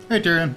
Hey, Tyrion.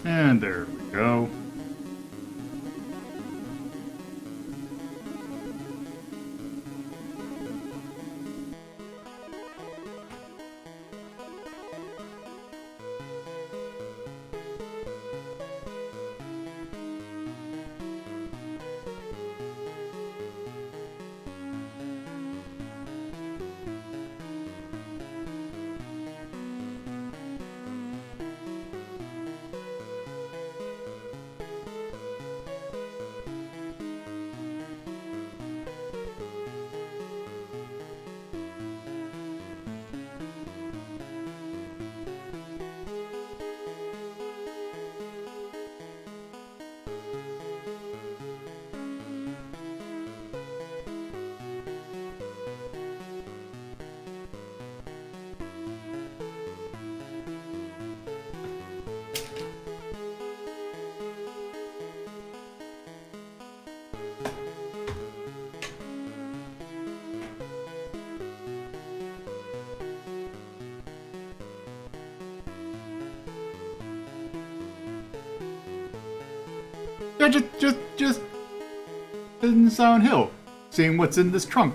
And there we go. Yeah, just in Silent Hill, seeing what's in this trunk.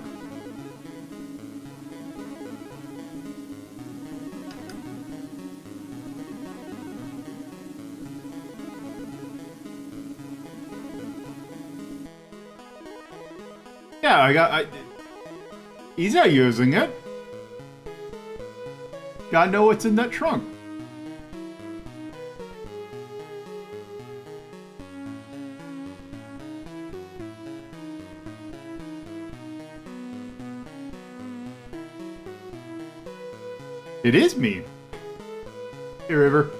Yeah, he's not using it. Gotta know what's in that trunk. It is me. Hey, River.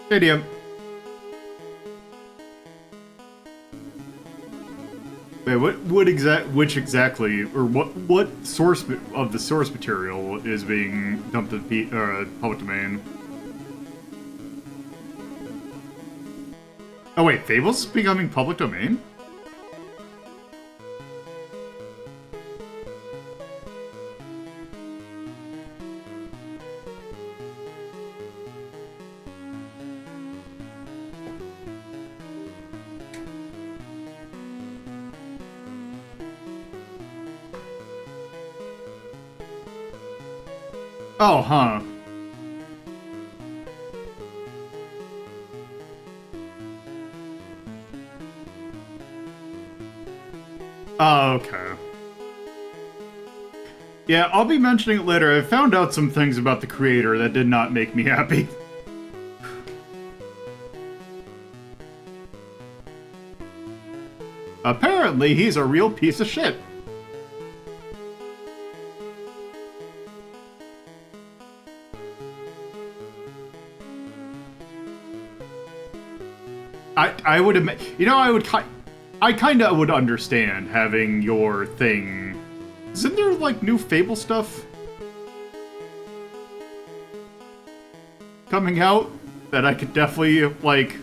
Stadium. Wait, which exactly, or what source of the source material is being dumped in public domain? Oh wait, Fable's becoming public domain? Oh, huh. Oh, okay. Yeah, I'll be mentioning it later. I found out some things about the creator that did not make me happy. Apparently, he's a real piece of shit. I would admit, you know, I kind of would understand having your thing. Isn't there like new Fable stuff coming out that I could definitely like?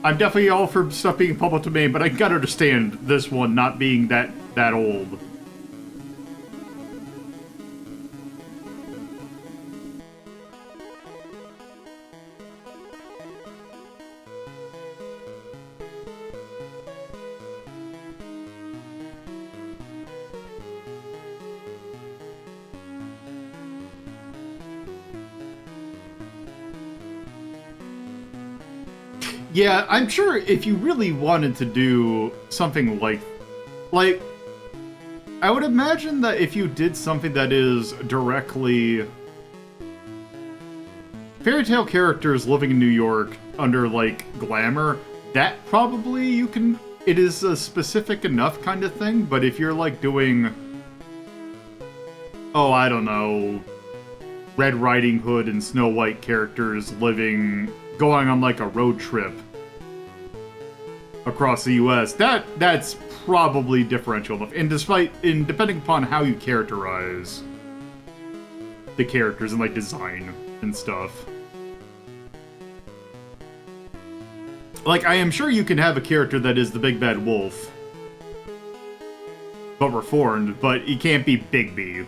I'm definitely all for stuff being public domain, but I gotta understand this one not being that old. Yeah, I'm sure if you really wanted to do something like, I would imagine that if you did something that is directly fairy tale characters living in New York under, like, glamour, that probably you can, it is a specific enough kind of thing, but if you're, like, doing, oh, I don't know, Red Riding Hood and Snow White characters going on, like, a road trip across the U.S. That's probably differential enough, and depending upon how you characterize the characters and like design and stuff. Like, I am sure you can have a character that is the big bad wolf, but reformed, but he can't be Bigby.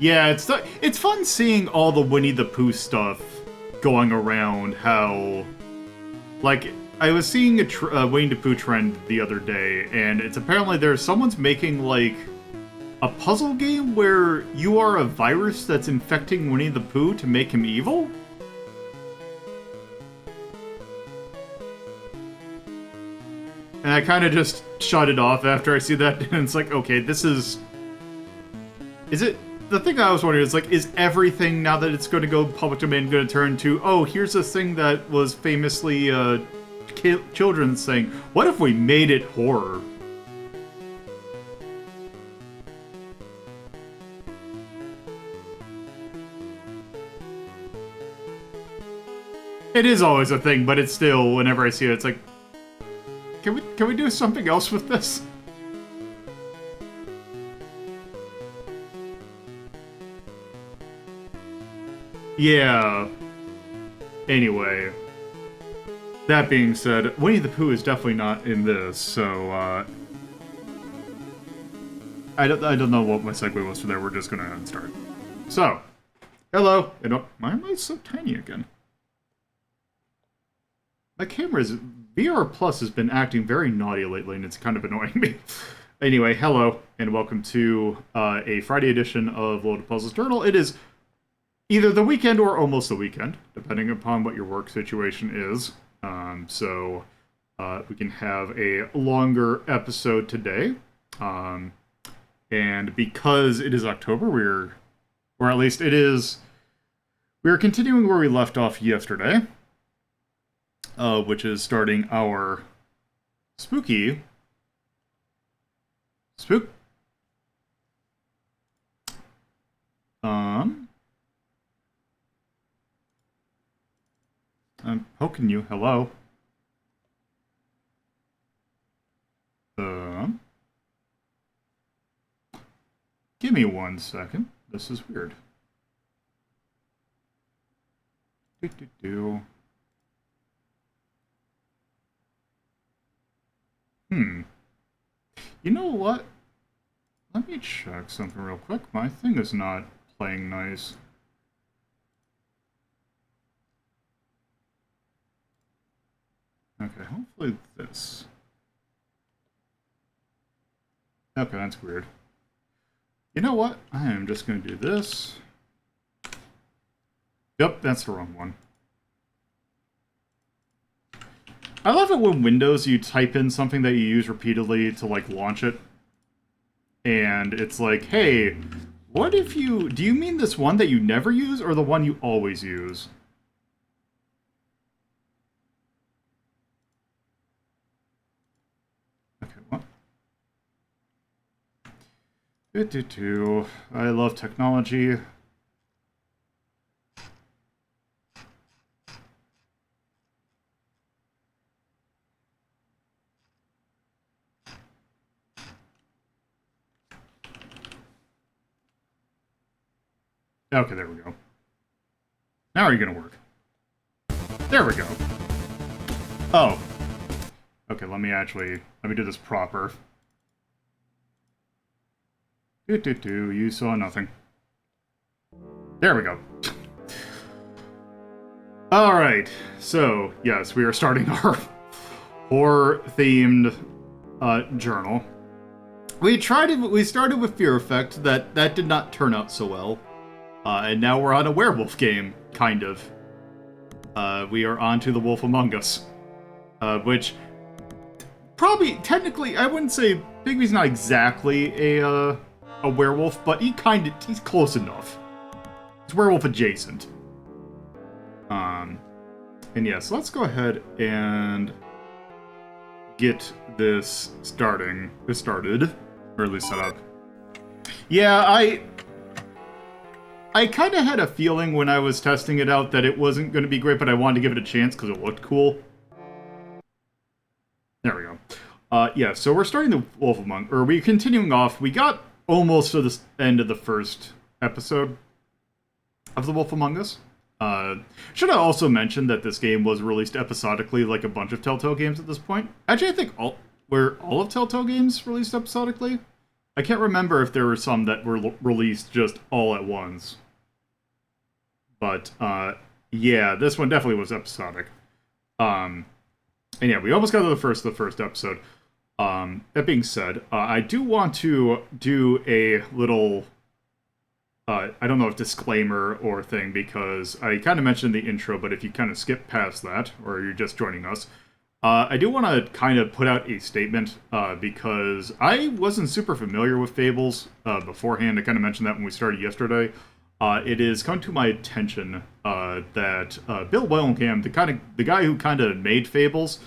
Yeah, it's fun seeing all the Winnie the Pooh stuff going around. How, like, I was seeing a Winnie the Pooh trend the other day, and it's apparently someone's making like a puzzle game where you are a virus that's infecting Winnie the Pooh to make him evil. And I kind of just shut it off after I see that, and it's like, okay, this is it? The thing I was wondering is, like, is everything, now that it's going to go public domain, going to turn to, oh, here's a thing that was famously children's thing. What if we made it horror? It is always a thing, but it's still, whenever I see it, it's like, can we do something else with this? Yeah. Anyway. That being said, Winnie the Pooh is definitely not in this, so, I don't know what my segue was for there, we're just gonna start. So, hello, and why am I so tiny again? My camera's, VR Plus has been acting very naughty lately, and it's kind of annoying me. Anyway, hello, and welcome to, a Friday edition of Lolo De Puzlo's Journal. It is either the weekend or almost the weekend, depending upon what your work situation is. So we can have a longer episode today. And because it is October, or at least we're continuing where we left off yesterday, which is starting our spooky spook. I'm poking you. Hello. Give me 1 second. This is weird. You know what? Let me check something real quick. My thing is not playing nice. Okay, hopefully this. Okay, that's weird. You know what? I am just going to do this. Yep, that's the wrong one. I love it when Windows, you type in something that you use repeatedly to, like, launch it. And it's like, hey, what if you... Do you mean this one that you never use, or the one you always use? Okay, what? I love technology. Okay, there we go. Now are you gonna work? There we go. Oh. Okay, let me do this proper. You saw nothing. There we go. Alright, so, yes, we are starting our horror-themed journal. We started with Fear Effect, that did not turn out so well. And now we're on a werewolf game, kind of. We are on to The Wolf Among Us. Which, probably, technically, I wouldn't say Bigby's not exactly a werewolf, but he's close enough. He's werewolf adjacent. And yeah, so let's go ahead and get this started, or at least set up. Yeah, I kind of had a feeling when I was testing it out that it wasn't going to be great, but I wanted to give it a chance because it looked cool. There we go. Yeah, so we're starting the Wolf Among... Or we're continuing off. We got almost to the end of the first episode of The Wolf Among Us. Should I also mention that this game was released episodically like a bunch of Telltale games at this point? Actually, I think all of Telltale games released episodically? I can't remember if there were some that were released just all at once. But, yeah, this one definitely was episodic. And yeah, we almost got to the first episode. That being said, I do want to do a little... I don't know if disclaimer or thing, because I kind of mentioned the intro, but if you kind of skip past that, or you're just joining us, I do want to kind of put out a statement, because I wasn't super familiar with Fables beforehand. I kind of mentioned that when we started yesterday. It is come to my attention that Bill Willingham, the guy who kind of made Fables,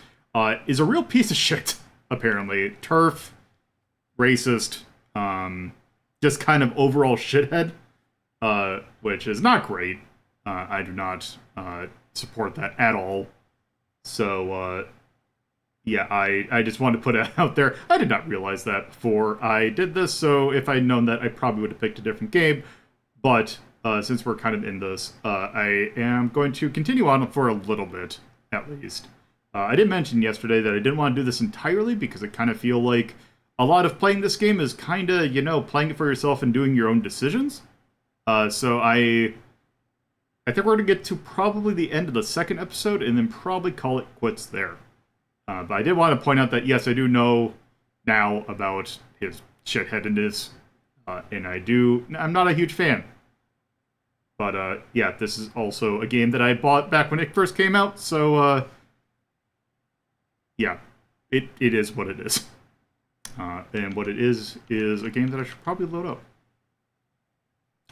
is a real piece of shit, apparently. TERF, racist, just kind of overall shithead. Which is not great. I do not support that at all. So, yeah, I just wanted to put it out there. I did not realize that before I did this, so if I'd known that, I probably would have picked a different game. But, since we're kind of in this, I am going to continue on for a little bit, at least. I did mention yesterday that I didn't want to do this entirely, because I kind of feel like a lot of playing this game is kind of, playing it for yourself and doing your own decisions. So I think we're going to get to probably the end of the second episode and then probably call it quits there. But I did want to point out that, yes, I do know now about his shitheadedness, and I'm not a huge fan. But, yeah, this is also a game that I bought back when it first came out, so, yeah, it is what it is. And what it is a game that I should probably load up.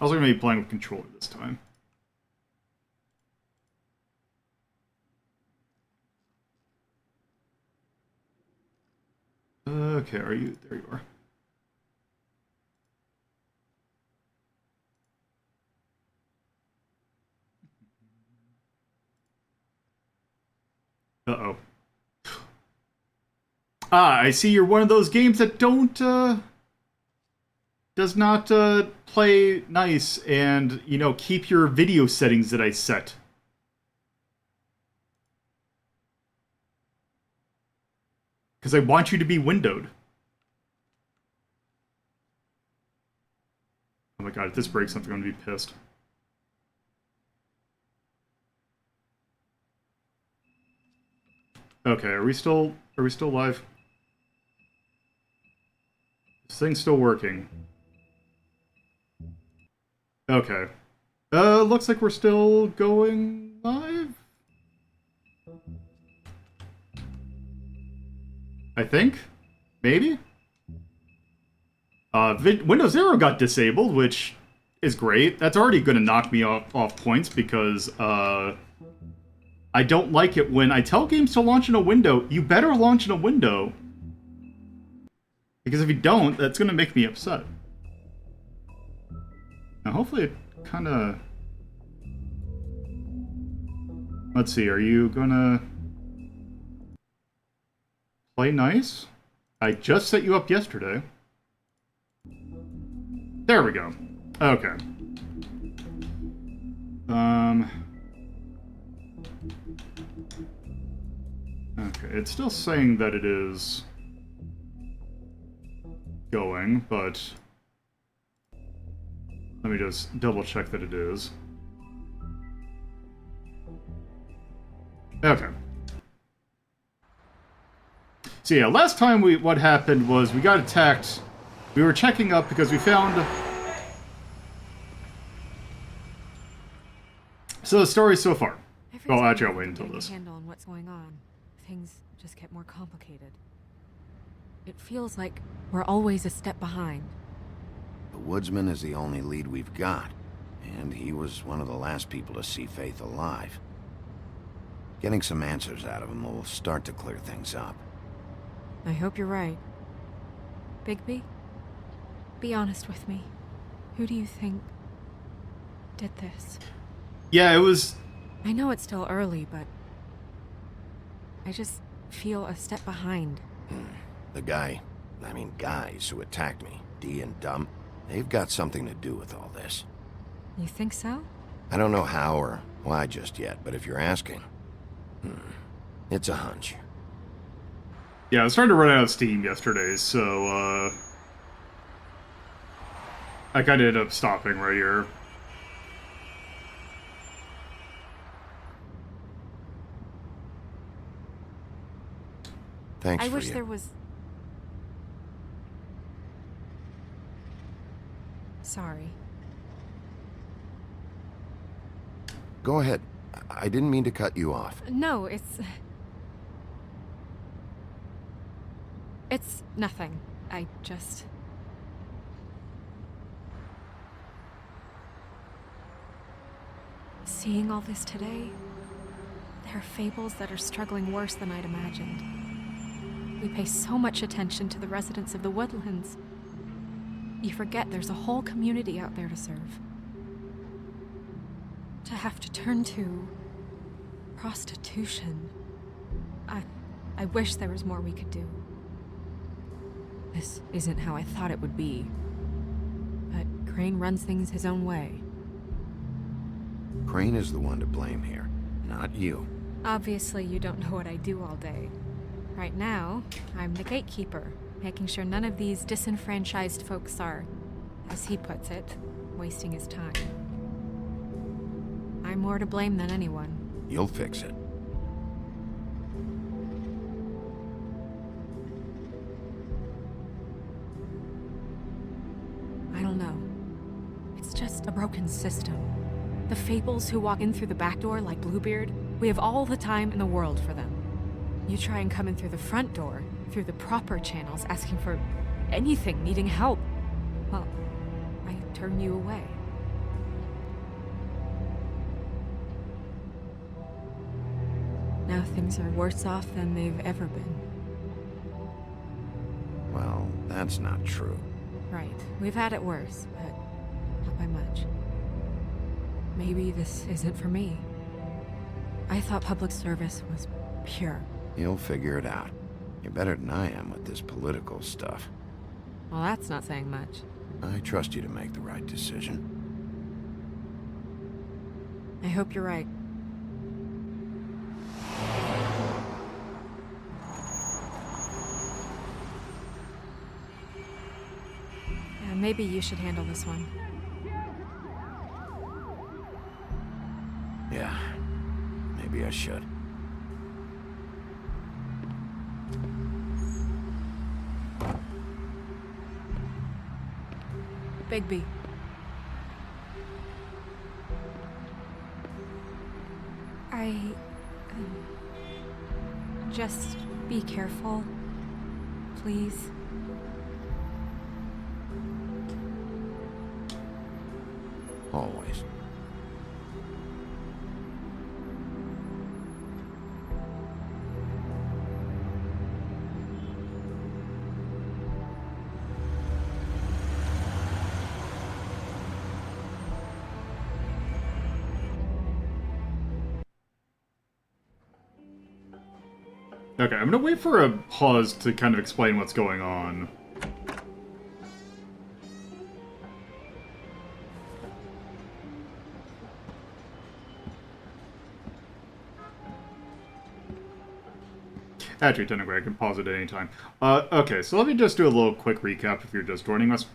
Also going to be playing with controller this time. Okay, are you... There you are. Uh-oh. I see you're one of those games that does not play nice and, keep your video settings that I set. Because I want you to be windowed. Oh my god, if this breaks something, I'm going to be pissed. Okay, are we still live? This thing's still working. Okay. Looks like we're still going live? I think? Maybe? Windows Zero got disabled, which is great. That's already going to knock me off points because, I don't like it when I tell games to launch in a window. You better launch in a window. Because if you don't, that's going to make me upset. Now, hopefully it kind of... Let's see, are you going to play nice? I just set you up yesterday. There we go. Okay. Okay, it's still saying that it is going, but let me just double check that it is. Okay. So yeah, last time what happened was we got attacked. We were checking up because we found... So the story so far. Well, actually, I'll wait until this. Handle on what's going on. Things just get more complicated. It feels like we're always a step behind. The woodsman is the only lead we've got, and he was one of the last people to see Faith alive. Getting some answers out of him will start to clear things up. I hope you're right. Bigby, be honest with me. Who do you think did this? Yeah, it was... I know it's still early, but I just feel a step behind. The guys who attacked me, D and Dumb, they've got something to do with all this. You think so? I don't know how or why just yet, but if you're asking, it's a hunch. Yeah, I was trying to run out of steam yesterday, so, I kind of ended up stopping right here. Thanks I for wish you. there was... Sorry. Go ahead. I didn't mean to cut you off. No, it's nothing. I just... Seeing all this today, there are fables that are struggling worse than I'd imagined. We pay so much attention to the residents of the woodlands. You forget there's a whole community out there to serve. To have to turn to prostitution. I wish there was more we could do. This isn't how I thought it would be. But Crane runs things his own way. Crane is the one to blame here, not you. Obviously, you don't know what I do all day. Right now, I'm the gatekeeper, making sure none of these disenfranchised folks are, as he puts it, wasting his time. I'm more to blame than anyone. You'll fix it. I don't know. It's just a broken system. The fables who walk in through the back door like Bluebeard, we have all the time in the world for them. You try and come in through the front door, through the proper channels, asking for anything, needing help. Well, I turn you away. Now things are worse off than they've ever been. Well, that's not true. Right. We've had it worse, but not by much. Maybe this isn't for me. I thought public service was pure. You'll figure it out. You're better than I am with this political stuff. Well, that's not saying much. I trust you to make the right decision. I hope you're right. Yeah, maybe you should handle this one. Yeah, maybe I should. Bigby. Just be careful, please. Always. Okay, I'm gonna wait for a pause to kind of explain what's going on. Actually, technically, I can pause it at any time. Okay, so let me just do a little quick recap if you're just joining us.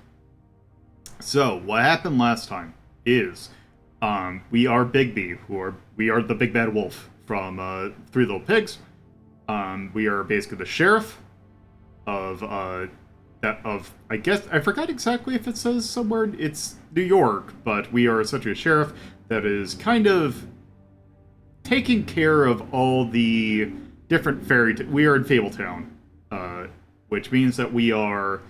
So, what happened last time is, we are Bigby, we are the big bad wolf from Three Little Pigs. We are basically the sheriff of I guess I forgot exactly if it says somewhere it's New York, but we are essentially a sheriff that is kind of taking care of all the different we are in Fabletown, which means that we are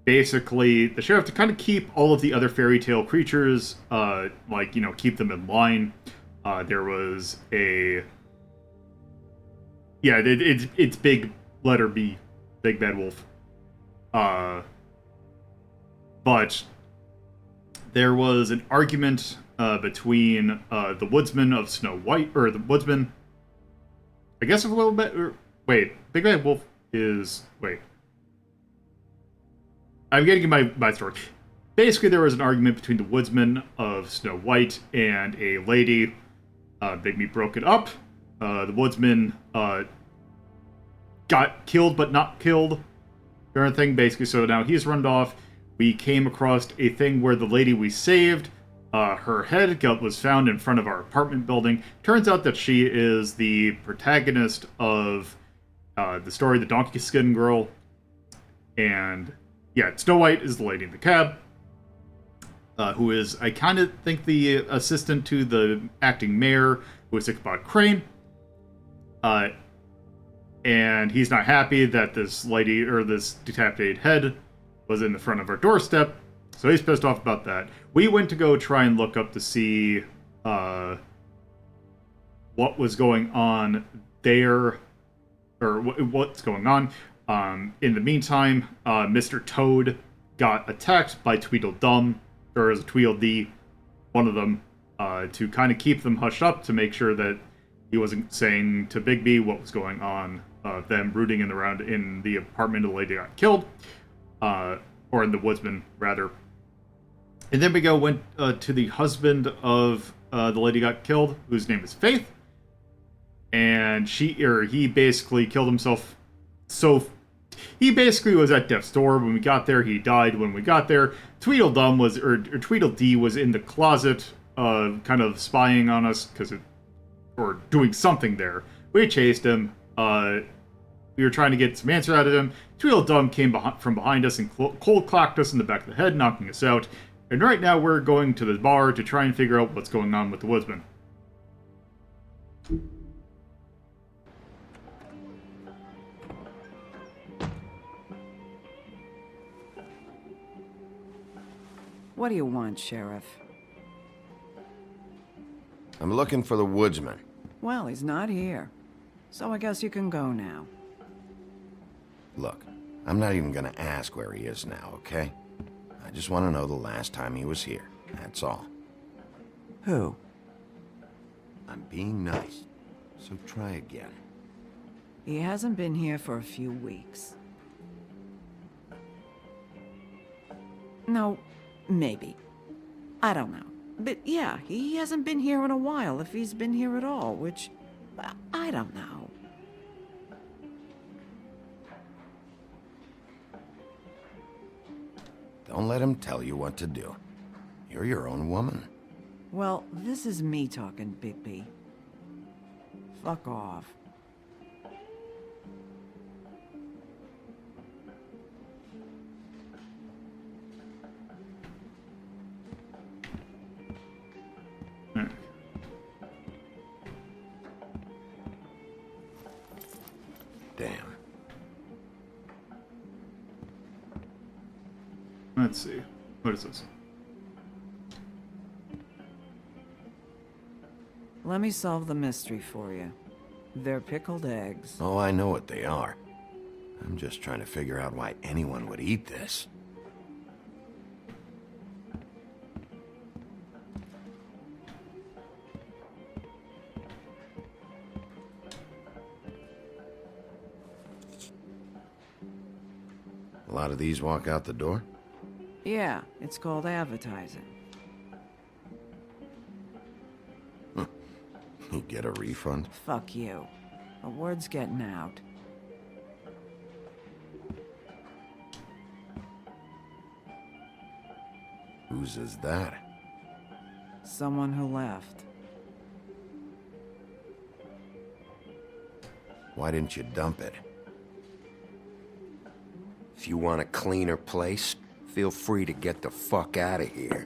basically the sheriff to kind of keep all of the other fairy tale creatures, keep them in line. There was a it's big letter B, Big Bad Wolf. But there was an argument between the woodsman of Snow White, or the woodsman, I guess a little bit. Wait, Big Bad Wolf is I'm getting my story. Basically, there was an argument between the woodsman of Snow White and a lady. Bigby broke it up. The woodsman got killed but not killed, kind of thing, basically. So now he's run off. We came across a thing where the lady we saved, her head was found in front of our apartment building. Turns out that she is the protagonist of the story, The Donkey Skin Girl. And yeah, Snow White is the lady in the cab, who is, I kind of think, the assistant to the acting mayor, who is Ichabod Crane. And he's not happy that this lady, or this decapitated head, was in the front of our doorstep, so he's pissed off about that. We went to go try and look up to see what was going on there, or what's going on. In the meantime, Mr. Toad got attacked by Tweedledum, or as Tweedledee, one of them, to kind of keep them hushed up, to make sure that he wasn't saying to Bigby what was going on, them rooting around in the apartment the lady got killed, or in the woodsman, rather. And then we went to the husband of the lady got killed, whose name is Faith, and he basically killed himself. So he basically was at death's door when we got there. He died when we got there. Tweedledum was, or Tweedledee was in the closet, kind of spying on us or doing something there. We chased him. We were trying to get some answer out of him. Tweedledum came from behind us and cold clocked us in the back of the head, knocking us out. And right now we're going to the bar to try and figure out what's going on with the woodsman. What do you want, Sheriff? I'm looking for the woodsman. Well, he's not here. So I guess you can go now. Look, I'm not even gonna ask where he is now, okay? I just want to know the last time he was here. That's all. Who? I'm being nice, so try again. He hasn't been here for a few weeks. No, maybe. I don't know. But yeah, he hasn't been here in a while, if he's been here at all, which... I don't know. Don't let him tell you what to do. You're your own woman. Well, this is me talking, Bigby. Fuck off. Let's see. What is this? Let me solve the mystery for you. They're pickled eggs. Oh, I know what they are. I'm just trying to figure out why anyone would eat this. A lot of these walk out the door? Yeah, it's called advertising. You get a refund? Fuck you. The word's getting out. Whose is that? Someone who left. Why didn't you dump it? If you want a cleaner place, feel free to get the fuck out of here.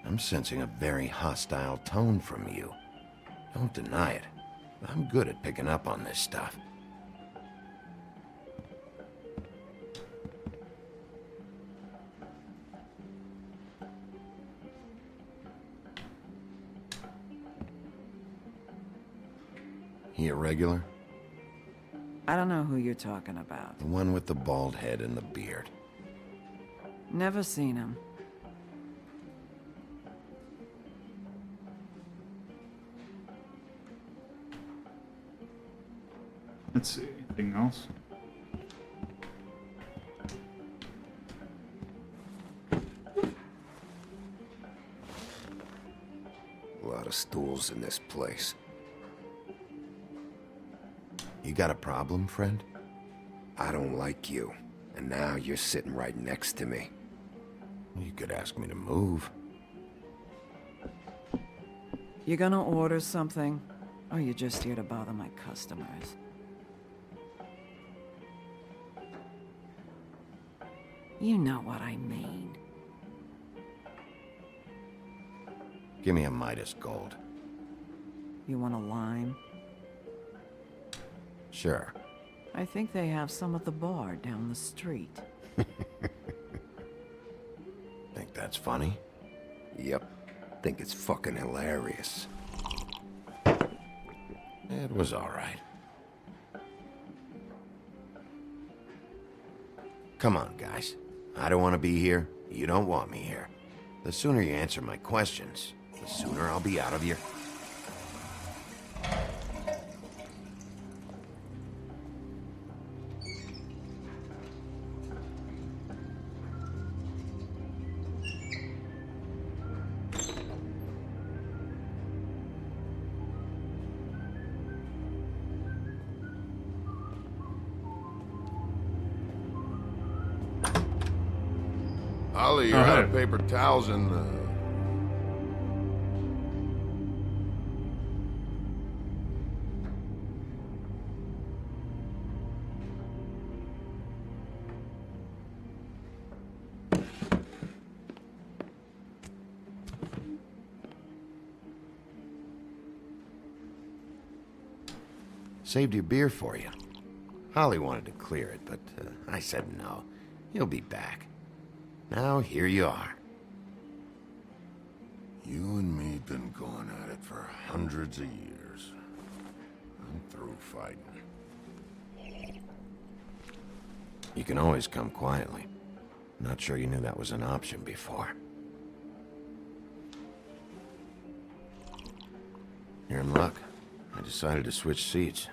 I'm sensing a very hostile tone from you. Don't deny it. I'm good at picking up on this stuff. He a regular? I don't know who you're talking about. The one with the bald head and the beard. Never seen him. Let's see. Anything else? A lot of stools in this place. You got a problem, friend? I don't like you, and now you're sitting right next to me. You could ask me to move. You gonna order something? Or you just here to bother my customers? You know what I mean. Give me a Midas Gold. You want a lime? Sure. I think they have some at the bar down the street. Think that's funny? Yep. Think it's fucking hilarious. It was all right. Come on, guys. I don't want to be here. You don't want me here. The sooner you answer my questions, the sooner I'll be out of here. Ollie, you're Oh, out hey. of paper towels and, Saved your beer for you. Holly wanted to clear it, but I said no. He'll be back. Now here you are. you and me been going at it for hundreds of years. I'm through fighting. You can always come quietly. Not sure you knew that was an option before. You're in luck. I decided to switch seats.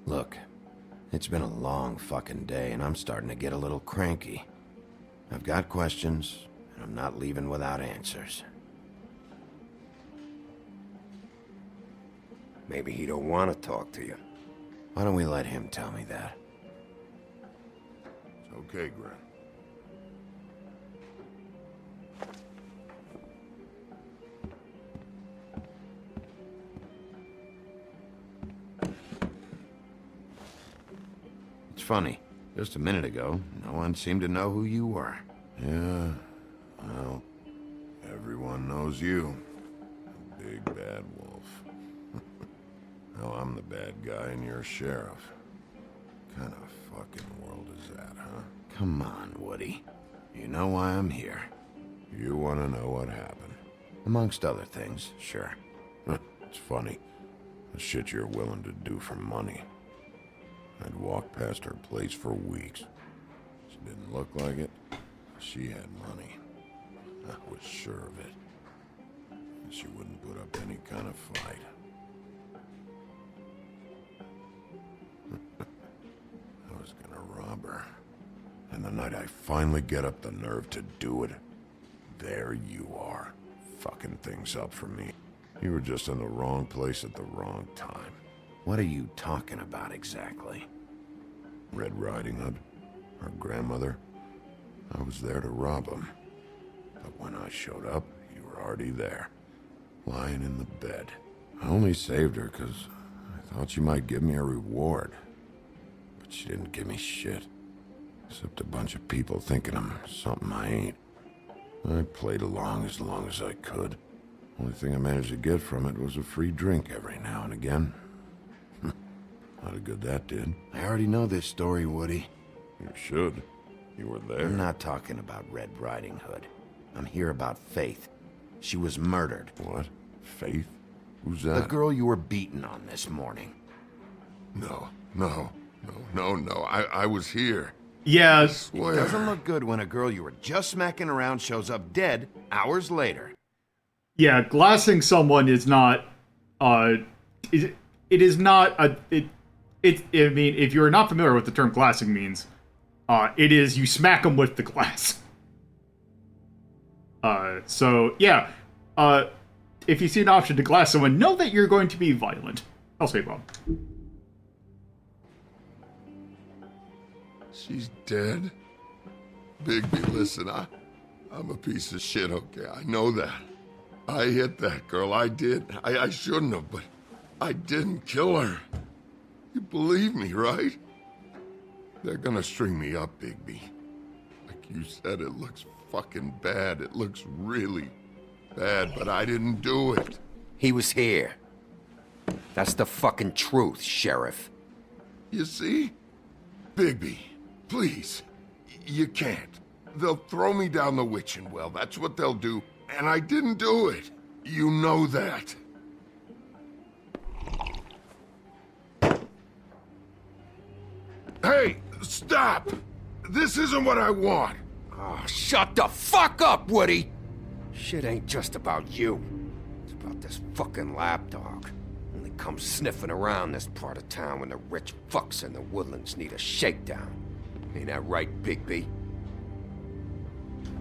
Look, it's been a long fucking day, and I'm starting to get a little cranky. I've got questions, and I'm not leaving without answers. Maybe he don't want to talk to you. Why don't we let him tell me that? It's okay, Gren. It's funny. Just a minute ago, no one seemed to know who you were. Yeah, well, everyone knows you. The big bad wolf. Now I'm the bad guy and you're a sheriff. Kind of fucking world is that, huh? Come on, Woody. You know why I'm here. You want to know what happened? Amongst other things, sure. It's funny. The shit you're willing to do for money. I'd walk past her place for weeks. She didn't look like it. She had money. I was sure of it. And she wouldn't put up any kind of fight. I was gonna rob her. And the night I finally get up the nerve to do it, there you are, fucking things up for me. You were just in the wrong place at the wrong time. What are you talking about exactly? Red Riding Hood, her grandmother. I was there to rob him. But when I showed up, you were already there, lying in the bed. I only saved her because I thought she might give me a reward. But she didn't give me shit. Except a bunch of people thinking I'm something I ain't. I played along as I could. Only thing I managed to get from it was a free drink every now and again. How good that did. I already know this story, Woody. You should. You were there. I'm not talking about Red Riding Hood. I'm here about Faith. She was murdered. What? Faith? Who's that? The girl you were beating on this morning. No. I was here. Yeah, It doesn't look good when a girl you were just smacking around shows up dead hours later. yeah, glassing someone is not, it is not I mean, if you're not familiar with the term glassing means, it is you smack them with the glass. So, yeah, if you see an option to glass someone, know that you're going to be violent. I'll say Bob. She's dead? Bigby, listen, I'm a piece of shit, okay? I know that. I hit that girl, I did. I shouldn't have, but I didn't kill her. You believe me, right? They're gonna string me up, Bigby. Like you said, it looks fucking bad. It looks really bad, but I didn't do it. He was here. That's the fucking truth, Sheriff. You see? Bigby, please. You can't. They'll throw me down the witching well. That's what they'll do. And I didn't do it. You know that. Hey, stop! This isn't what I want. Oh, shut the fuck up, Woody! Shit ain't just about you. It's about this fucking lapdog. Only comes sniffing around this part of town when the rich fucks in the woodlands need a shakedown. Ain't that right, Bigby?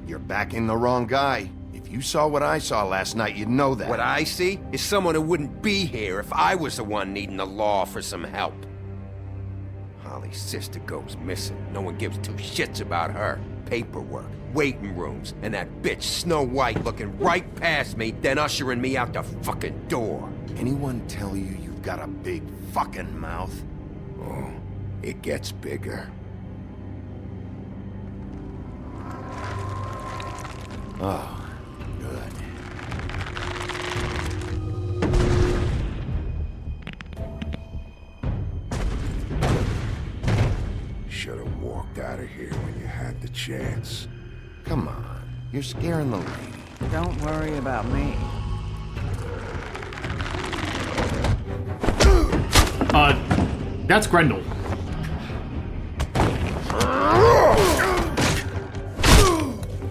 You're backing the wrong guy. If you saw what I saw last night, you'd know that. What I see is someone who wouldn't be here if I was the one needing the law for some help. Holly's sister goes missing. No one gives two shits about her. Paperwork, waiting rooms, and that bitch Snow White looking right past me, then ushering me out the fucking door. Anyone tell you you've got a big fucking mouth? Oh, it gets bigger. Oh, good. Should have walked out of here when you had the chance. Come on, you're scaring the lady. Don't worry about me. That's Grendel.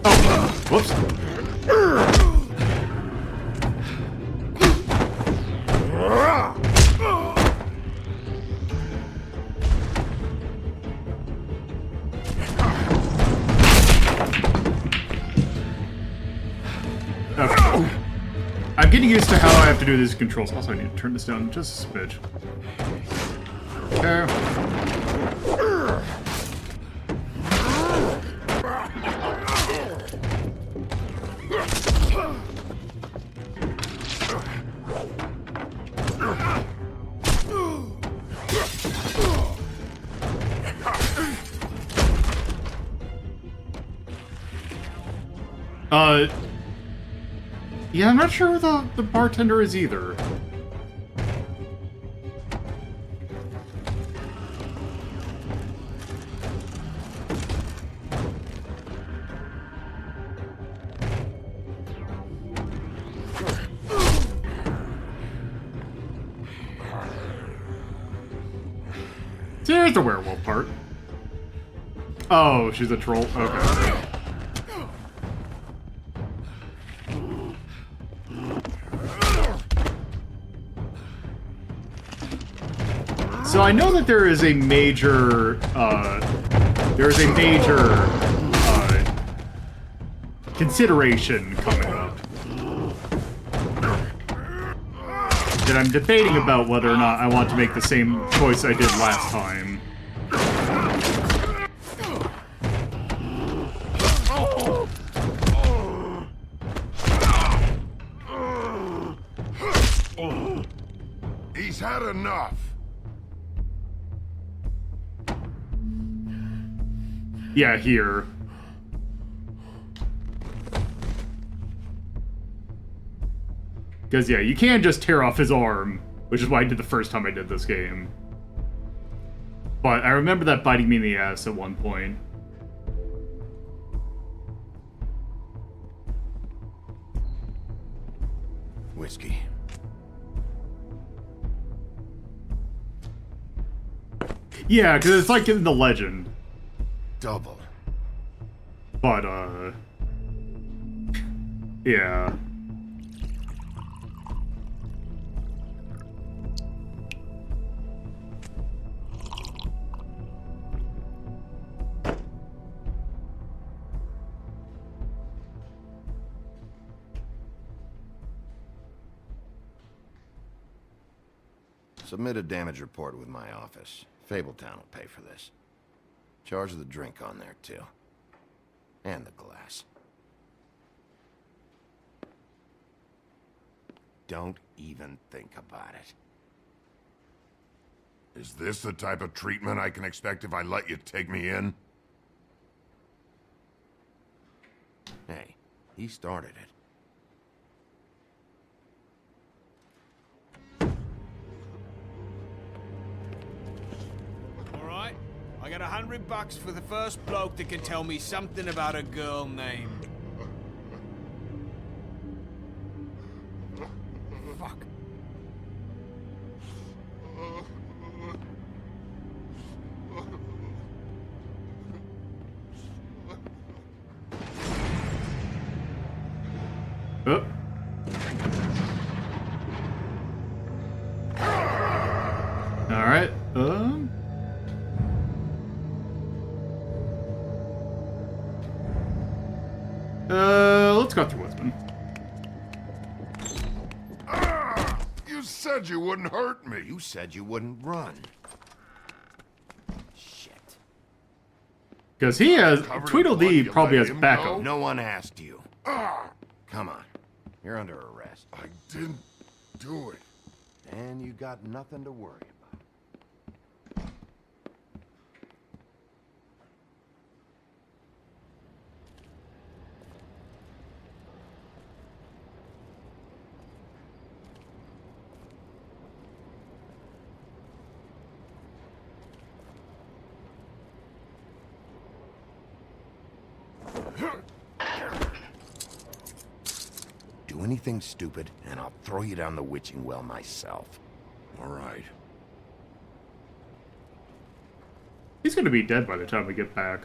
Oh, whoops. Okay. I'm getting used to how I have to do these controls. Also, I need to turn this down just a smidge. Okay. Yeah, I'm not sure who the bartender is either. There's the werewolf part. Oh, she's a troll? Okay. So I know that there is a major, consideration coming up that I'm debating about whether or not I want to make the same choice I did last time. He's had enough. Yeah, here. Because, yeah, you can't just tear off his arm, which is what I did the first time I did this game. But I remember that biting me in the ass at one point. Whiskey. Yeah, because it's like in the legend. Double. But, yeah. Submit a damage report with my office. Fabletown will pay for this. Charge the drink on there, too. And the glass. Don't even think about it. Is this the type of treatment I can expect if I let you take me in? Hey, he started it. Alright, I got $100 for the first bloke that can tell me something about a girl named... Fuck. Oh. Alright, let's go through Woodsman. You said you wouldn't hurt me. You said you wouldn't run. Shit. Because he has... Covered in Tweedledee blood, you probably let has him backup. go? No one asked you. Come on. You're under arrest. I didn't do it. And you got nothing to worry about. Do anything stupid, and I'll throw you down the witching well myself. All right. He's gonna be dead by the time we get back.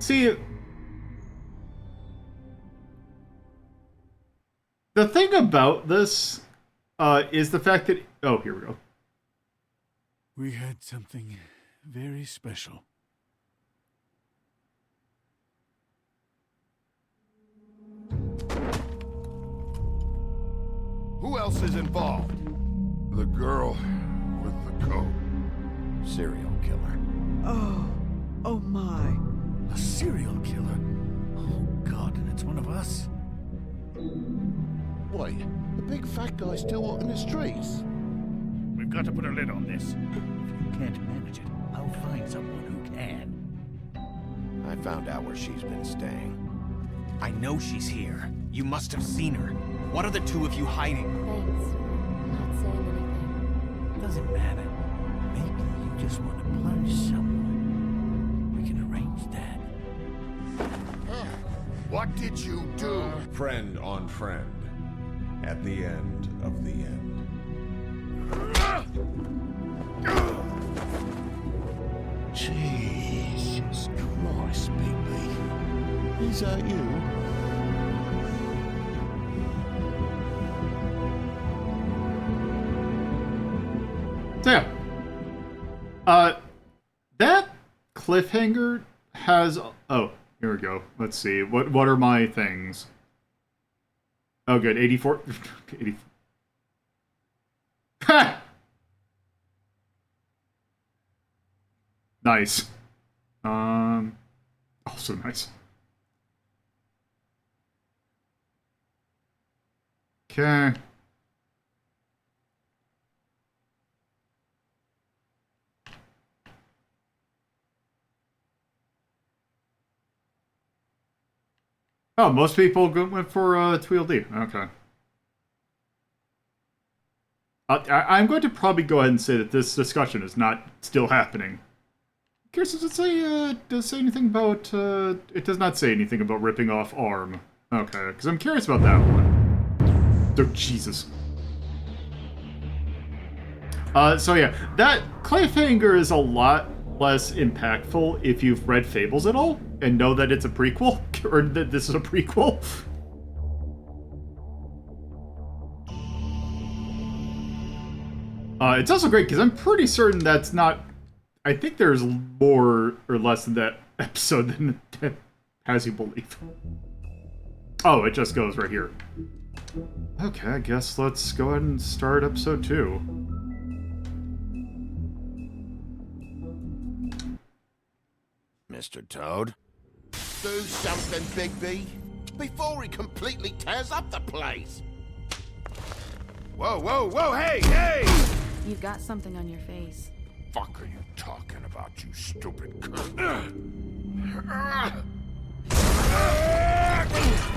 See, the thing about this is the fact that... Oh, here we go. We had something very special. Who else is involved? The girl with the coat. Serial killer. Oh my. A serial killer? Oh, God, and it's one of us? Wait, the big fat guy still walking the streets? We've got to put a lid on this. If you can't manage it, I'll find someone who can. I found out where she's been staying. I know she's here. You must have seen her. What are the two of you hiding? Thanks. I'm not saying anything. Doesn't matter. Maybe you just want to plunge someone. We can arrange that. What did you do? Friend on friend. At the end of the end. Jesus Christ, Bigby. Is that you? So yeah. That cliffhanger has... Oh, here we go. Let's see. What are my things? Oh, good. 84... 84. Ha! Nice. Also nice. Okay. Oh, most people went for Tweedledee. Okay. I'm going to probably go ahead and say that this discussion is not still happening. Curious, does it say, does it say anything about, it does not say anything about ripping off arm. Okay, because I'm curious about that one. Oh, Jesus. So yeah, that cliffhanger is a lot less impactful if you've read Fables at all, and know that it's a prequel, or that this is a prequel. It's also great, because I'm pretty certain that's not... I think there's more or less in that episode than has you believe. Oh, it just goes right here. Okay, I guess let's go ahead and start episode 2. Mr. Toad? Do something, Bigby, before he completely tears up the place. Whoa, hey, hey! You've got something on your face. Fuck are you talking about, you stupid cunt?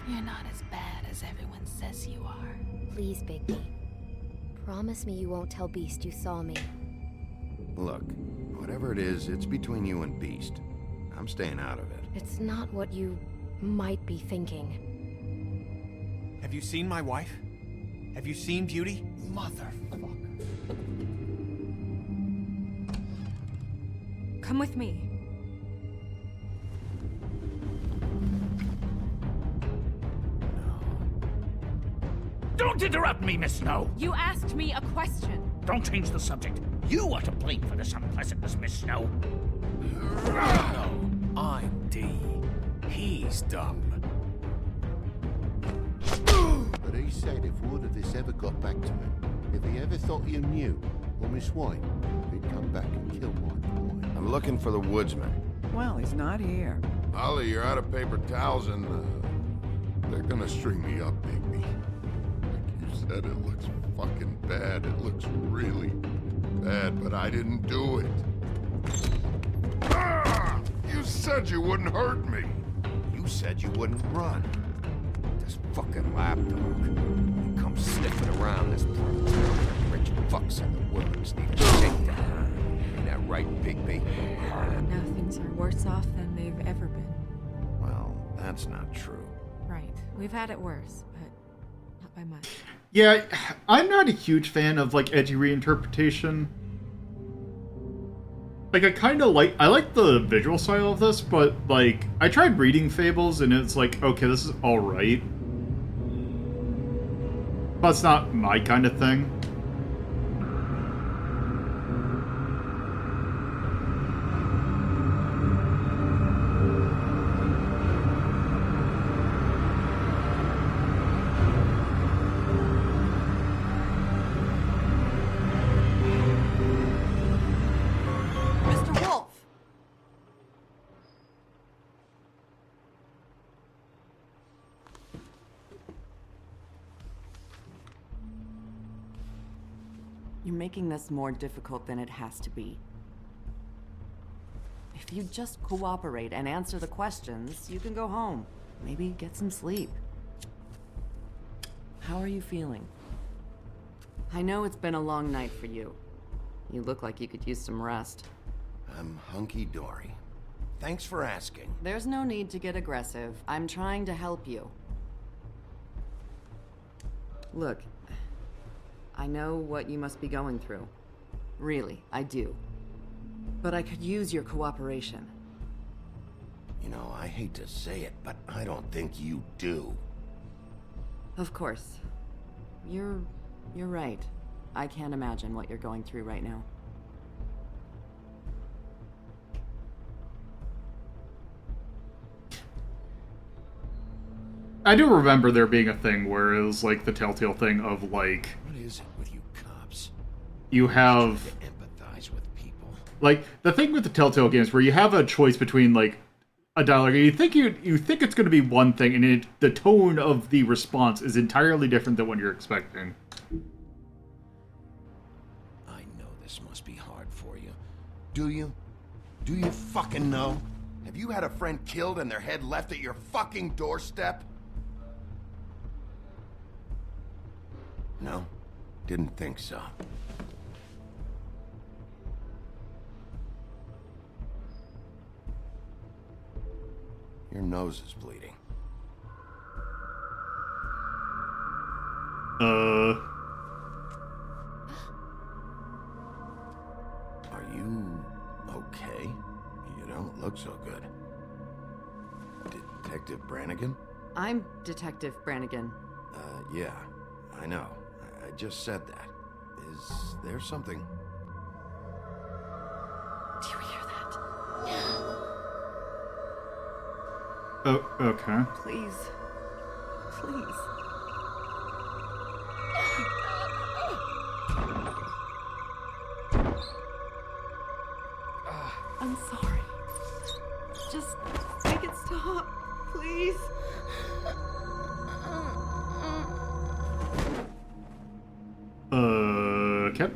You're not as bad as everyone says you are. Please, Bigby. Promise me you won't tell Beast you saw me. Look, whatever it is, it's between you and Beast. I'm staying out of it. It's not what you might be thinking. Have you seen my wife? Have you seen Beauty? Motherfucker. Come with me. Don't interrupt me, Miss Snow! You asked me a question. Don't change the subject. You are to blame for this unpleasantness, Miss Snow. No, I'm D. He's dumb. But he said if word of this ever got back to him, if he ever thought you knew, or Miss White, he'd come back and kill my boy. I'm looking for the woodsman. Well, he's not here. Ollie, you're out of paper towels and, they're gonna string me up, Bigby. Like you said, it looks fucking bad. It looks really bad, but I didn't do it. Ah! You said you wouldn't hurt me. You said you wouldn't run. This fucking lapdog. He comes sniffing around this part of town. Rich fucks in the woods need a shakedown. Ain't that right, Bigby? Now things are worse off than they've ever been. Well, that's not true. Right. We've had it worse, but not by much. Yeah, I'm not a huge fan of, like, edgy reinterpretation. Like, I like the visual style of this, but, like, I tried reading Fables, and it's like, okay, this is alright. But it's not my kind of thing. You're making this more difficult than it has to be. If you just cooperate and answer the questions, you can go home. Maybe get some sleep. How are you feeling? I know it's been a long night for you. You look like you could use some rest. I'm hunky-dory. Thanks for asking. There's no need to get aggressive. I'm trying to help you. Look, I know what you must be going through. Really, I do. But I could use your cooperation. You know, I hate to say it, but I don't think you do. Of course. You're right. I can't imagine what you're going through right now. I do remember there being a thing where it was like the telltale thing of like... What is it with you cops? You have... To empathize with people. Like, the thing with the telltale games where you have a choice between, like, a dialogue, and you think it's going to be one thing, and the tone of the response is entirely different than what you're expecting. I know this must be hard for you. Do you? Do you fucking know? Have you had a friend killed and their head left at your fucking doorstep? No? Didn't think so. Your nose is bleeding. Are you okay? You don't look so good. Detective Brannigan? I'm Detective Brannigan. Yeah, I know. I just said that. Is there something? Do you hear that? Oh, okay. Please. Please. I'm sorry. Just make it stop, please. Okay.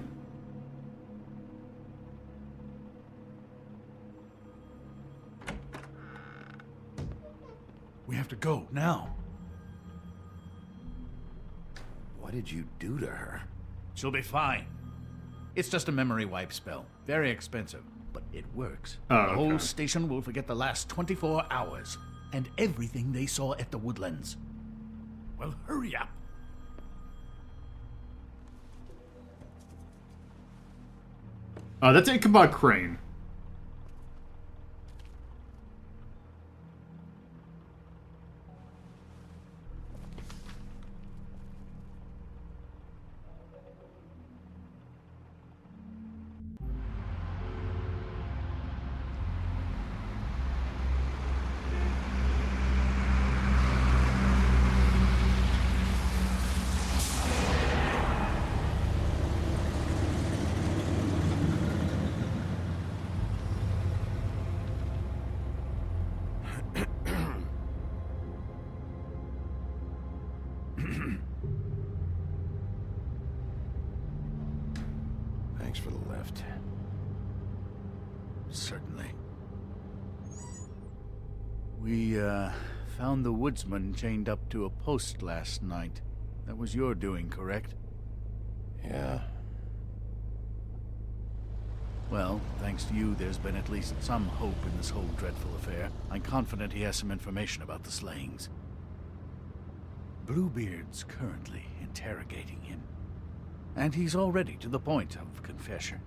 We have to go now. What did you do to her? She'll be fine. It's just a memory wipe spell. Very expensive, but it works. Oh, The whole okay. station will forget the last 24 hours and everything they saw at the Woodlands. Well, hurry up. That's Ichabod Crane. Thanks for the lift. Certainly. We, found the woodsman chained up to a post last night. That was your doing, correct? Yeah. Well, thanks to you, there's been at least some hope in this whole dreadful affair. I'm confident he has some information about the slayings. Bluebeard's currently interrogating him. And he's already to the point of confession.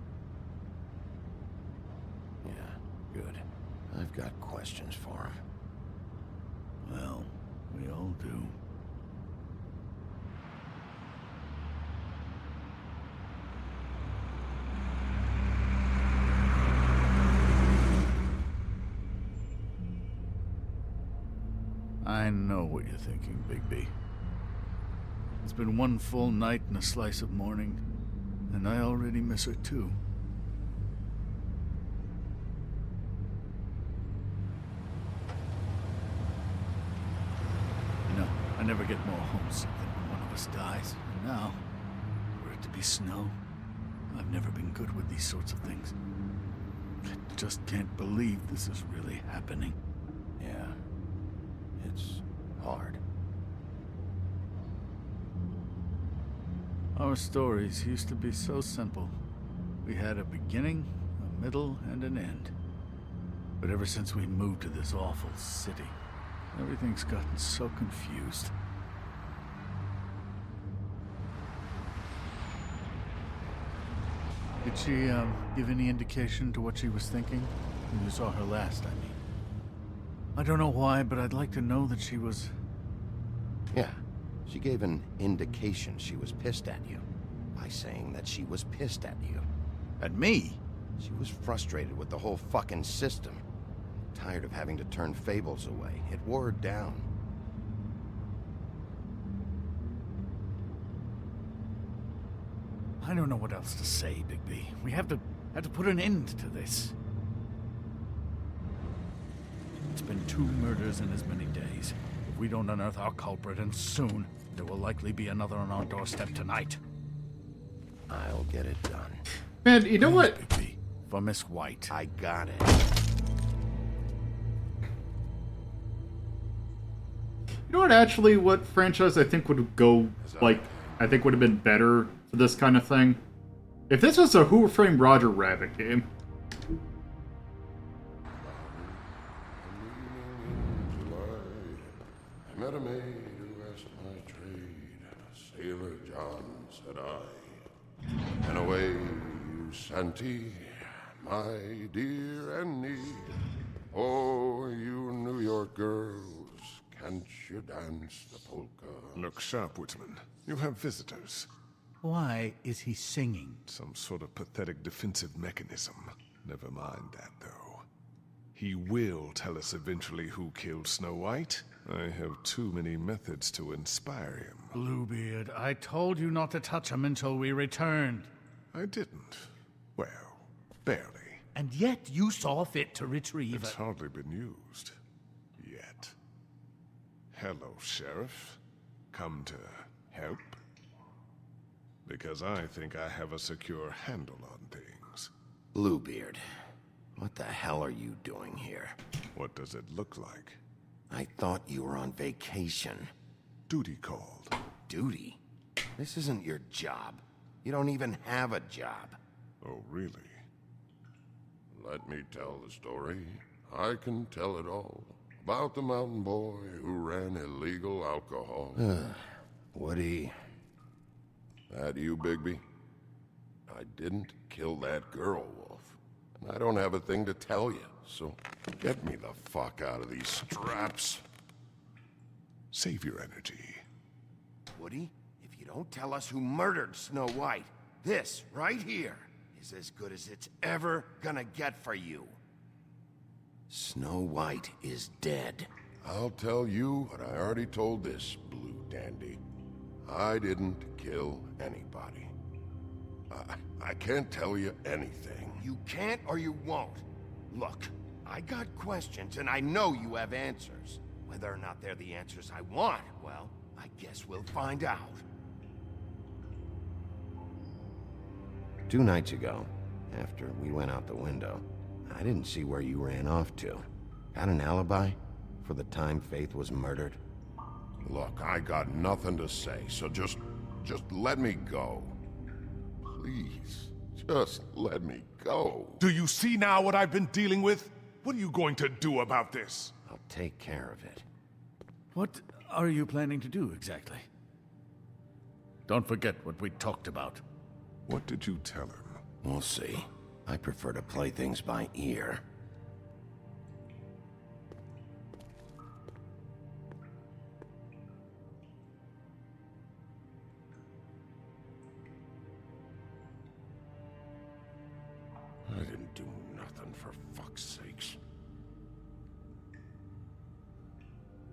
Yeah, good. I've got questions for him. Well, we all do. I know what you're thinking, Bigby. It's been one full night and a slice of morning, and I already miss her too. You know, I never get more homesick than when one of us dies, and now, for it to be snow, I've never been good with these sorts of things. I just can't believe this is really happening. Yeah. It's hard. Our stories used to be so simple. We had a beginning, a middle, and an end. But ever since we moved to this awful city, everything's gotten so confused. Did she, give any indication to what she was thinking? When you saw her last, I mean. I don't know why, but I'd like to know that she was... Yeah. She gave an indication she was pissed at you. By saying that she was pissed at you. At me? She was frustrated with the whole fucking system. Tired of having to turn Fables away. It wore her down. I don't know what else to say, Bigby. We have to put an end to this. It's been 2 murders in as many days. If we don't unearth our culprit, and soon, there will likely be another on our doorstep tonight. I'll get it done. Man, you know what? Bigby, for Miss White. I got it. You know what, actually, what franchise I think would go, like, I think would have been better for this kind of thing? If this was a Who Framed Roger Rabbit game. I met a maid who asked my trade. Sailor John, said I. And away you Santy, my dear Annie. Oh, you New York girls, can't you dance the polka? Look sharp, Woodsman. You have visitors. Why is he singing? Some sort of pathetic defensive mechanism. Never mind that, though. He will tell us eventually who killed Snow White. I have too many methods to inspire him. Bluebeard, I told you not to touch him until we returned. I didn't. Well, barely. And yet you saw fit to retrieve It's hardly been used. Yet. Hello, Sheriff. Come to help? Because I think I have a secure handle on things. Bluebeard, what the hell are you doing here? What does it look like? I thought you were on vacation. Duty called. Duty? This isn't your job. You don't even have a job. Oh, really? Let me tell the story. I can tell it all. About the mountain boy who ran illegal alcohol. Woody. That you, Bigby? I didn't kill that girl, Wolf. And I don't have a thing to tell you, so get me the fuck out of these straps. Save your energy. Woody, if you don't tell us who murdered Snow White, this, right here, is as good as it's ever gonna get for you. Snow White is dead. I'll tell you what I already told this blue dandy. I didn't kill anybody. I can't tell you anything. You can't or you won't. Look, I got questions and I know you have answers. Whether or not they're the answers I want, well, I guess we'll find out. 2 nights ago, after we went out the window, I didn't see where you ran off to. Got an alibi for the time Faith was murdered? Look, I got nothing to say, so just let me go. Please, just let me go. Do you see now what I've been dealing with? What are you going to do about this? I'll take care of it. What are you planning to do exactly? Don't forget what we talked about. What did you tell him? We'll see. I prefer to play things by ear. I didn't do nothing, for fuck's sakes.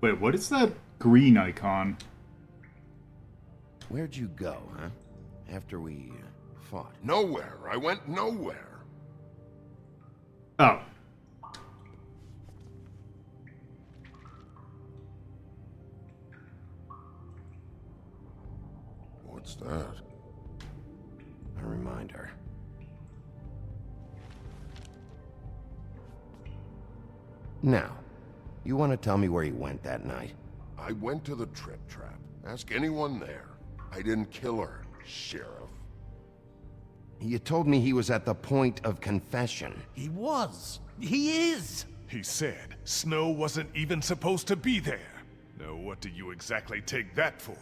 Wait, what is that green icon? Where'd you go, huh? After we fought? Nowhere. I went nowhere. Oh. What's that? A reminder. Now, you want to tell me where you went that night? I went to the Trip Trap. Ask anyone there. I didn't kill her, Sheriff. You told me he was at the point of confession. He was. He is. He said Snow wasn't even supposed to be there. Now what do you exactly take that for?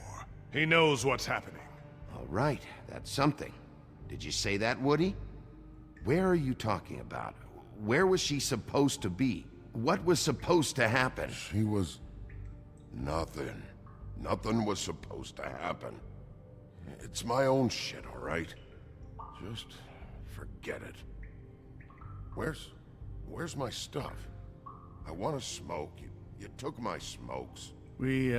He knows what's happening. All right, that's something. Did you say that, Woody? Where are you talking about? Where was she supposed to be? What was supposed to happen? She was... nothing. Nothing was supposed to happen. It's my own shit, all right? Just forget it. Where's my stuff? I want to smoke. You took my smokes. We,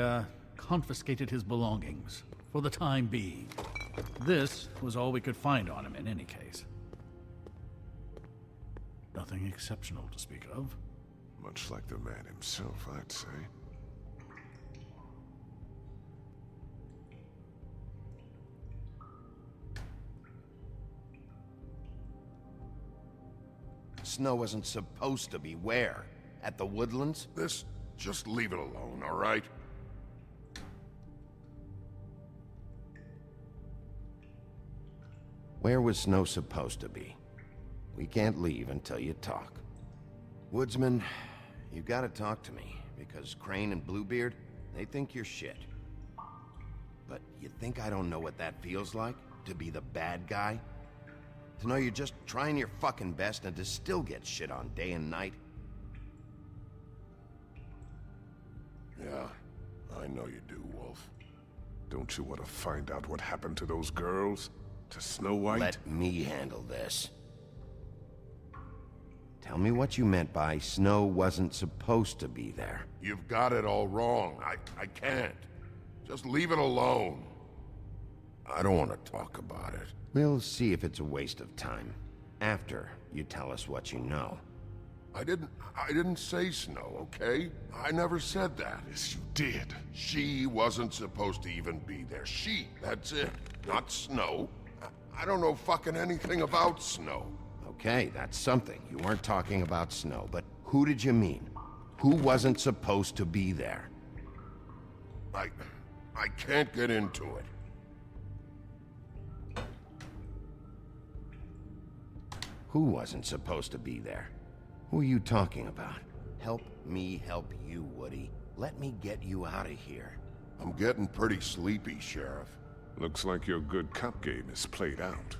confiscated his belongings, for the time being. This was all we could find on him in any case. Nothing exceptional to speak of. Much like the man himself, I'd say. Snow wasn't supposed to be where? At the Woodlands? Just leave it alone, all right? Where was Snow supposed to be? We can't leave until you talk. Woodsman, you gotta talk to me, because Crane and Bluebeard, they think you're shit. But you think I don't know what that feels like? To be the bad guy? To know you're just trying your fucking best and to still get shit on day and night? Yeah, I know you do, Wolf. Don't you want to find out what happened to those girls? To Snow White? Let me handle this. Tell me what you meant by Snow wasn't supposed to be there. You've got it all wrong. I can't. Just leave it alone. I don't want to talk about it. We'll see if it's a waste of time. After you tell us what you know. I didn't say Snow, okay? I never said that. Yes, you did. She wasn't supposed to even be there. She, that's it. Not Snow. I don't know fucking anything about Snow. Okay, that's something. You weren't talking about Snow, but who did you mean? Who wasn't supposed to be there? I can't get into it. Who wasn't supposed to be there? Who are you talking about? Help me help you, Woody. Let me get you out of here. I'm getting pretty sleepy, Sheriff. Looks like your good cop game is played out.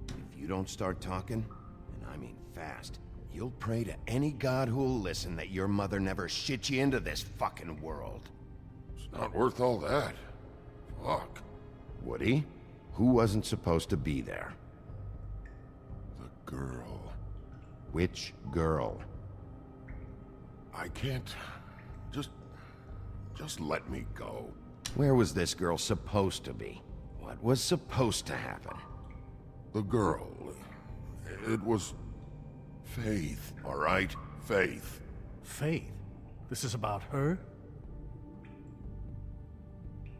If you don't start talking, and I mean fast, you'll pray to any god who'll listen that your mother never shit you into this fucking world. It's not worth all that. Fuck. Woody, who wasn't supposed to be there? The girl. Which girl? I can't... Just let me go. Where was this girl supposed to be? What was supposed to happen? The girl. It was... Faith, all right? Faith. Faith? This is about her?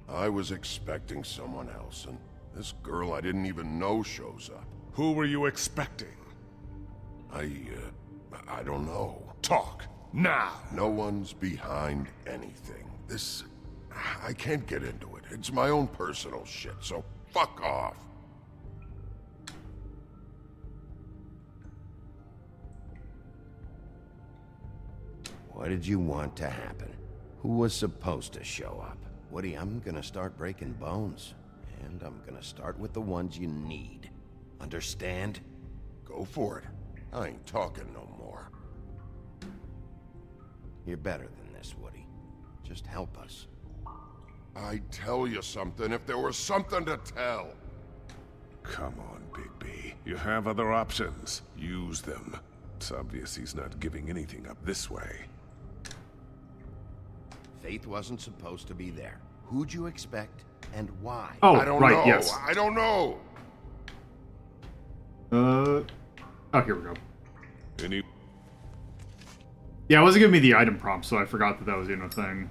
I was expecting someone else, and this girl I didn't even know shows up. Who were you expecting? I don't know. Talk, now! No one's behind anything. This... I can't get into it. It's my own personal shit, so fuck off. What did you want to happen? Who was supposed to show up? Woody, I'm gonna start breaking bones. And I'm gonna start with the ones you need. Understand? Go for it. I ain't talking no more. You're better than this, Woody. Just help us. I'd tell you something if there was something to tell. Come on, Bigby. You have other options. Use them. It's obvious he's not giving anything up this way. Faith wasn't supposed to be there. Who'd you expect, and why? Oh, I don't right, know. yes. I don't know. Oh, here we go. Any... Yeah, it wasn't giving me the item prompt, so I forgot that that was even a thing.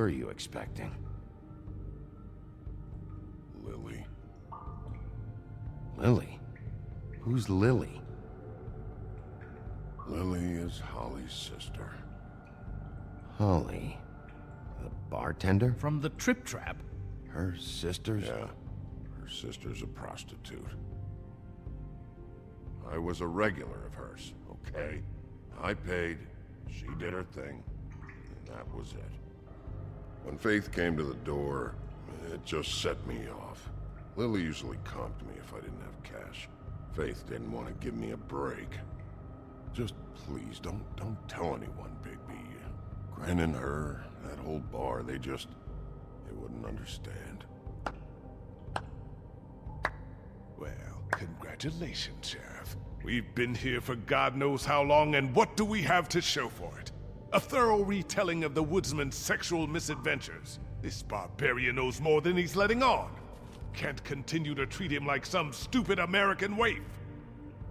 were you expecting? Lily. Lily? Who's Lily? Lily is Holly's sister. Holly? The bartender? From the Trip Trap? Her sister's? Yeah. Her sister's a prostitute. I was a regular of hers, okay? I paid, she did her thing, and that was it. When Faith came to the door, it just set me off. Lily usually comped me if I didn't have cash. Faith didn't want to give me a break. Just please, don't tell anyone, Bigby. Gren and her, that whole bar, they wouldn't understand. Well, congratulations, Sheriff. We've been here for God knows how long, and what do we have to show for it? A thorough retelling of the woodsman's sexual misadventures. This barbarian knows more than he's letting on. Can't continue to treat him like some stupid American waif.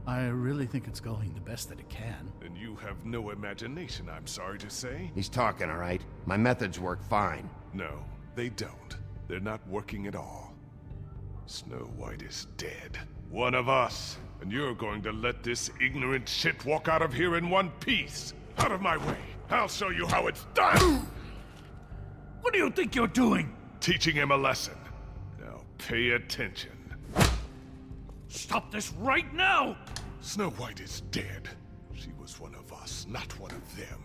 I really think it's going the best that it can. And you have no imagination, I'm sorry to say. He's talking, all right? My methods work fine. No, they don't. They're not working at all. Snow White is dead. One of us. And you're going to let this ignorant shit walk out of here in one piece. Out of my way. I'll show you how it's done! What do you think you're doing? Teaching him a lesson. Now pay attention. Stop this right now! Snow White is dead. She was one of us, not one of them.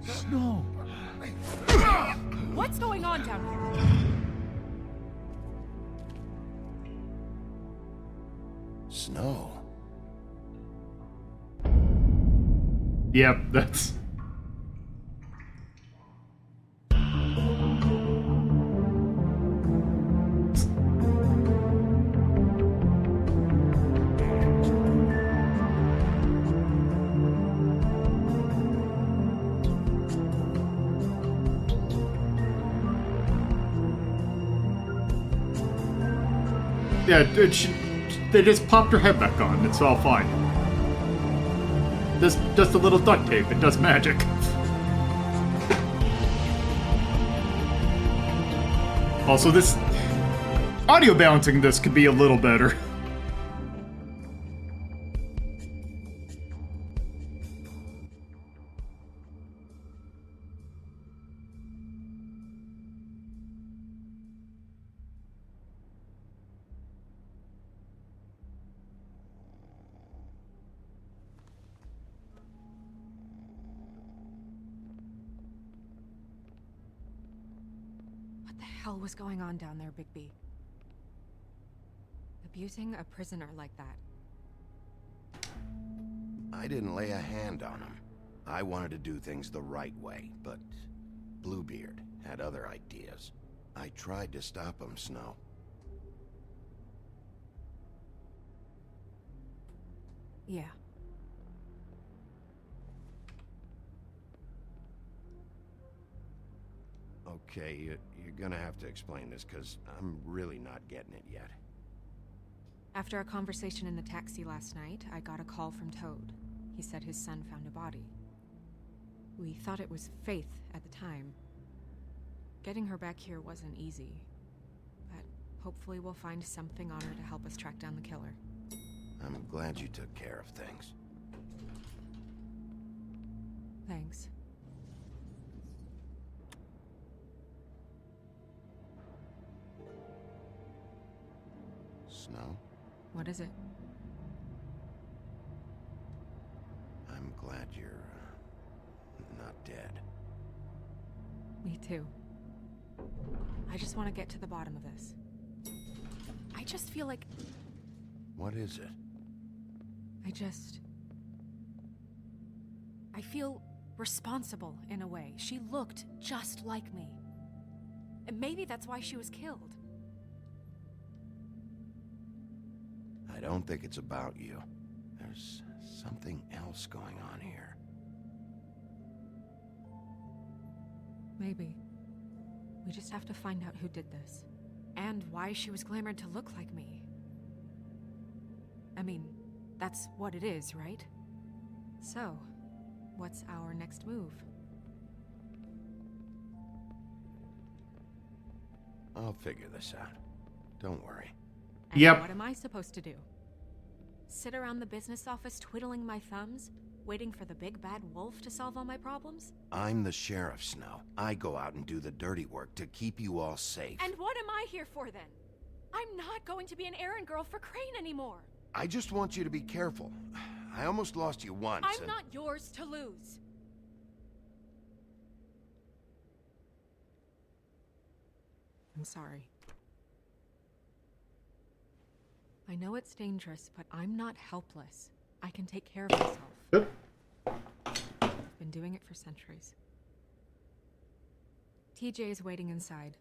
Snow! What's going on down here? Snow. Yep, that's... Yeah, they just popped her head back on. It's all fine. Just a little duct tape. It does magic. Also, this audio balancing this could be a little better. What the hell was going on down there, Bigby? Abusing a prisoner like that. I didn't lay a hand on him. I wanted to do things the right way, but Bluebeard had other ideas. I tried to stop him, Snow. Yeah. Okay, you're gonna have to explain this, because I'm really not getting it yet. After a conversation in the taxi last night, I got a call from Toad. He said his son found a body. We thought it was Faith at the time. Getting her back here wasn't easy, but hopefully we'll find something on her to help us track down the killer. I'm glad you took care of things. Thanks. Snow? What is it? I'm glad you're not dead. Me too. I just want to get to the bottom of this. I just feel like... What is it? I feel responsible in a way. She looked just like me. And maybe that's why she was killed. I don't think it's about you. There's Something else going on here. Maybe. We just have to find out who did this. And why she was glamored to look like me. I mean, that's what it is, right? So, what's our next move? I'll figure this out. Don't worry. And Yep. what am I supposed to do? Sit around the business office twiddling my thumbs, waiting for the big bad wolf to solve all my problems? I'm the sheriff, Snow. I go out and do the dirty work to keep you all safe. And what am I here for then? I'm not going to be an errand girl for Crane anymore. I just want you to be careful. I almost lost you once. I'm not yours to lose. I'm sorry. I know it's dangerous, but I'm not helpless. I can take care of myself. Yep. I've been doing it for centuries. TJ is waiting inside.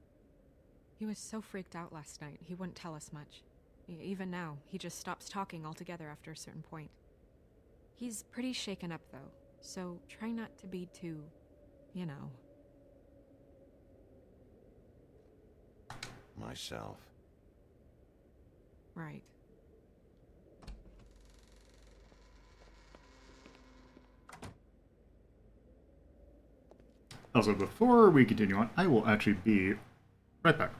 He was so freaked out last night, he wouldn't tell us much. Even now, he just stops talking altogether after a certain point. He's pretty shaken up, though, so try not to be too, you know. Myself. Right. Also, before we continue on, I will actually be right back.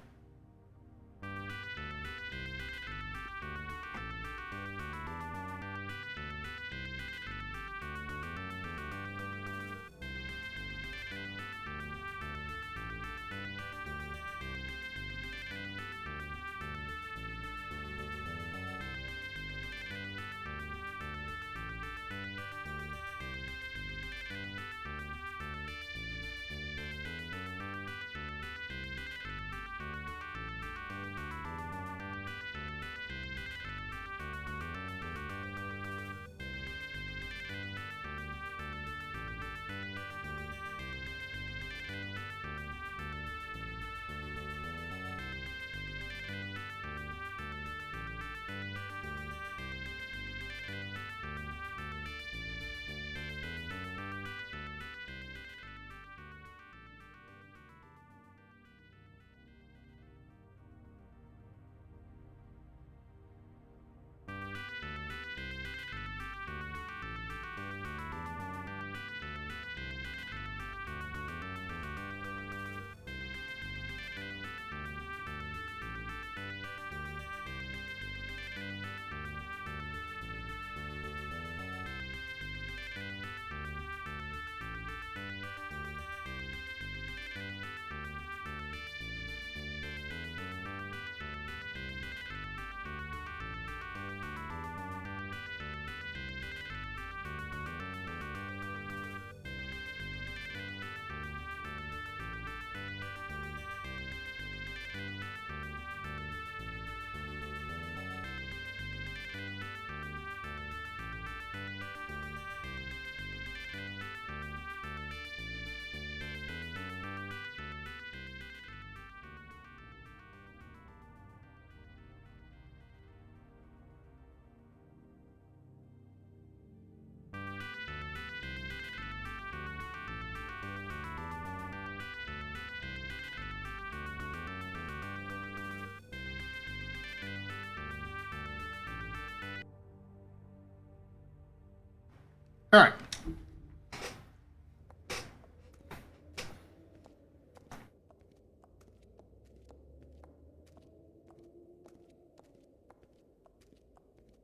All right.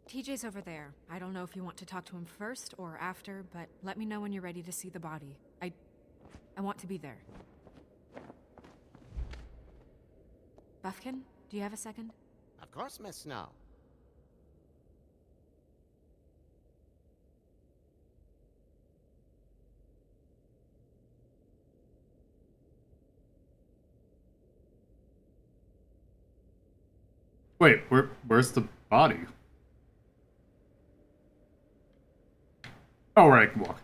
TJ's over there. I don't know if you want to talk to him first or after, but let me know when you're ready to see the body. I want to be there. Buffkin, do you have a second? Of course, Miss Snow. Wait, where's the body? Oh, right, I can walk.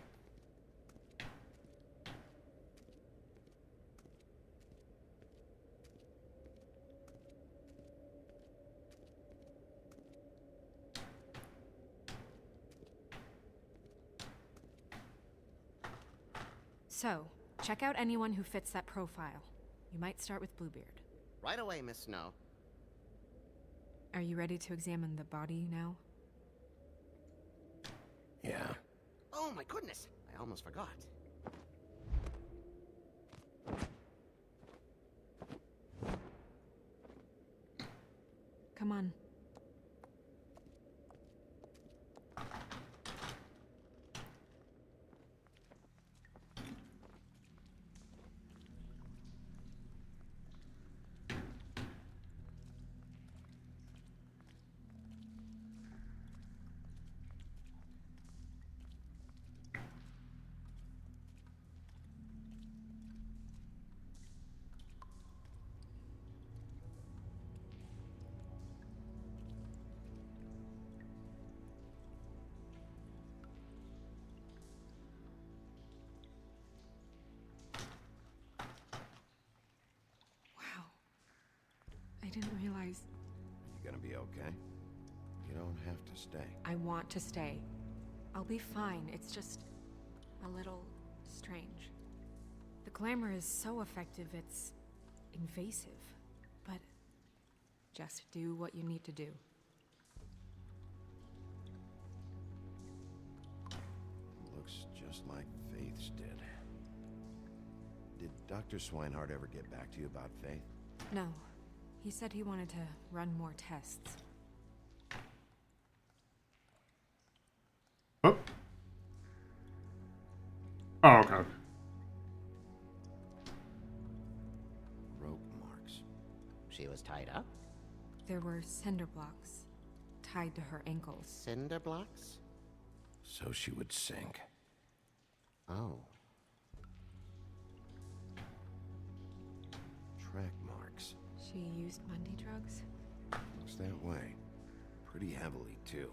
So, check out anyone who fits that profile. You might start with Bluebeard. Right away, Miss Snow. Are you ready to examine the body now? Yeah. Oh my goodness, I almost forgot. Come on. I didn't realize... You gonna be okay? You don't have to stay. I want to stay. I'll be fine. It's just a little strange. The glamour is so effective, it's invasive. But just do what you need to do. Looks just like Faith's did. Did Dr. Swinehart ever get back to you about Faith? No. He said he wanted to run more tests. Oh. Oh, okay. Rope marks. She was tied up? There were cinder blocks tied to her ankles. Cinder blocks? So she would sink. Oh. Track marks. She used Mundy drugs? Looks that way. Pretty heavily, too.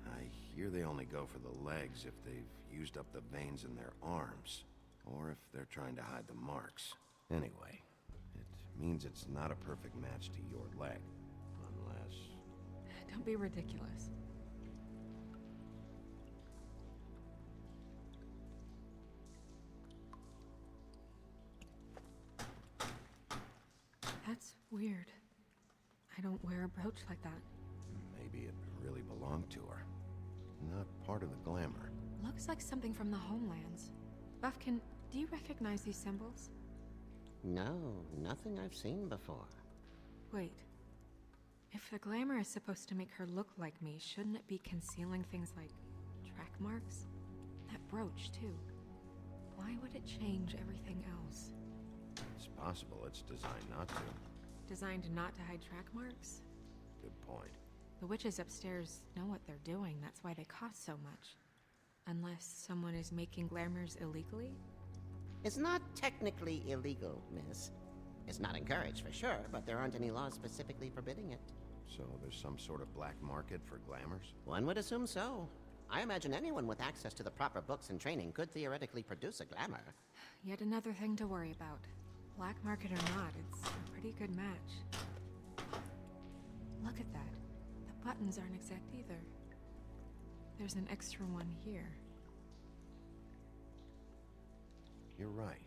I hear they only go for the legs if they've used up the veins in their arms, or if they're trying to hide the marks. Anyway, it means it's not a perfect match to your leg, unless... Don't be ridiculous. That's weird. I don't wear a brooch like that. Maybe it really belonged to her. Not part of the glamour. Looks like something from the homelands. Buffkin, do you recognize these symbols? No, nothing I've seen before. Wait. If the glamour is supposed to make her look like me, shouldn't it be concealing things like track marks? That brooch, too. Why would it change everything else? It's possible it's designed not to. Designed not to hide track marks? Good point. The witches upstairs know what they're doing, that's why they cost so much. Unless someone is making glamours illegally? It's not technically illegal, miss. It's not encouraged for sure, but there aren't any laws specifically forbidding it. So there's some sort of black market for glamours? One would assume so. I imagine anyone with access to the proper books and training could theoretically produce a glamour. Yet another thing to worry about. Black market or not, it's a pretty good match. Look at that. The buttons aren't exact either. There's an extra one here. You're right.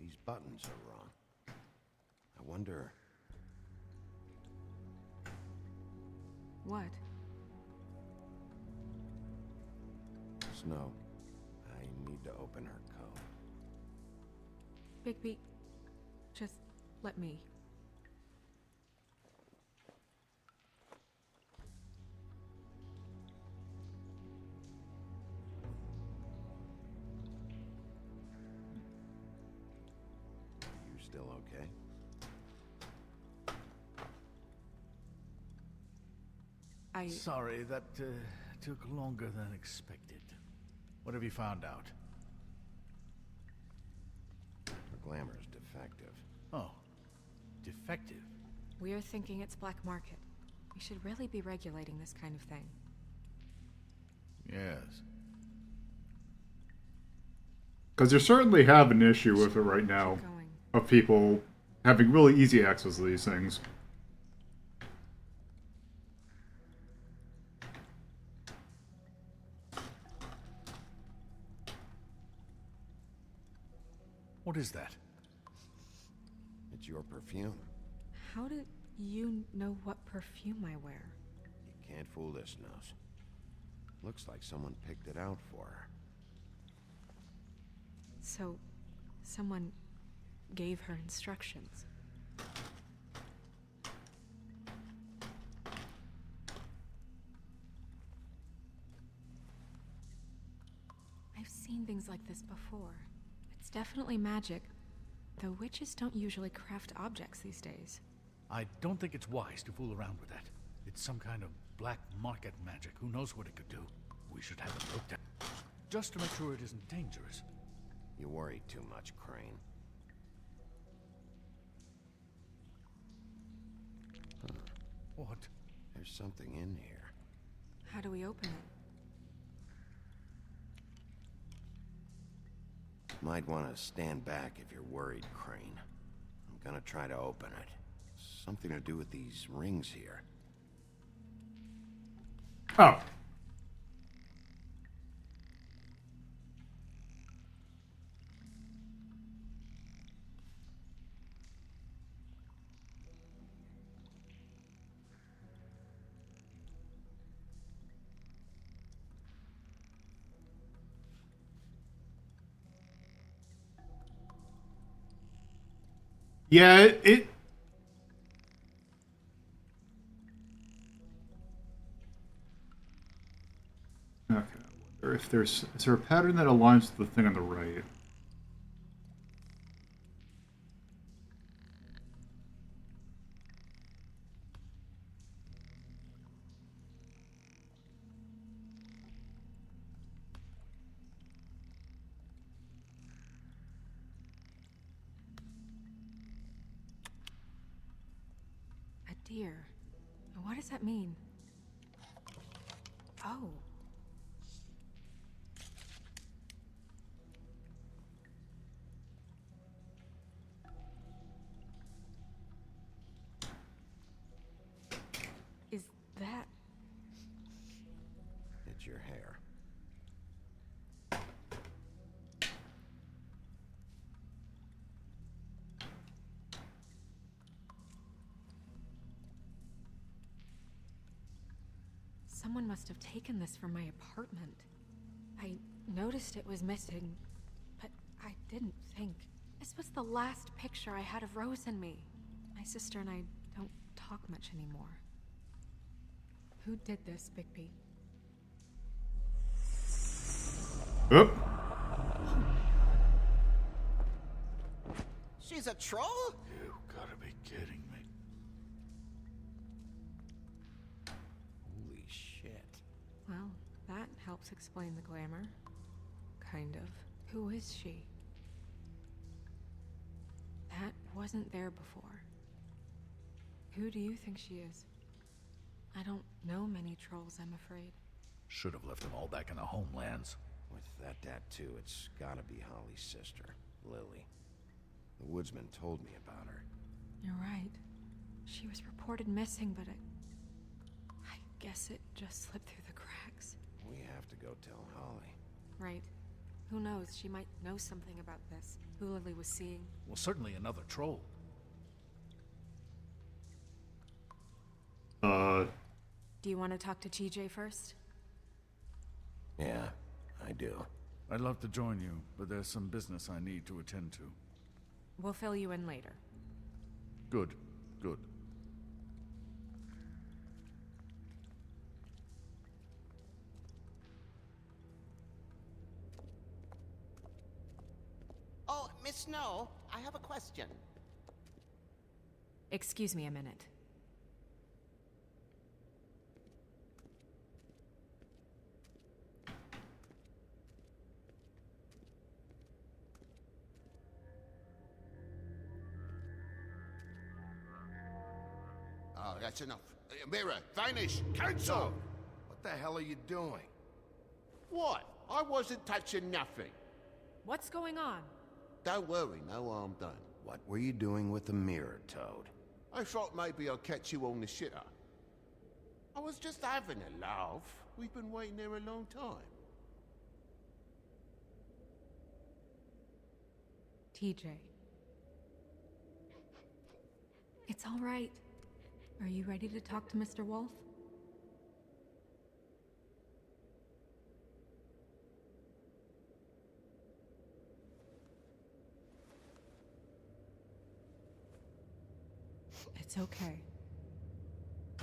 These buttons are wrong. I wonder... What? Snow, I need to open her code. Bigby, just let me. You still okay? Sorry, that took longer than expected. What have you found out? Her glamour is defective. Oh, defective? We're thinking it's black market. We should really be regulating this kind of thing. Yes. Because you certainly have an issue with it right now, of people having really easy access to these things. What is that? It's your perfume. How did you know what perfume I wear? You can't fool this nose. Looks like someone picked it out for her. So, someone gave her instructions. I've seen things like this before. It's definitely magic, though witches don't usually craft objects these days. I don't think it's wise to fool around with that. It's some kind of black market magic. Who knows what it could do? We should have it looked at, just to make sure it isn't dangerous. You worry too much, Crane. Huh. What? There's something in here. How do we open it? Might want to stand back if you're worried, Crane. I'm gonna try to open it. Something to do with these rings here. Oh. Yeah, it okay. I wonder if is there a pattern that aligns with the thing on the right? A deer. What does that mean? Oh. Is that... It's your hair. Someone must have taken this from my apartment. I noticed it was missing, but I didn't think. This was the last picture I had of Rose and me. My sister and I don't talk much anymore. Who did this, Bigby? Oop. She's a troll? You gotta be kidding me. Holy shit. Well, that helps explain the glamour. Kind of. Who is she? That wasn't there before. Who do you think she is? I don't know many trolls, I'm afraid. Should have left them all back in the homelands. With that tattoo, it's gotta be Holly's sister, Lily. The woodsman told me about her. You're right. She was reported missing, but I guess it just slipped through the cracks. We have to go tell Holly. Right. Who knows? She might know something about this. Who Lily was seeing. Well, certainly another troll. Do you want to talk to TJ first? Yeah, I do. I'd love to join you, but there's some business I need to attend to. We'll fill you in later. Good, good. Oh, Miss Snow, I have a question. Excuse me a minute. Oh, that's enough. Mirror, vanish, cancel! What the hell are you doing? What? I wasn't touching nothing. What's going on? Don't worry, no harm done. What were you doing with the mirror, Toad? I thought maybe I'd catch you on the shitter. I was just having a laugh. We've been waiting there a long time. TJ. It's all right. Are you ready to talk to Mr. Wolf? It's okay.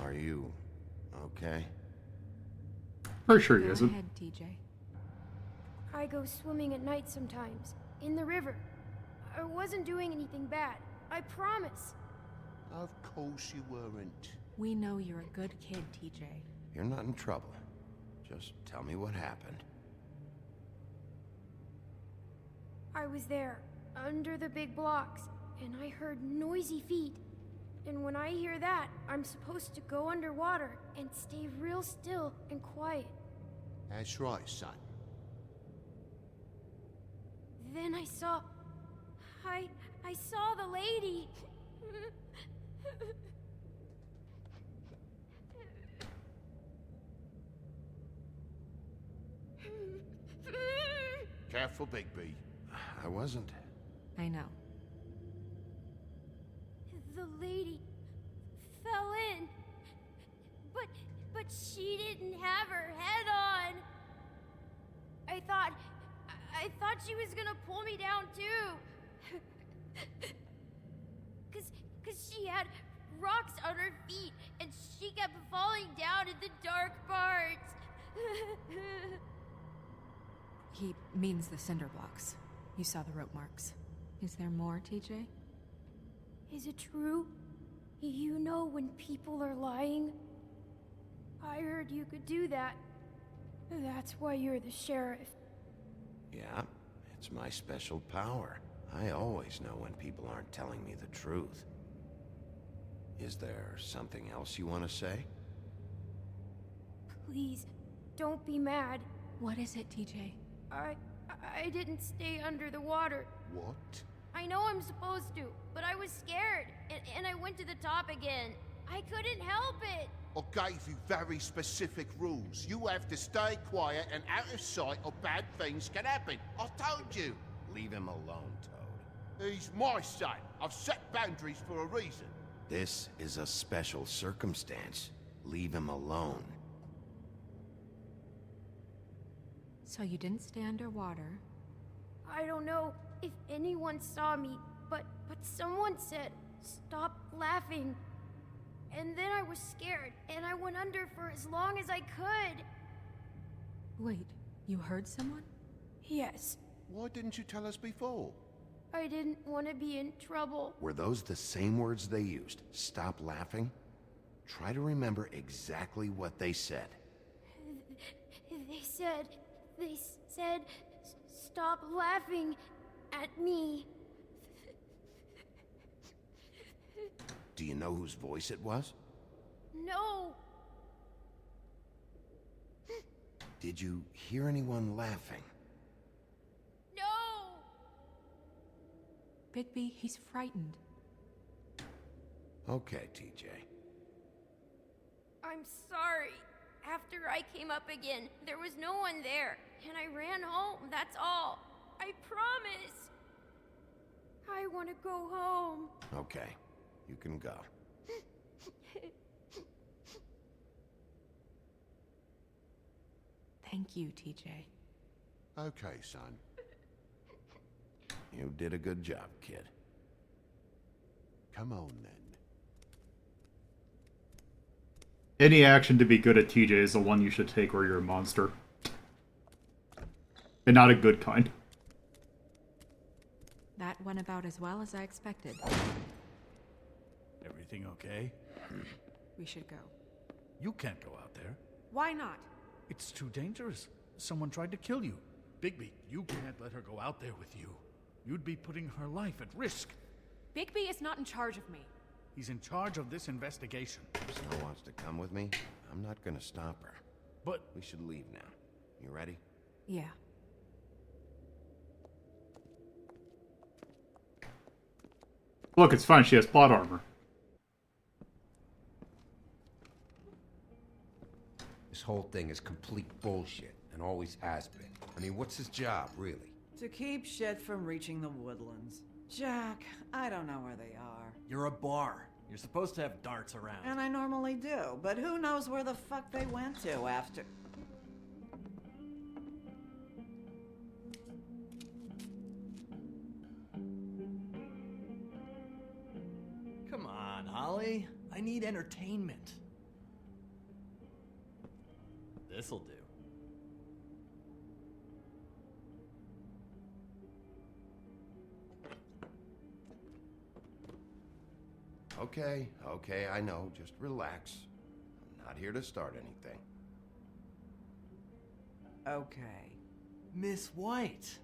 Are you okay? Pretty sure he Go isn't. ahead, TJ. I go swimming at night sometimes, in the river. I wasn't doing anything bad. I promise. Of course you weren't. We know you're a good kid, TJ. You're not in trouble. Just tell me what happened. I was there, under the big blocks, and I heard noisy feet. And when I hear that, I'm supposed to go underwater and stay real still and quiet. That's right, son. Then I saw the lady. Careful, Bigby. I wasn't. I know. The lady fell in. But she didn't have her head on. I thought she was gonna pull me down too. Cause she had rocks on her feet and she kept falling down in the dark parts. He means the cinder blocks. You saw the rope marks. Is there more, TJ? Is it true? You know when people are lying? I heard you could do that. That's why you're the sheriff. Yeah, it's my special power. I always know when people aren't telling me the truth. Is there something else you want to say? Please, don't be mad. What is it, TJ? I didn't stay under the water. What? I know I'm supposed to, but I was scared, and I went to the top again. I couldn't help it. I gave you very specific rules. You have to stay quiet and out of sight or bad things can happen. I told you. Leave him alone, Toad. He's my son. I've set boundaries for a reason. This is a special circumstance. Leave him alone. So you didn't stay underwater? I don't know if anyone saw me, but someone said, "Stop laughing." And then I was scared, and I went under for as long as I could. Wait, you heard someone? Yes. Why didn't you tell us before? I didn't want to be in trouble. Were those the same words they used? Stop laughing? Try to remember exactly what they said. They said, "Stop laughing at me." Do you know whose voice it was? No. Did you hear anyone laughing? No. Bigby, he's frightened. Okay, TJ. I'm sorry. After I came up again, there was no one there, and I ran home, that's all. I promise. I want to go home. Okay, you can go. Thank you, TJ. Okay, son. You did a good job, kid. Come on, then. Any action to be good at TJ is the one you should take or you're a monster. And not a good kind. That went about as well as I expected. Everything okay? We should go. You can't go out there. Why not? It's too dangerous. Someone tried to kill you. Bigby, you can't let her go out there with you. You'd be putting her life at risk. Bigby is not in charge of me. He's in charge of this investigation. If Snow wants to come with me, I'm not gonna stop her. But we should leave now. You ready? Yeah. Look, it's fine. She has plot armor. This whole thing is complete bullshit, and always has been. I mean, what's his job, really? To keep shit from reaching the woodlands. Jack, I don't know where they are. You're a bar. You're supposed to have darts around. And I normally do, but who knows where the fuck they went to after... Come on, Holly. I need entertainment. This'll do. Okay, I know. Just relax. I'm not here to start anything. Okay. Miss White,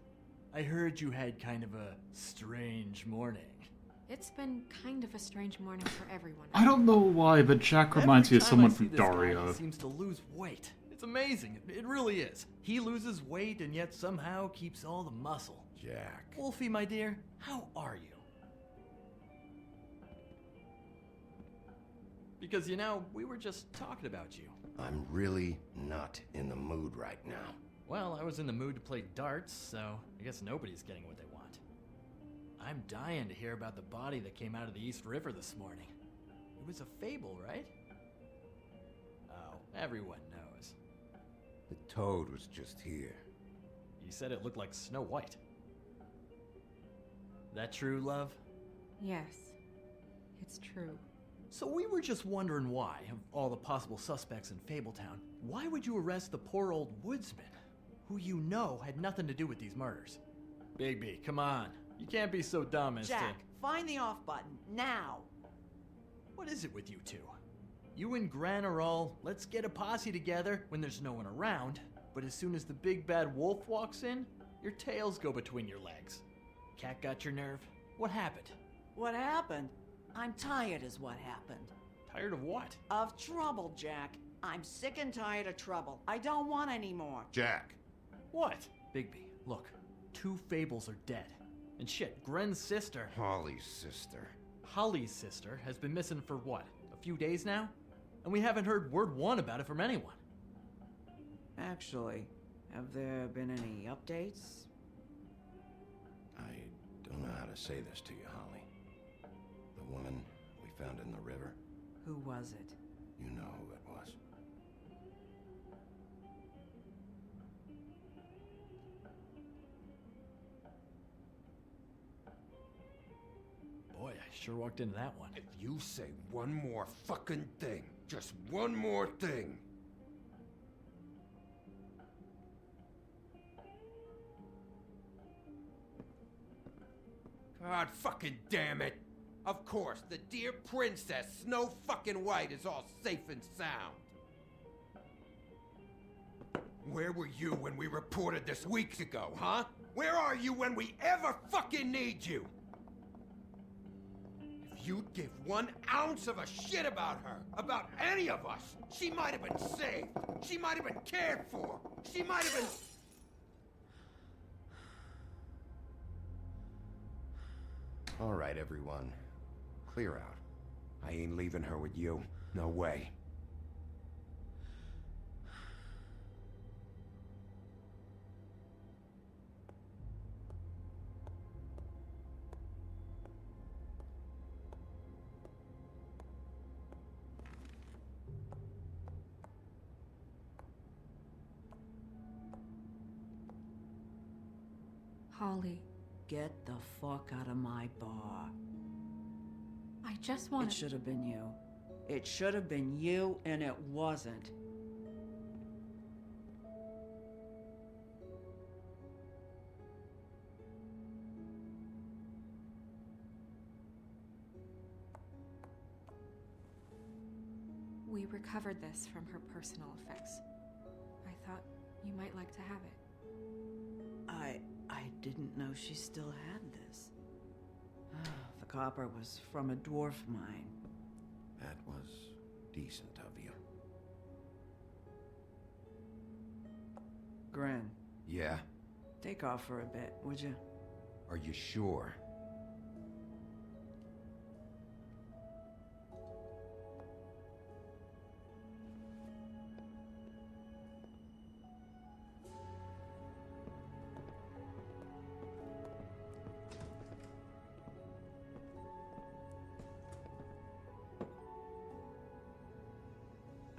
I heard you had kind of a strange morning. It's been kind of a strange morning for everyone. I don't know why, but Jack reminds me of someone from Daria. He seems to lose weight. It's amazing. It really is. He loses weight and yet somehow keeps all the muscle. Jack. Wolfie, my dear, how are you? Because, you know, we were just talking about you. I'm really not in the mood right now. Well, I was in the mood to play darts, so I guess nobody's getting what they want. I'm dying to hear about the body that came out of the East River this morning. It was a fable, right? Oh, everyone knows. The toad was just here. You said it looked like Snow White. That true, love? Yes, it's true. So we were just wondering why, of all the possible suspects in Fabletown, why would you arrest the poor old woodsman, who you know had nothing to do with these murders? Bigby, come on. You can't be so dumb as Jack, find the off button, now! What is it with you two? You and Gran are all, let's get a posse together when there's no one around, but as soon as the big bad wolf walks in, your tails go between your legs. Cat got your nerve? What happened? What happened? I'm tired is what happened. Tired of what? Of trouble, Jack. I'm sick and tired of trouble. I don't want any more. Jack. What? Bigby, look. 2 fables are dead. And shit, Gren's sister... Holly's sister. Holly's sister has been missing for what? A few days now? And we haven't heard word one about it from anyone. Actually, have there been any updates? I don't know how to say this to you, Holly. The woman we found in the river. Who was it? You know who it was. Boy, I sure walked into that one. If you say one more fucking thing, just one more thing. God fucking damn it! Of course, the dear princess, Snow fucking White, is all safe and sound. Where were you when we reported this weeks ago, huh? Where are you when we ever fucking need you? If you'd give 1 ounce of a shit about her, about any of us, she might have been saved. She might have been cared for. She might have been... All right, everyone. Clear out. I ain't leaving her with you. No way. Holly. Get the fuck out of my bar. I just want It should have been you. It should have been you, and it wasn't. We recovered this from her personal effects. I thought you might like to have it. I didn't know she still had this. The copper was from a dwarf mine. That was decent of you. Gren. Yeah? Take off for a bit, would you? Are you sure?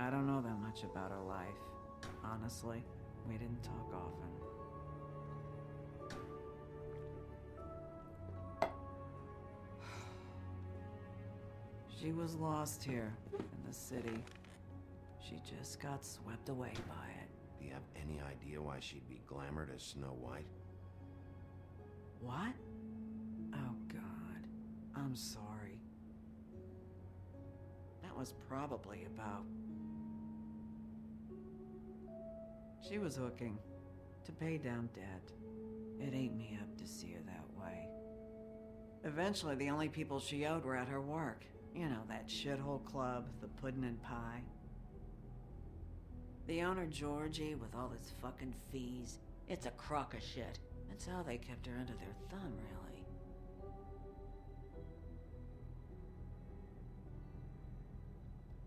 I don't know that much about her life. Honestly, we didn't talk often. She was lost here in the city. She just got swept away by it. Do you have any idea why she'd be glamored as Snow White? What? Oh, God. I'm sorry. That was probably about... She was hooking to pay down debt. It ate me up to see her that way. Eventually, the only people she owed were at her work. You know, that shithole club, the Puddin' and Pie. The owner, Georgie, with all his fucking fees, it's a crock of shit. That's how they kept her under their thumb, really.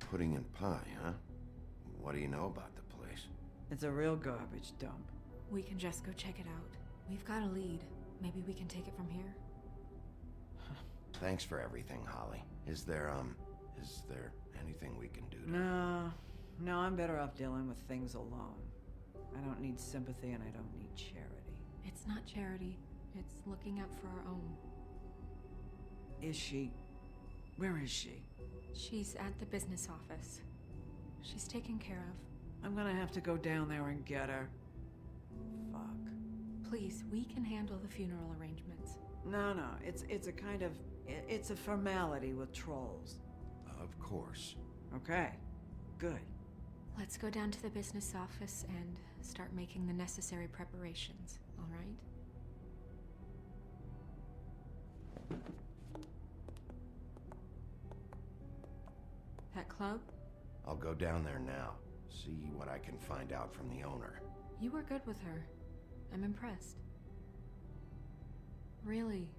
Pudding and pie, huh? What do you know about the place? It's a real garbage dump. We can just go check it out. We've got a lead. Maybe we can take it from here. Thanks for everything, Holly. Is there anything we can do to... No, I'm better off dealing with things alone. I don't need sympathy and I don't need charity. It's not charity. It's looking out for our own. Is she? Where is she? She's at the business office. She's taken care of. I'm gonna have to go down there and get her. Fuck. Please, we can handle the funeral arrangements. No, it's a kind of... It's a formality with trolls. Of course. Okay, good. Let's go down to the business office and start making the necessary preparations, all right? That club? I'll go down there now. See what I can find out from the owner. You were good with her. I'm impressed. Really,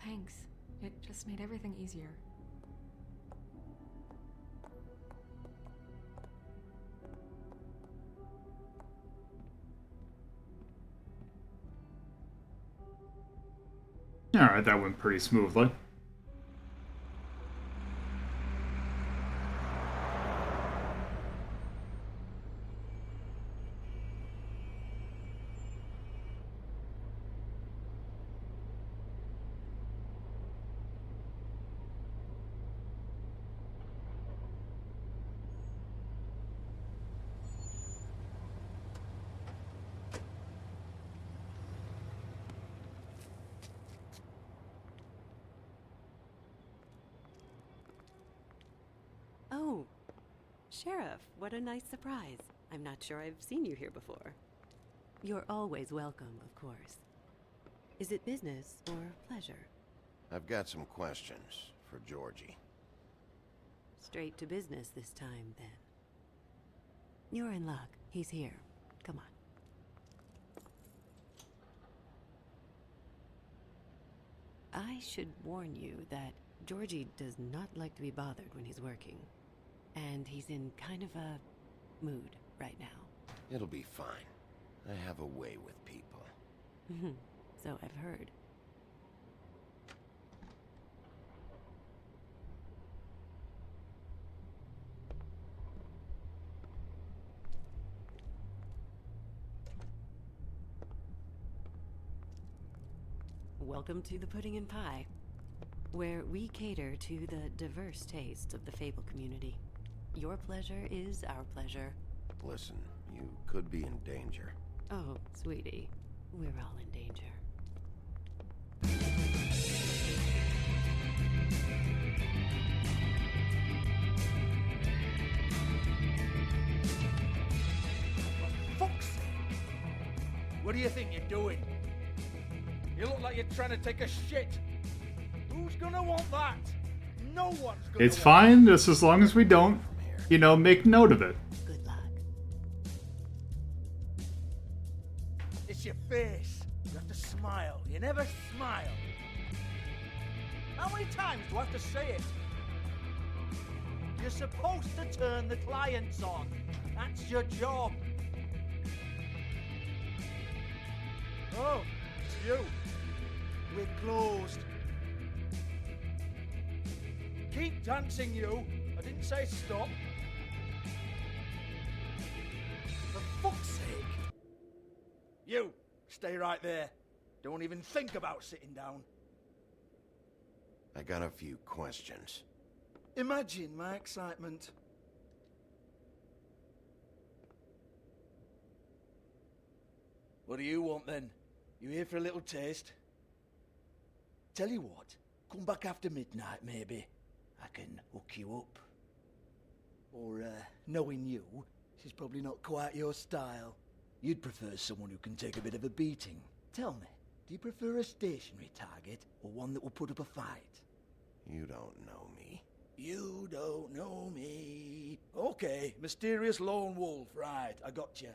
thanks. It just made everything easier. Alright, that went pretty smoothly. Oh, Sheriff, what a nice surprise. I'm not sure I've seen you here before. You're always welcome, of course. Is it business or pleasure? I've got some questions for Georgie. Straight to business this time, then. You're in luck. He's here. Come on. I should warn you that Georgie does not like to be bothered when he's working. And he's in kind of a mood right now. It'll be fine. I have a way with people. So I've heard. Welcome to the Pudding and Pie, where we cater to the diverse tastes of the Fable community. Your pleasure is our pleasure. Listen, you could be in danger. Oh, sweetie, we're all in danger. For fuck's sake! What do you think you're doing? You look like you're trying to take a shit. Who's gonna want that? No one's gonna It's fine, just as long as we don't, you know, make note of it. Good luck. It's your face. You have to smile. You never smile. How many times do I have to say it? You're supposed to turn the clients on. That's your job. Oh, it's you. We're closed. Keep dancing, you. I didn't say stop. fuck's sake! You, stay right there. Don't even think about sitting down. I got a few questions. Imagine my excitement. What do you want then? You here for a little taste? Tell you what, come back after midnight maybe. I can hook you up. Or, knowing you, she's probably not quite your style. You'd prefer someone who can take a bit of a beating. Tell me, do you prefer a stationary target or one that will put up a fight? You don't know me. You don't know me. Okay, mysterious lone wolf, right, I got you.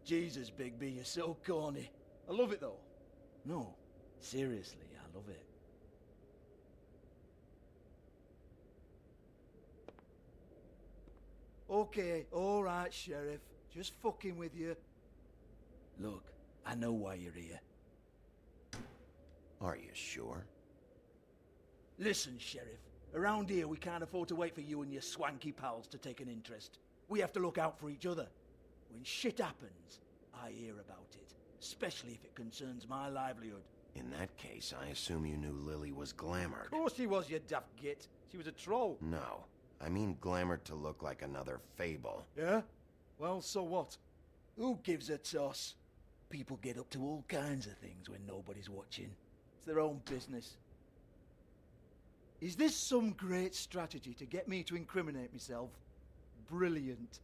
Jesus, Bigby, you're so corny. I love it though. No, seriously, I love it. Okay, alright, Sheriff. Just fucking with you. Look, I know why you're here. Are you sure? Listen, Sheriff. Around here, we can't afford to wait for you and your swanky pals to take an interest. We have to look out for each other. When shit happens, I hear about it. Especially if it concerns my livelihood. In that case, I assume you knew Lily was glamored. Of course she was, you daft git. She was a troll. No. I mean glamored to look like another fable. Yeah? Well, so what? Who gives a toss? People get up to all kinds of things when nobody's watching. It's their own business. Is this some great strategy to get me to incriminate myself? Brilliant.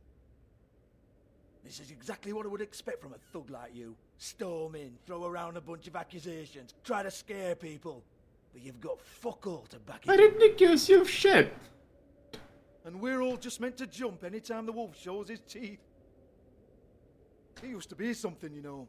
This is exactly what I would expect from a thug like you. Storm in, throw around a bunch of accusations, try to scare people. But you've got fuck all to back it I up. didn't accuse you of shit. And we're all just meant to jump anytime the wolf shows his teeth. He used to be something, you know.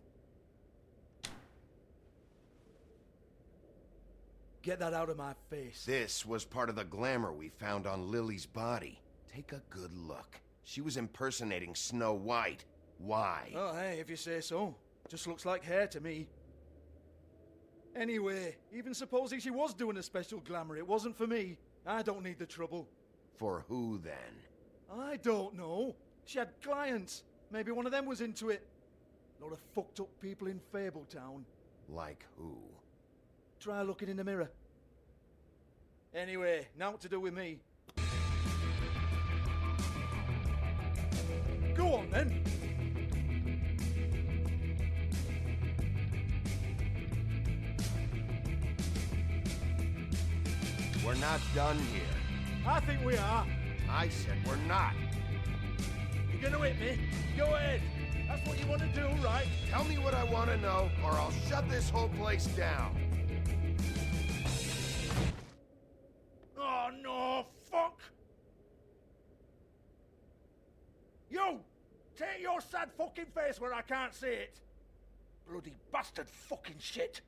Get that out of my face. This was part of the glamour we found on Lily's body. Take a good look. She was impersonating Snow White. Why? Oh, hey, if you say so. Just looks like hair to me. Anyway, even supposing she was doing a special glamour, it wasn't for me. I don't need the trouble. For who, then? I don't know. She had clients. Maybe one of them was into it. A lot of fucked up people in Fabletown. Like who? Try looking in the mirror. Anyway, now what to do with me. Go on, then. We're not done here. I think we are. I said we're not. You're gonna hit me? Go ahead. That's what you want to do, right? Tell me what I want to know, or I'll shut this whole place down. Oh, no, fuck! You! Take your sad fucking face where I can't see it! Bloody bastard fucking shit!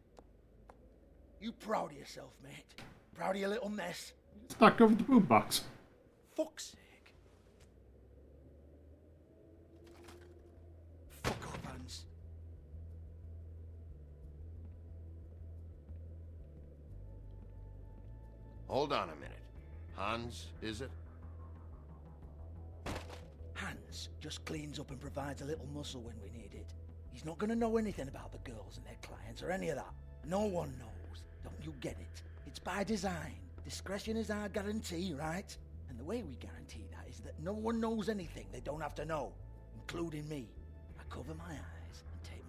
You proud of yourself, mate? Proud of your little mess? It's knocked over the boombox. Fuck's sake. Fuck off, Hans. Hold on a minute. Hans, is it? Hans just cleans up and provides a little muscle when we need it. He's not gonna know anything about the girls and their clients or any of that. No one knows. Don't you get it? It's by design. Discretion is our guarantee, right? And the way we guarantee that is that no one knows anything they don't have to know, including me. I cover my eyes and take...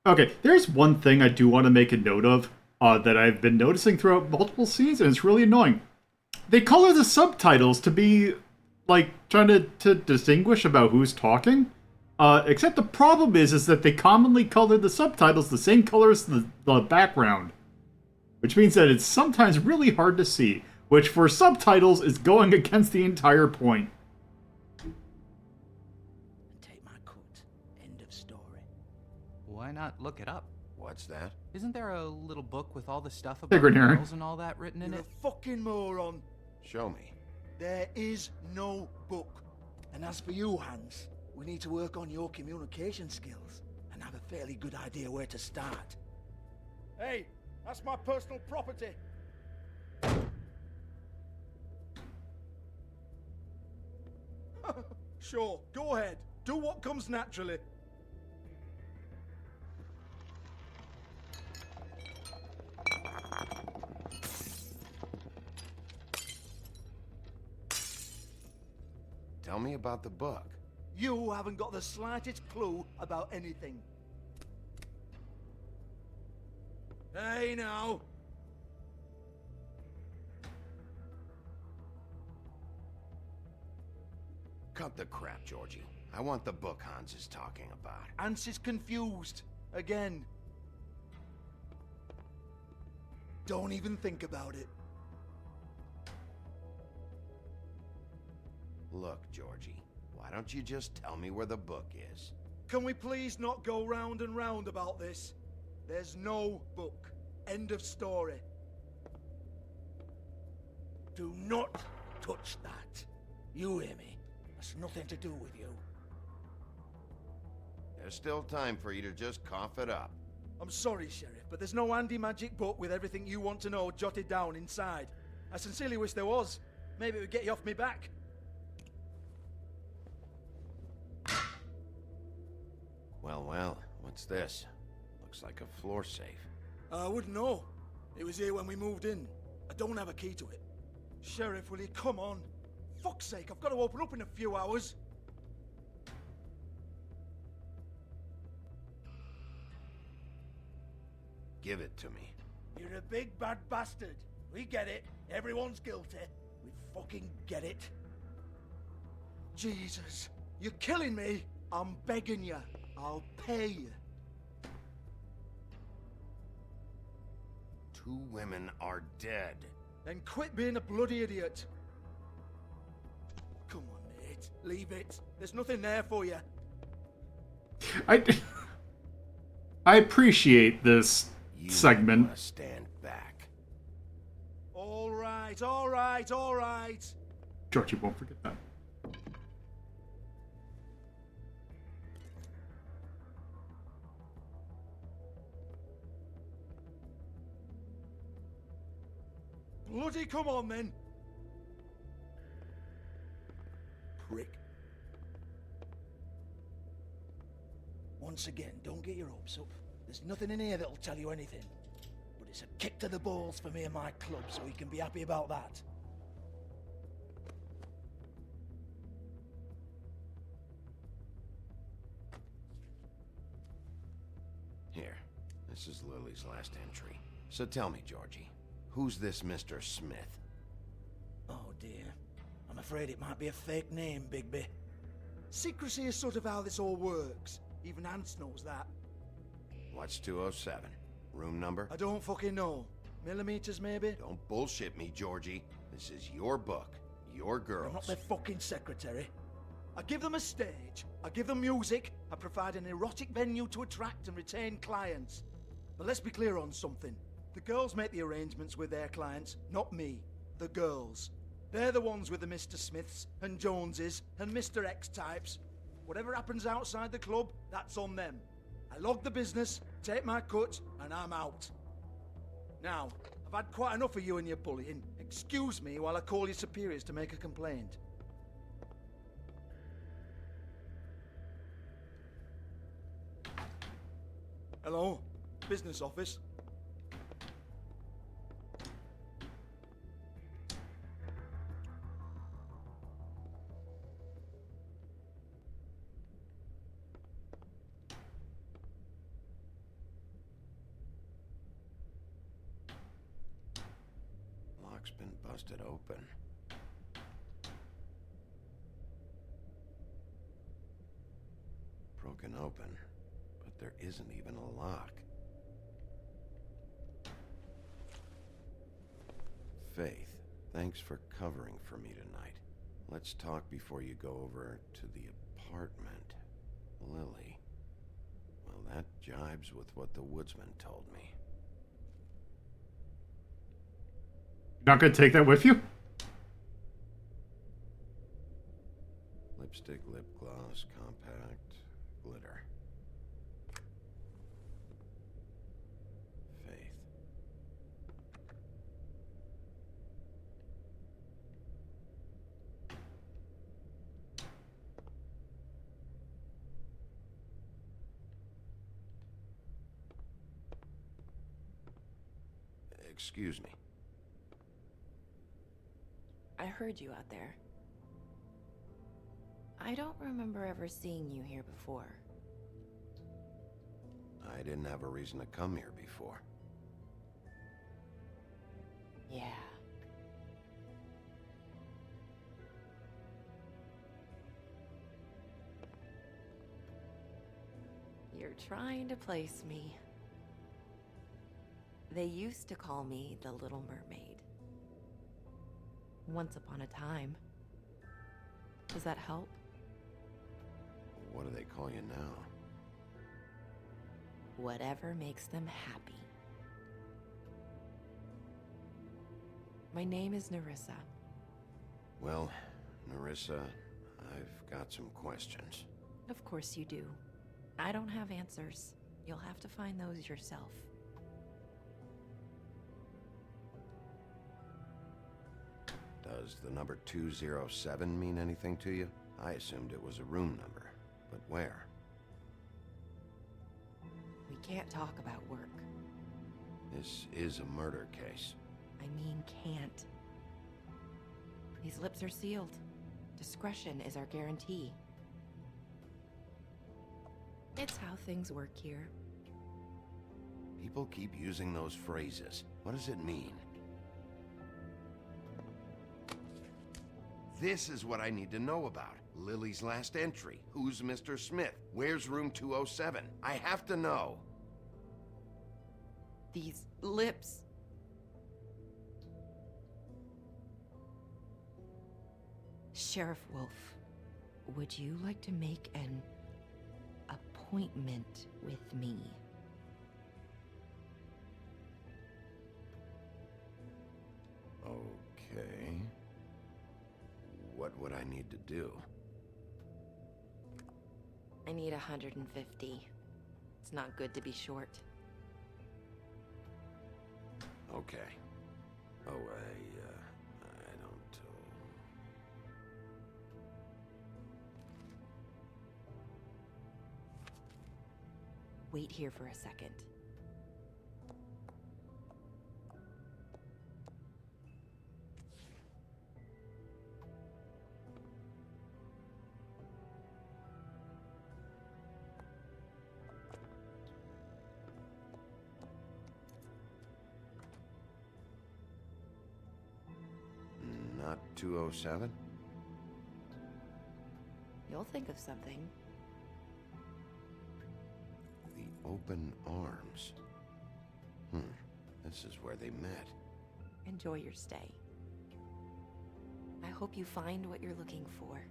Okay, there's one thing I do want to make a note of that I've been noticing throughout multiple scenes, and it's really annoying. They color the subtitles to be, like, trying to distinguish about who's talking. Except the problem is that they commonly color the subtitles the same color as the background. Which means that it's sometimes really hard to see, which for subtitles is going against the entire point. Take my cut. End of story. Why not look it up? What's that? Isn't there a little book with all the stuff about Figured hearing. girls and all that written in You're it? a fucking moron. Show me. There is no book. And as for you, Hans, we need to work on your communication skills and have a fairly good idea where to start. Hey, that's my personal property. Sure, go ahead. Do what comes naturally. Tell me about the book. You haven't got the slightest clue about anything. Hey, now. Cut the crap, Georgie. I want the book Hans is talking about. Hans is confused. Again. Don't even think about it. Look, Georgie, why don't you just tell me where the book is? Can we please not go round and round about this? There's no book. End of story. Do not touch that. You hear me? That's nothing to do with you. There's still time for you to just cough it up. I'm sorry, Sheriff, but there's no handy magic book with everything you want to know jotted down inside. I sincerely wish there was. Maybe it would get you off me back. Well, what's this? Looks like a floor safe. I wouldn't know. It was here when we moved in. I don't have a key to it. Sheriff, will you come on? Fuck's sake, I've got to open up in a few hours. Give it to me. You're a big bad bastard. We get it. Everyone's guilty. We fucking get it. Jesus, you're killing me. I'm begging you. I'll pay you. 2 women are dead. Then quit being a bloody idiot. Come on, mate. Leave it. There's nothing there for you. I appreciate this segment. Stand back. All right, all right, all right. Georgie won't forget that. Bloody come on, then. Prick. Once again, don't get your hopes up. There's nothing in here that'll tell you anything. But it's a kick to the balls for me and my club, so you can be happy about that. Here, this is Lily's last entry. So tell me, Georgie, who's this Mr. Smith? Oh dear. I'm afraid it might be a fake name, Bigby. Secrecy is sort of how this all works. Even Hans knows that. What's 207? Room number? I don't fucking know. Millimeters, maybe? Don't bullshit me, Georgie. This is your book. Your girls. I'm not their fucking secretary. I give them a stage. I give them music. I provide an erotic venue to attract and retain clients. But let's be clear on something. The girls make the arrangements with their clients, not me. The girls. They're the ones with the Mr. Smiths and Joneses and Mr. X types. Whatever happens outside the club, that's on them. I log the business, take my cut, and I'm out. Now, I've had quite enough of you and your bullying. Excuse me while I call your superiors to make a complaint. Hello? Business office? Lock's been busted open. Broken open, but there isn't even a lock. Faith, thanks for covering for me tonight. Let's talk before you go over to the apartment. Lily. Well, that jibes with what the woodsman told me. Not gonna take that with you? Lipstick, lip gloss, compact, glitter. Faith. Excuse me. I heard you out there. I don't remember ever seeing you here before. I didn't have a reason to come here before. Yeah. You're trying to place me. They used to call me the Little Mermaid. Once upon a time. Does that help? What do they call you now? Whatever makes them happy. My name is Nerissa. Well, Nerissa, I've got some questions. Of course you do. I don't have answers. You'll have to find those yourself. Does the number 207 mean anything to you? I assumed it was a room number, but where? We can't talk about work. This is a murder case. I mean can't. These lips are sealed. Discretion is our guarantee. It's how things work here. People keep using those phrases. What does it mean? This is what I need to know about. Lily's last entry. Who's Mr. Smith? Where's room 207? I have to know. These lips. Sheriff Wolf, would you like to make an appointment with me? Okay. What would I need to do? I need 150. It's not good to be short. Okay. Oh, I don't... Wait here for a second. Not 207? You'll think of something. The open arms. This is where they met. Enjoy your stay. I hope you find what you're looking for.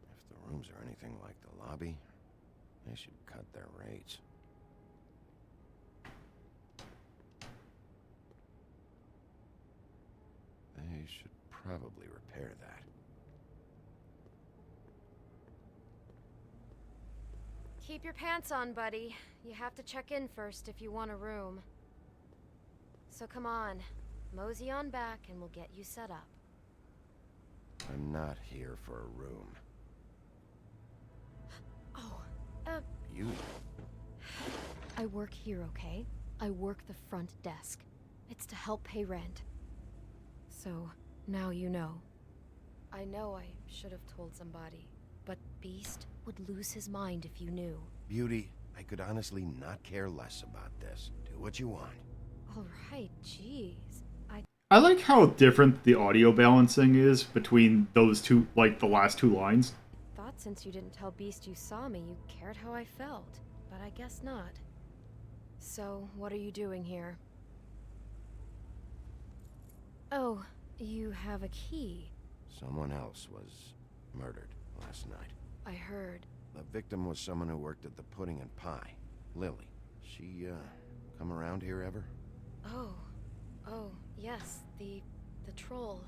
If the rooms are anything like the lobby, they should cut their rates. They should probably repair that. Keep your pants on, buddy. You have to check in first if you want a room. So come on, mosey on back and we'll get you set up. I'm not here for a room. Oh, You... I work here, okay? I work the front desk. It's to help pay rent. So, now you know. I know I should have told somebody, but Beast would lose his mind if you knew. Beauty, I could honestly not care less about this. Do what you want. All right, jeez. I like how different the audio balancing is between those two, like the last two lines. Thought since you didn't tell Beast you saw me, you cared how I felt. But I guess not. So, what are you doing here? Oh, you have a key. Someone else was murdered last night. I heard. The victim was someone who worked at the Pudding and Pie. Lily. She, come around here ever? Oh, yes, the troll.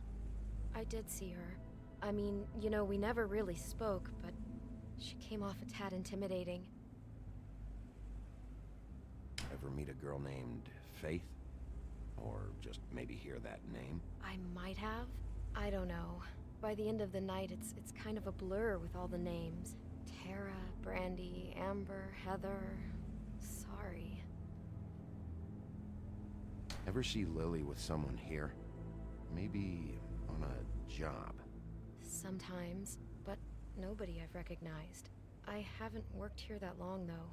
I did see her. I mean, you know, we never really spoke, but she came off a tad intimidating. Ever meet a girl named Faith? Or just maybe hear that name? I might have. I don't know. By the end of the night, it's kind of a blur with all the names. Tara, Brandy, Amber, Heather. Sorry. Ever see Lily with someone here? Maybe on a job? Sometimes, but nobody I've recognized. I haven't worked here that long, though.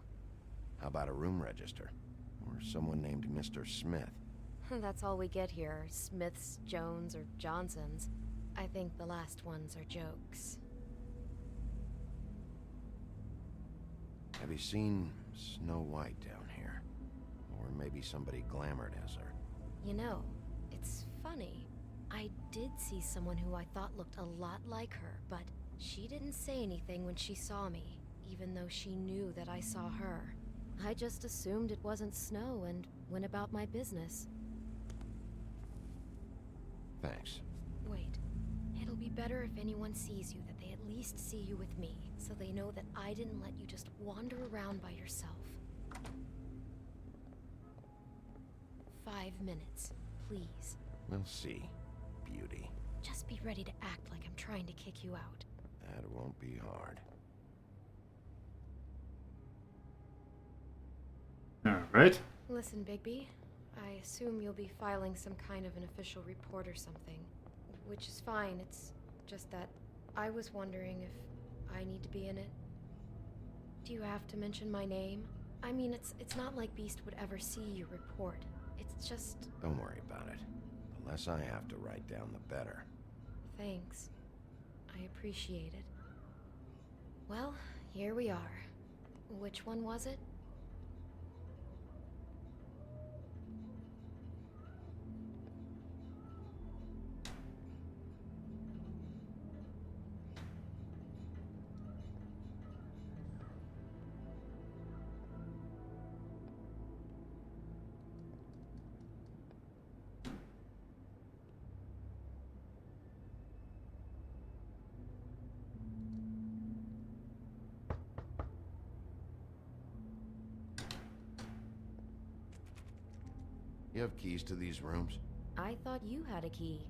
How about a room register? Or someone named Mr. Smith? That's all we get here. Smiths, Jones, or Johnsons. I think the last ones are jokes. Have you seen Snow White down here? Or maybe somebody glamored as her? You know, it's funny. I did see someone who I thought looked a lot like her, but she didn't say anything when she saw me, even though she knew that I saw her. I just assumed it wasn't Snow and went about my business. Thanks. Wait. It'll be better if anyone sees you that they at least see you with me, so they know that I didn't let you just wander around by yourself. 5 minutes, please. We'll see, Beauty. Just be ready to act like I'm trying to kick you out. That won't be hard. Alright. Listen, Bigby. I assume you'll be filing some kind of an official report or something. Which is fine, it's just that I was wondering if I need to be in it. Do you have to mention my name? I mean, it's not like Beast would ever see your report. It's just... Don't worry about it. The less I have to write down, the better. Thanks. I appreciate it. Well, here we are. Which one was it? You have keys to these rooms? I thought you had a key.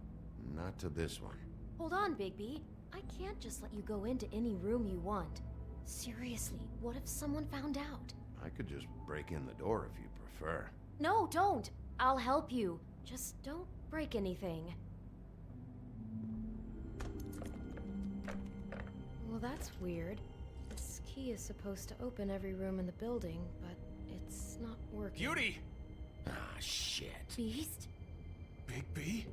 Not to this one. Hold on, Bigby. I can't just let you go into any room you want. Seriously, what if someone found out? I could just break in the door if you prefer. No, don't! I'll help you. Just don't break anything. Well, that's weird. This key is supposed to open every room in the building, but it's not working. Beauty! Ah, shit. Beast? Bigby?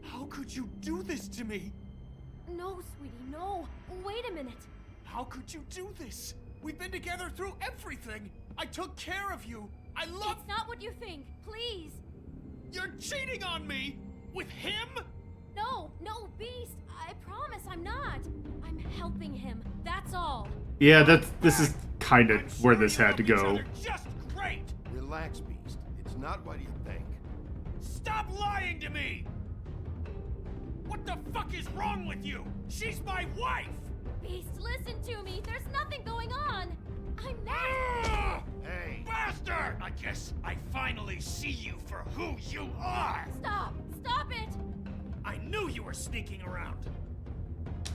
How could you do this to me? No, sweetie, no. Wait a minute. How could you do this? We've been together through everything. I took care of you. I love... It's not what you think. Please. You're cheating on me? With him? No, Beast. I promise I'm not. I'm helping him. That's all. Yeah, this is kind of where this had to go. Just great. Relax, Beast. It's not what you think. Stop lying to me! What the fuck is wrong with you? She's my wife! Beast, listen to me. There's nothing going on. I'm not... Hey! Bastard! I guess I finally see you for who you are! Stop! Stop it! I knew you were sneaking around.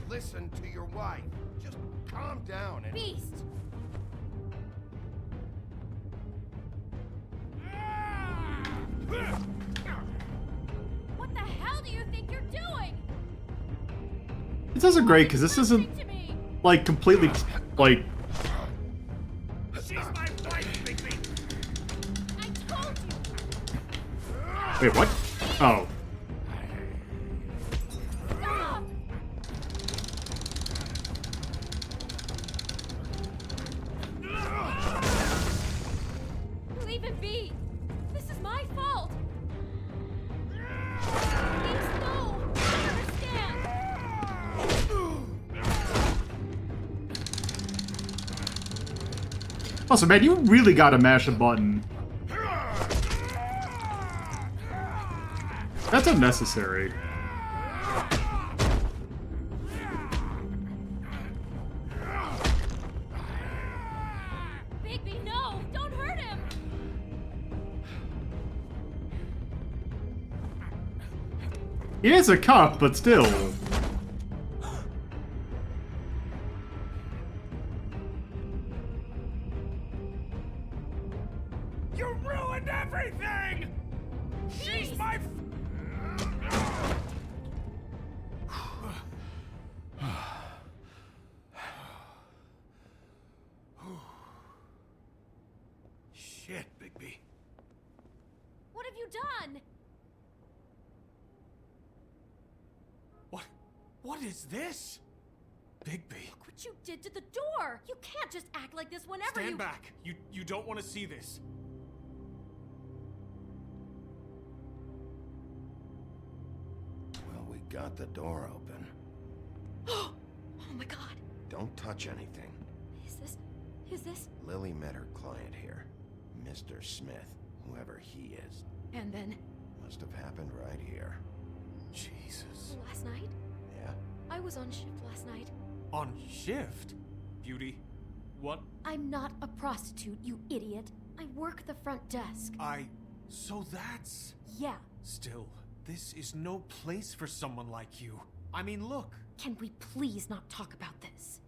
Listen to your wife. Just calm down and... Beast! What the hell do you think you're doing? This isn't great because this isn't like, completely, like... She's my wife, Bigby! I told you! Wait, what? Oh. Stop! Leave it be! This is my fault! Please, no! I understand! Also, man, you really gotta mash a button. That's unnecessary. Bigby, no! Don't hurt him! He is a cop, but still. You ruined everything! She's my... Shit, Bigby. What have you done? What is this? Bigby. Look what you did to the door! You can't just act like this whenever Stand you- back. You don't want to see this. Well, we got the door open. Oh my god. Don't touch anything. Is this? Lily met her client here, Mr. Smith, whoever he is. And then? Must have happened right here. Jesus. Last night? Yeah? I was on shift last night. On shift? Beauty, what? I'm not a prostitute, you idiot. I work the front desk. So that's... Yeah. Still, this is no place for someone like you. I mean, look. Can we please not talk about this?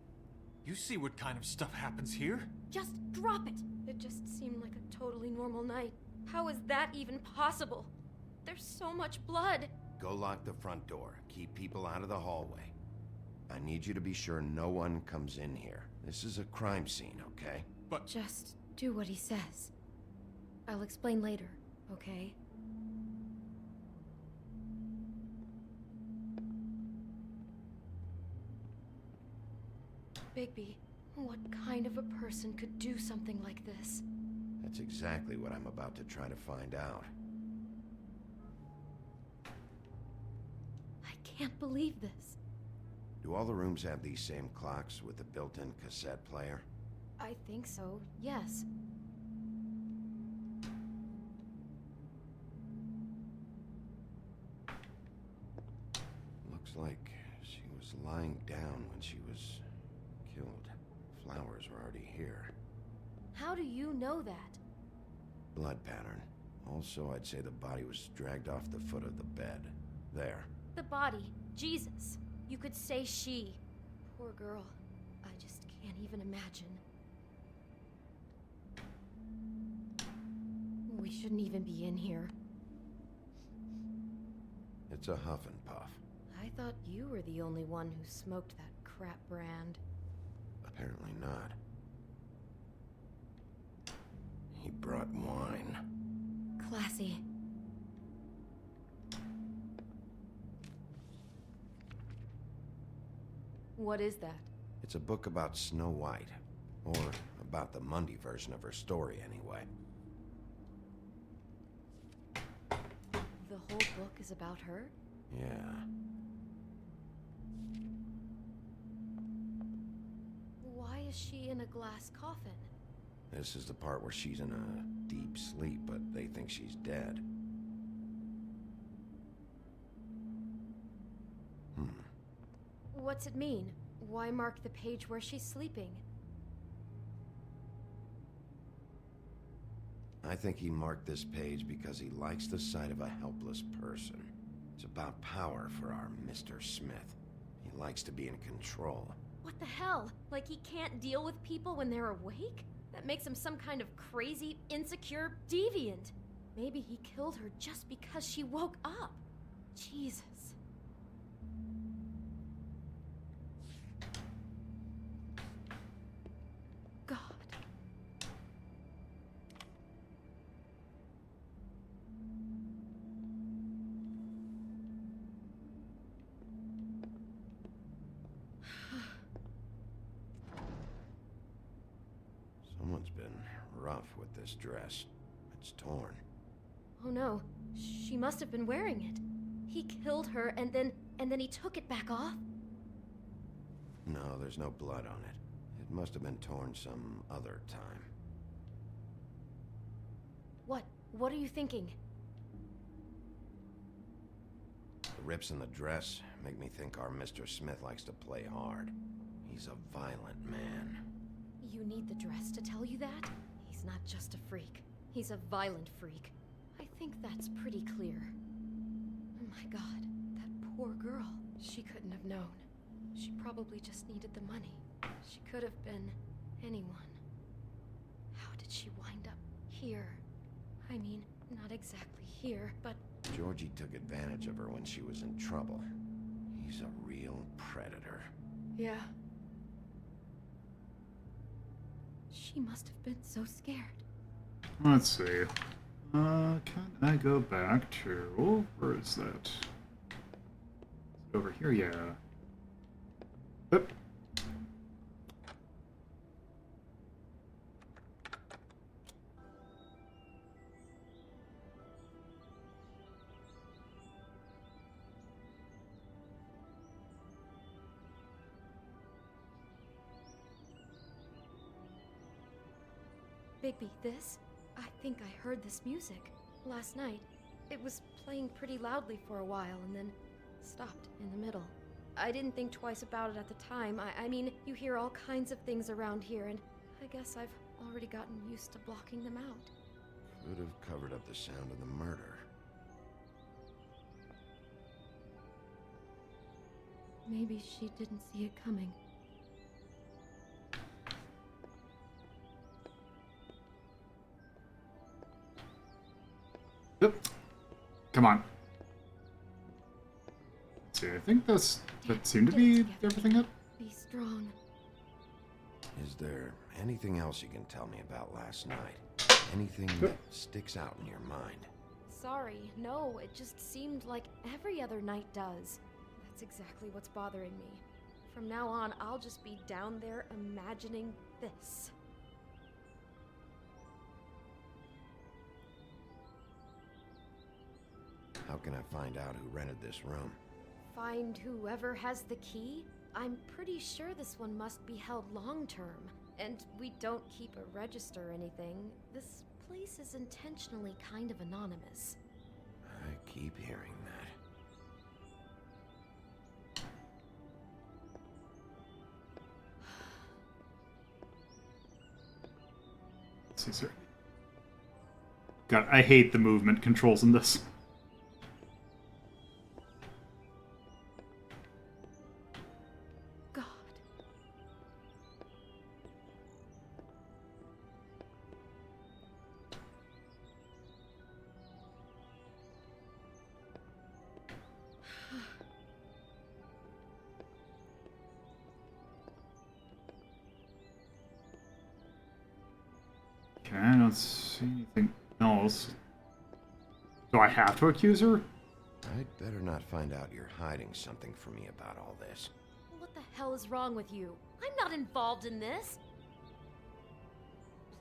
You see what kind of stuff happens here? Just drop it. It just seemed like a totally normal night. How is that even possible? There's so much blood. Go lock the front door. Keep people out of the hallway. I need you to be sure no one comes in here. This is a crime scene, okay? But... Just do what he says. I'll explain later, okay? Bigby, what kind of a person could do something like this? That's exactly what I'm about to try to find out. I can't believe this. Do all the rooms have these same clocks with the built-in cassette player? I think so, yes. Looks like she was lying down when she was killed. Flowers were already here. How do you know that? Blood pattern. Also, I'd say the body was dragged off the foot of the bed. There. The body. Jesus. You could say she. Poor girl. I just can't even imagine. We shouldn't even be in here. It's a huff and puff. I thought you were the only one who smoked that crap brand. Apparently not. He brought wine. Classy. What is that? It's a book about Snow White. Or about the Mundy version of her story, anyway. The whole book is about her? Yeah. Why is she in a glass coffin? This is the part where she's in a deep sleep, but they think she's dead. What's it mean? Why mark the page where she's sleeping? I think he marked this page because he likes the sight of a helpless person. It's about power for our Mr. Smith. He likes to be in control. What the hell? Like he can't deal with people when they're awake? That makes him some kind of crazy, insecure deviant. Maybe he killed her just because she woke up. Jesus. Someone's been rough with this dress. It's torn. Oh no, she must have been wearing it. He killed her and then he took it back off? No, there's no blood on it. It must have been torn some other time. What are you thinking? The rips in the dress make me think our Mr. Smith likes to play hard. He's a violent man. You need the dress to tell you that? He's not just a freak. He's a violent freak. I think that's pretty clear. Oh my god, that poor girl. She couldn't have known. She probably just needed the money. She could have been anyone. How did she wind up here? I mean, not exactly here, but... Georgie took advantage of her when she was in trouble. He's a real predator. Yeah. She must have been so scared. Let's see. Can I go back to... Where is that? Over here, yeah. Oop. Bigby, this? I think I heard this music last night. It was playing pretty loudly for a while and then stopped in the middle. I didn't think twice about it at the time. I mean, you hear all kinds of things around here, and I guess I've already gotten used to blocking them out. Could have covered up the sound of the murder. Maybe she didn't see it coming. Yep. Come on. Let's see, I think that seemed to be everything up. Be strong. Is there anything else you can tell me about last night? Anything that sticks out in your mind? Sorry, no, it just seemed like every other night does. That's exactly what's bothering me. From now on, I'll just be down there imagining this. How can I find out who rented this room? Find whoever has the key? I'm pretty sure this one must be held long-term. And we don't keep a register or anything. This place is intentionally kind of anonymous. I keep hearing that. Let's see, sir. God, I hate the movement controls in this. Okay, I don't see anything else. Do I have to accuse her? I'd better not find out you're hiding something from me about all this. What the hell is wrong with you? I'm not involved in this.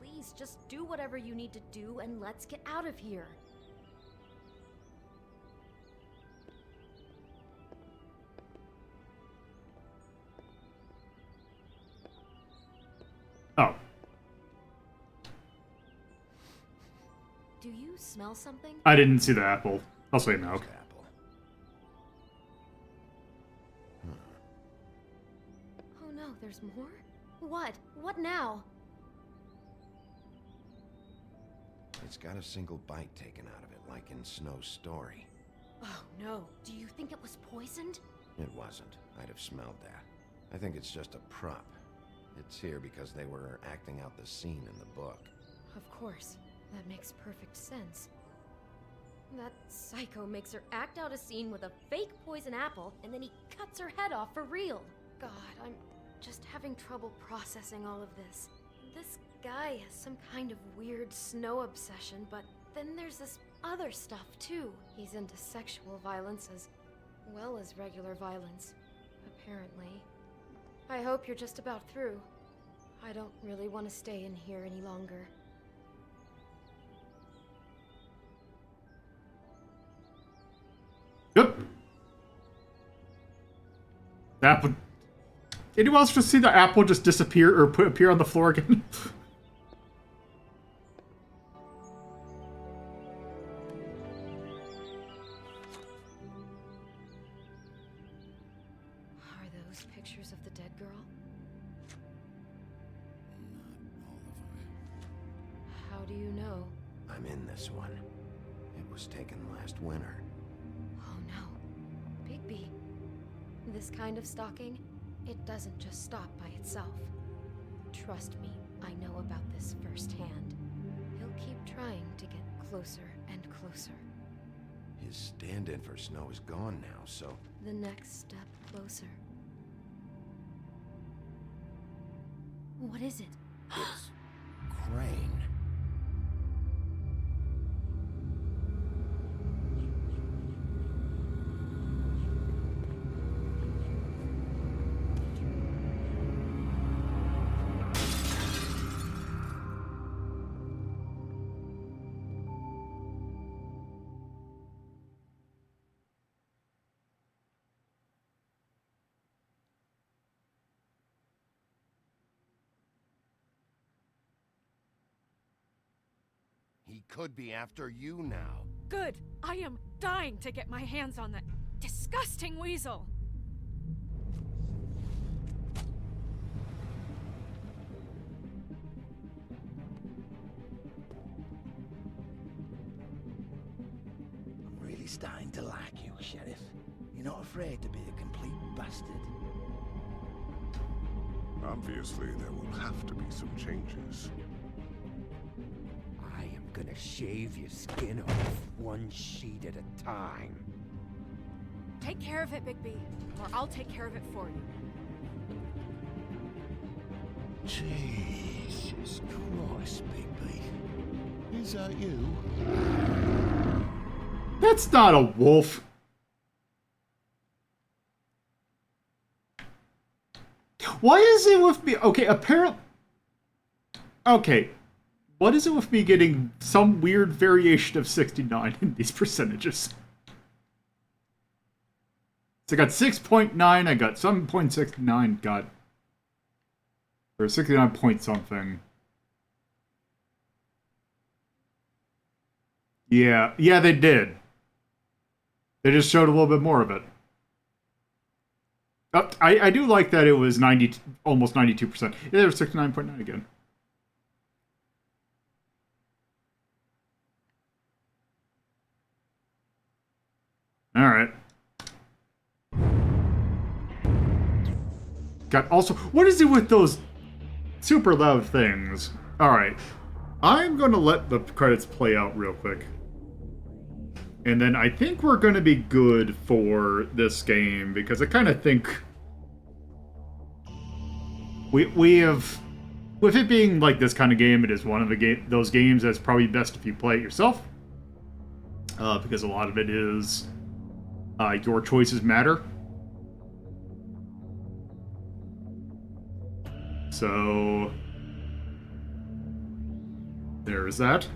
Please, just do whatever you need to do and let's get out of here. Oh. Do you smell something? I didn't see the apple. I'll say no. Oh no, there's more? What? What now? It's got a single bite taken out of it, like in Snow's story. Oh no, do you think it was poisoned? It wasn't. I'd have smelled that. I think it's just a prop. It's here because they were acting out the scene in the book. Of course. That makes perfect sense. That psycho makes her act out a scene with a fake poison apple, and then he cuts her head off for real. God, I'm just having trouble processing all of this. This guy has some kind of weird snow obsession, but then there's this other stuff too. He's into sexual violence as well as regular violence, apparently. I hope you're just about through. I don't really want to stay in here any longer. Yep. Apple. Anyone else just see the apple just disappear or appear on the floor again? Are those pictures of the dead girl? How do you know? I'm in this one. It was taken last winter. Oh no. Bigby. This kind of stalking, it doesn't just stop by itself. Trust me, I know about this firsthand. He'll keep trying to get closer and closer. His stand-in for Snow is gone now, so... The next step closer. What is it? It's... Crane. He could be after you now. Good. I am dying to get my hands on that disgusting weasel. I'm really starting to like you, Sheriff. You're not afraid to be a complete bastard. Obviously, there will have to be some changes. I am gonna shave your skin off one sheet at a time. Take care of it, Bigby, or I'll take care of it for you. Jesus Christ, Bigby. Is that you? That's not a wolf. Why is it with me? Okay, apparently... Okay. What is it with me getting some weird variation of 69 in these percentages? So I got 6.9, I got 7.69, got... Or 69 point something. Yeah, they did. They just showed a little bit more of it. I do like that it was almost 92%. Yeah, there was 69.9 again. Alright. Got also... What is it with those super loud things? Alright. I'm going to let the credits play out real quick. And then I think we're going to be good for this game, because I kind of think... We have... With it being like this kind of game, it is one of those games that's probably best if you play it yourself. Because a lot of it is... your choices matter. So... There's that.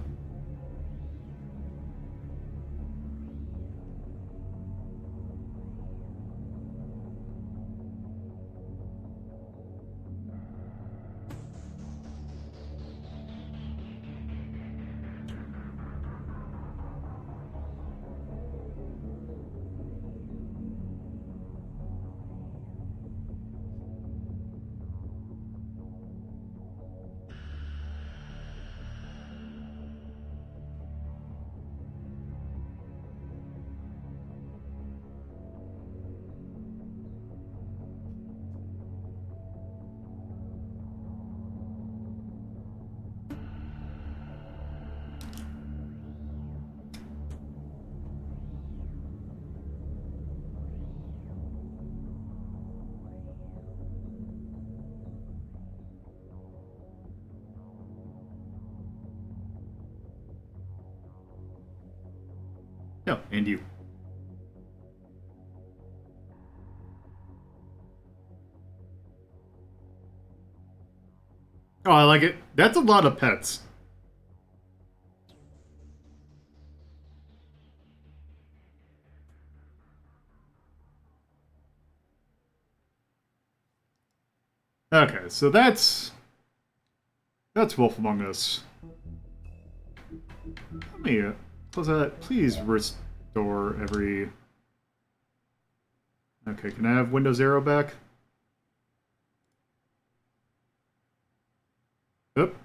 No, and you. Oh, I like it. That's a lot of pets. Okay, so that's Wolf Among Us. Let me close that. Please restore every... Okay, can I have Windows Arrow back? Oop.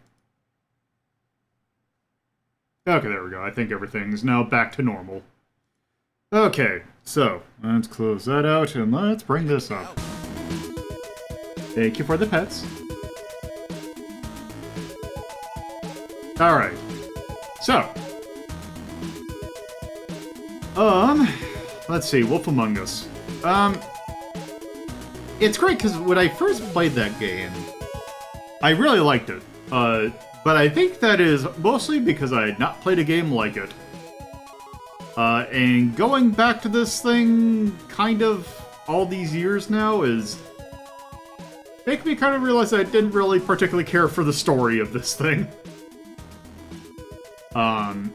Okay, there we go. I think everything's now back to normal. Okay, so let's close that out and let's bring this up. Thank you for the pets. Alright. So. Let's see, Wolf Among Us. It's great because when I first played that game, I really liked it. But I think that is mostly because I had not played a game like it. And going back to this thing kind of all these years now is making me kind of realize I didn't really particularly care for the story of this thing. I'm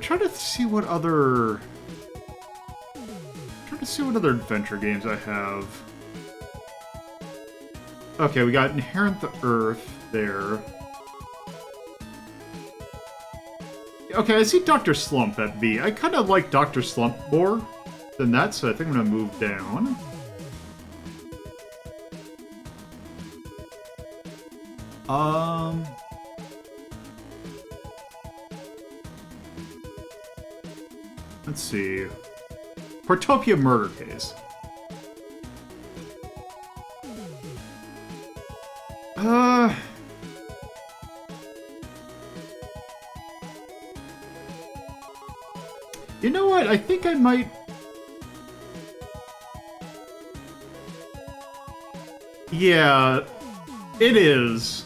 trying to see what other adventure games I have. Okay, we got Inherent the Earth there. Okay, I see Dr. Slump at B. I kind of like Dr. Slump more than that, so I think I'm gonna move down. Let's see. Portopia Murder Case. You know what? I think I might... Yeah, it is.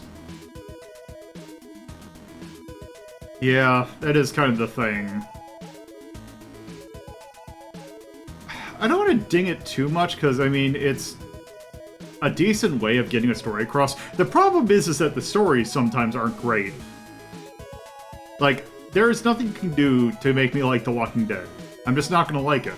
Yeah, that is kind of the thing. I don't want to ding it too much, because, I mean, it's a decent way of getting a story across. The problem is that the stories sometimes aren't great. Like, there is nothing you can do to make me like The Walking Dead. I'm just not gonna like it.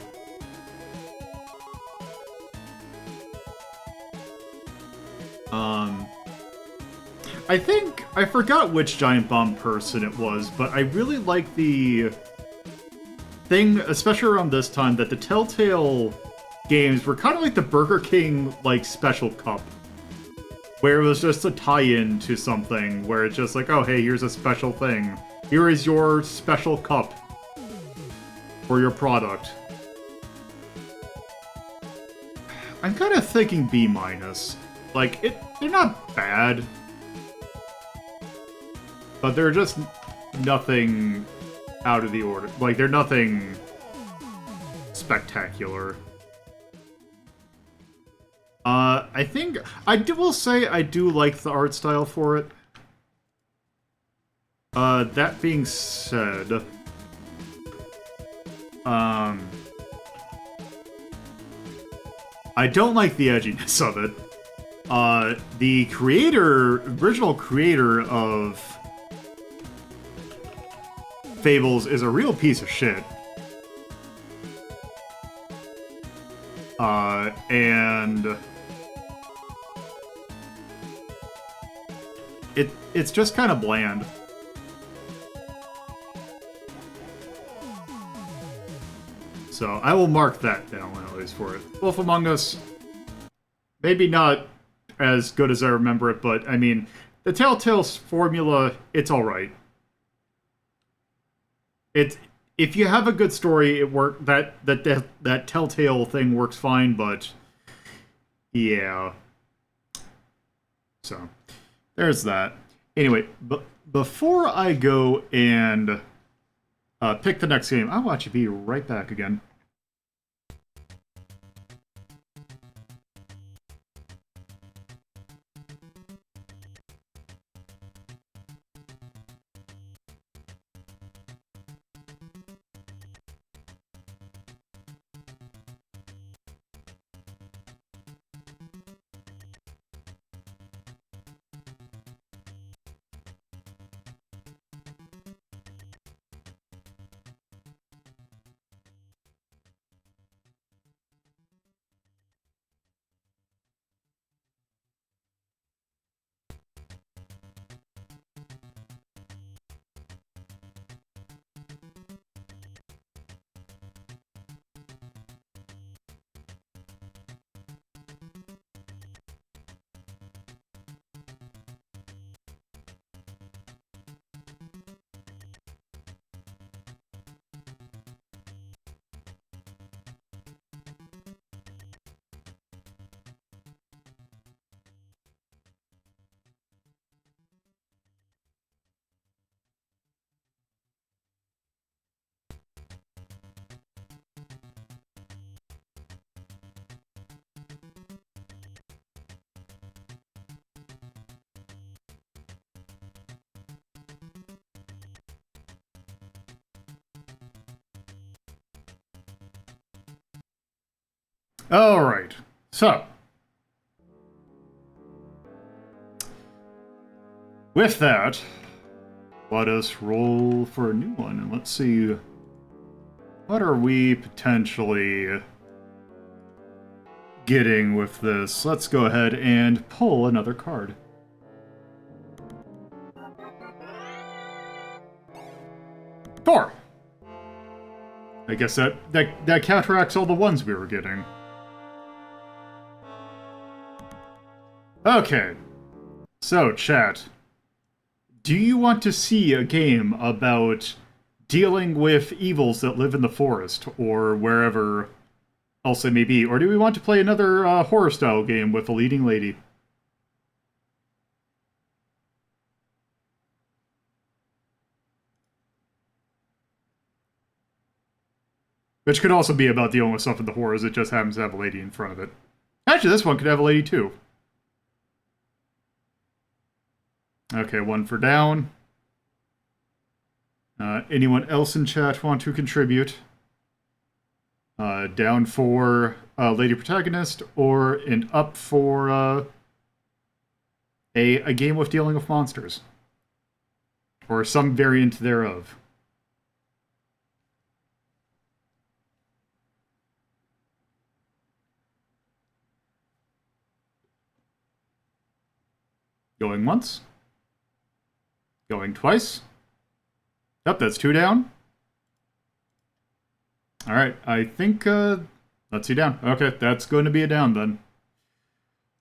I think... I forgot which Giant Bomb person it was, but I really like the thing, especially around this time, that the Telltale games were kind of like the Burger King, like, special cup. Where it was just a tie-in to something, where it's just like, oh, hey, here's a special thing. Here is your special cup for your product. I'm kind of thinking B-. Like, they're not bad. But they're just nothing out of the order. Like, they're nothing spectacular. I think... will say I do like the art style for it. That being said... I don't like the edginess of it. The original creator of Fables is a real piece of shit. And it's just kind of bland. So I will mark that down at least for it. Wolf Among Us, maybe not as good as I remember it, but I mean, the Telltale formula, it's alright. If you have a good story, it that Telltale thing works fine, but yeah. So there's that. Anyway, before I go and pick the next game, I'll actually be right back again. Alright, so. With that, let us roll for a new one, and let's see, what are we potentially getting with this? Let's go ahead and pull another card. Four! I guess that counteracts all the ones we were getting. Okay. So, chat. Do you want to see a game about dealing with evils that live in the forest, or wherever else it may be? Or do we want to play another horror-style game with a leading lady? Which could also be about dealing with stuff in the horrors, it just happens to have a lady in front of it. Actually, this one could have a lady too. Okay, one for down. Anyone else in chat want to contribute? Down for lady protagonist, or an up for a game with dealing with monsters. Or some variant thereof. Going once. Going twice. Yep, that's 2 down. Alright, I think, let's see down. Okay, that's going to be a down then.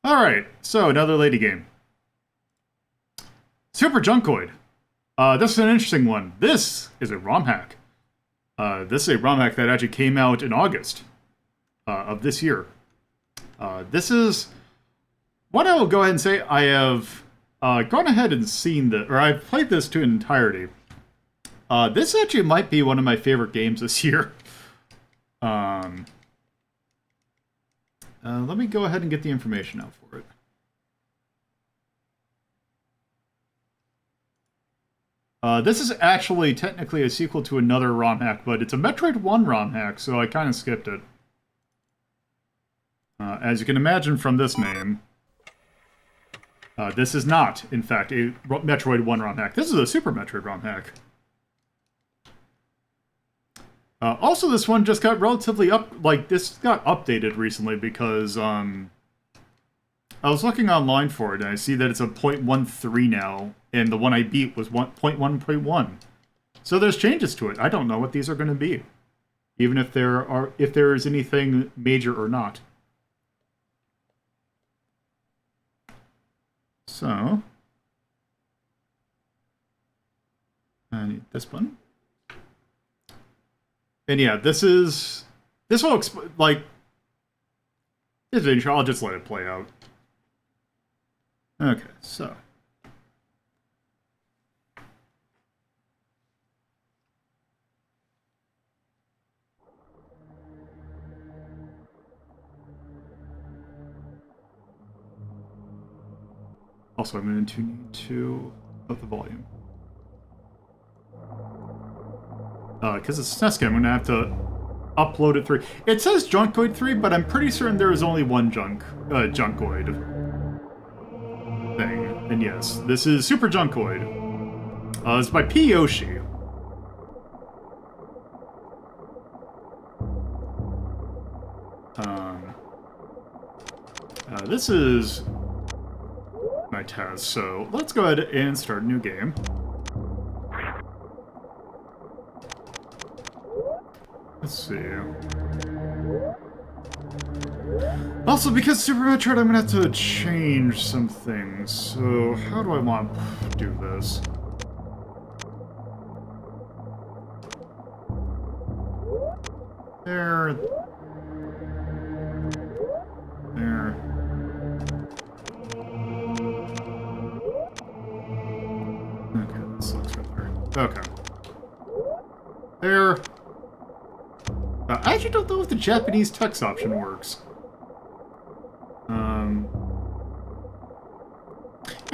Alright, so another lady game. Super Junkoid. This is an interesting one. This is a ROM hack. This is a ROM hack that actually came out in August of this year. This is what I will go ahead and say. I have gone ahead and seen the, or I've played this to entirety. This actually might be one of my favorite games this year. Let me go ahead and get the information out for it. This is actually technically a sequel to another ROM hack, but it's a Metroid 1 ROM hack, so I kind of skipped it. As you can imagine from this name, this is not, in fact, a Metroid 1 ROM hack. This is a Super Metroid ROM hack. Also, this one just got relatively this got updated recently because, I was looking online for it, and I see that it's a 0.13 now, and the one I beat was 0.1.1. So there's changes to it. I don't know what these are going to be, even if there is anything major or not. So, I need this button. And yeah, this will, like, this intro, I'll just let it play out. Okay, so. Also, I'm going to need to up the volume. Because it's SNES game, I'm going to have to upload it 3. It says Junkoid 3, but I'm pretty certain there is only one Junkoid thing. And yes, this is Super Junkoid. It's by P. Yoshi. This is my test, so let's go ahead and start a new game. Let's see. Also, because Super Metroid, I'm gonna have to change some things. So, how do I want to do this? There. There. Okay, this looks right there. Okay. There. I actually don't know if the Japanese text option works.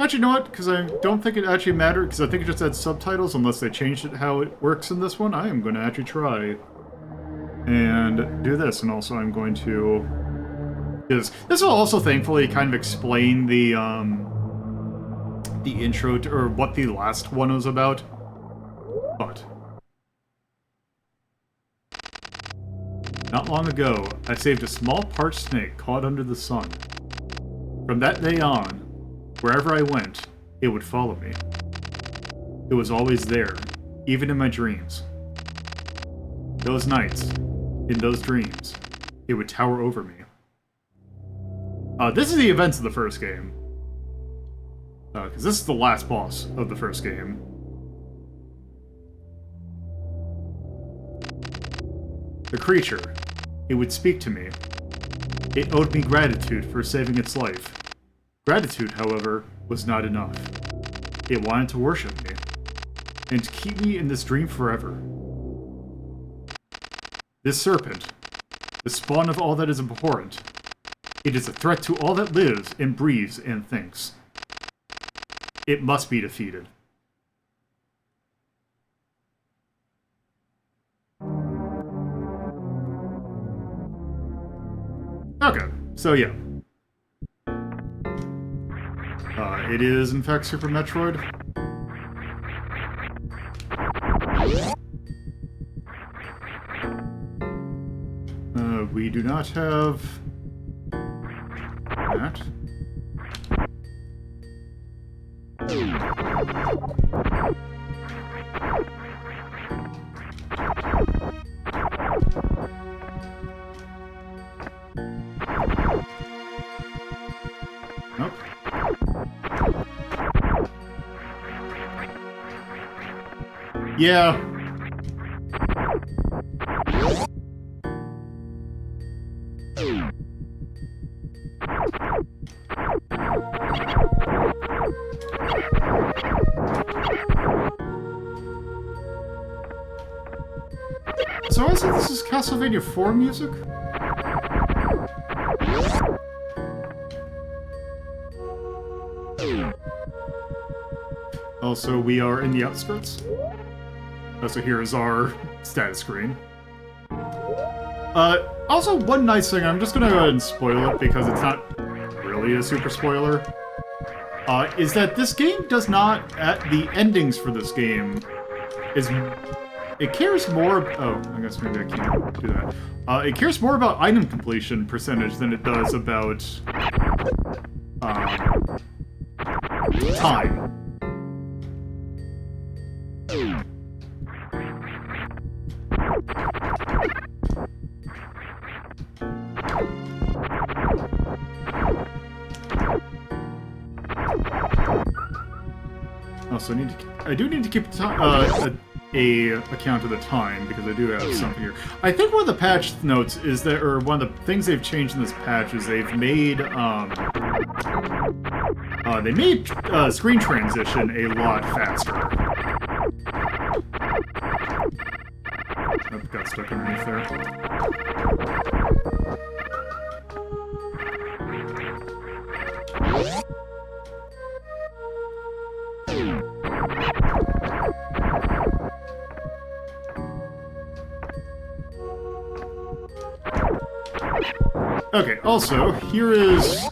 Actually, you know what? Because I don't think it actually mattered, because I think it just had subtitles, unless they changed it how it works in this one. I am going to actually try and do this, and also I'm going to Because this will also, thankfully, kind of explain the intro to, or what the last one was about. But not long ago, I saved a small parched snake caught under the sun. From that day on, wherever I went, it would follow me. It was always there, even in my dreams. Those nights, in those dreams, it would tower over me. This is the events of the first game. Because this is the last boss of the first game. The creature, it would speak to me. It owed me gratitude for saving its life. Gratitude, however, was not enough. It wanted to worship me, and to keep me in this dream forever. This serpent, the spawn of all that is abhorrent, it is a threat to all that lives and breathes and thinks. It must be defeated. Okay, so yeah. It is, in fact, Super Metroid. We do not have that. Nope. Yeah. So I said this is Castlevania 4 music? Also, we are in the outskirts. So here's our status screen. Also, one nice thing, I'm just gonna go ahead and spoil it because it's not really a super spoiler, is that this game does not, the endings for this game it cares more, oh, I guess maybe I can't do that. It cares more about item completion percentage than it does about, time. Also, I do need to keep a account of the time because I do have something here. I think one of the patch notes is that, or one of the things they've changed in this patch is they've made screen transition a lot faster. Oh, got stuck underneath there. Okay, also, here is...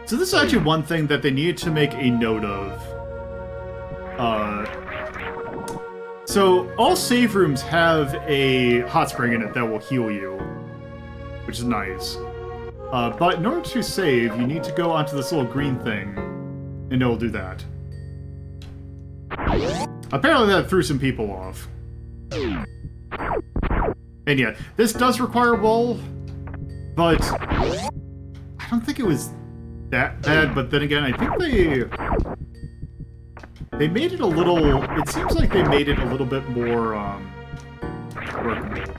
So this is actually one thing that they needed to make a note of. So all save rooms have a hot spring in it that will heal you, which is nice. But in order to save, you need to go onto this little green thing, and it'll do that. Apparently that threw some people off. And yeah, this does require wall, but I don't think it was that bad, but then again, I think they made it a little, it seems like they made it a little bit more, workable.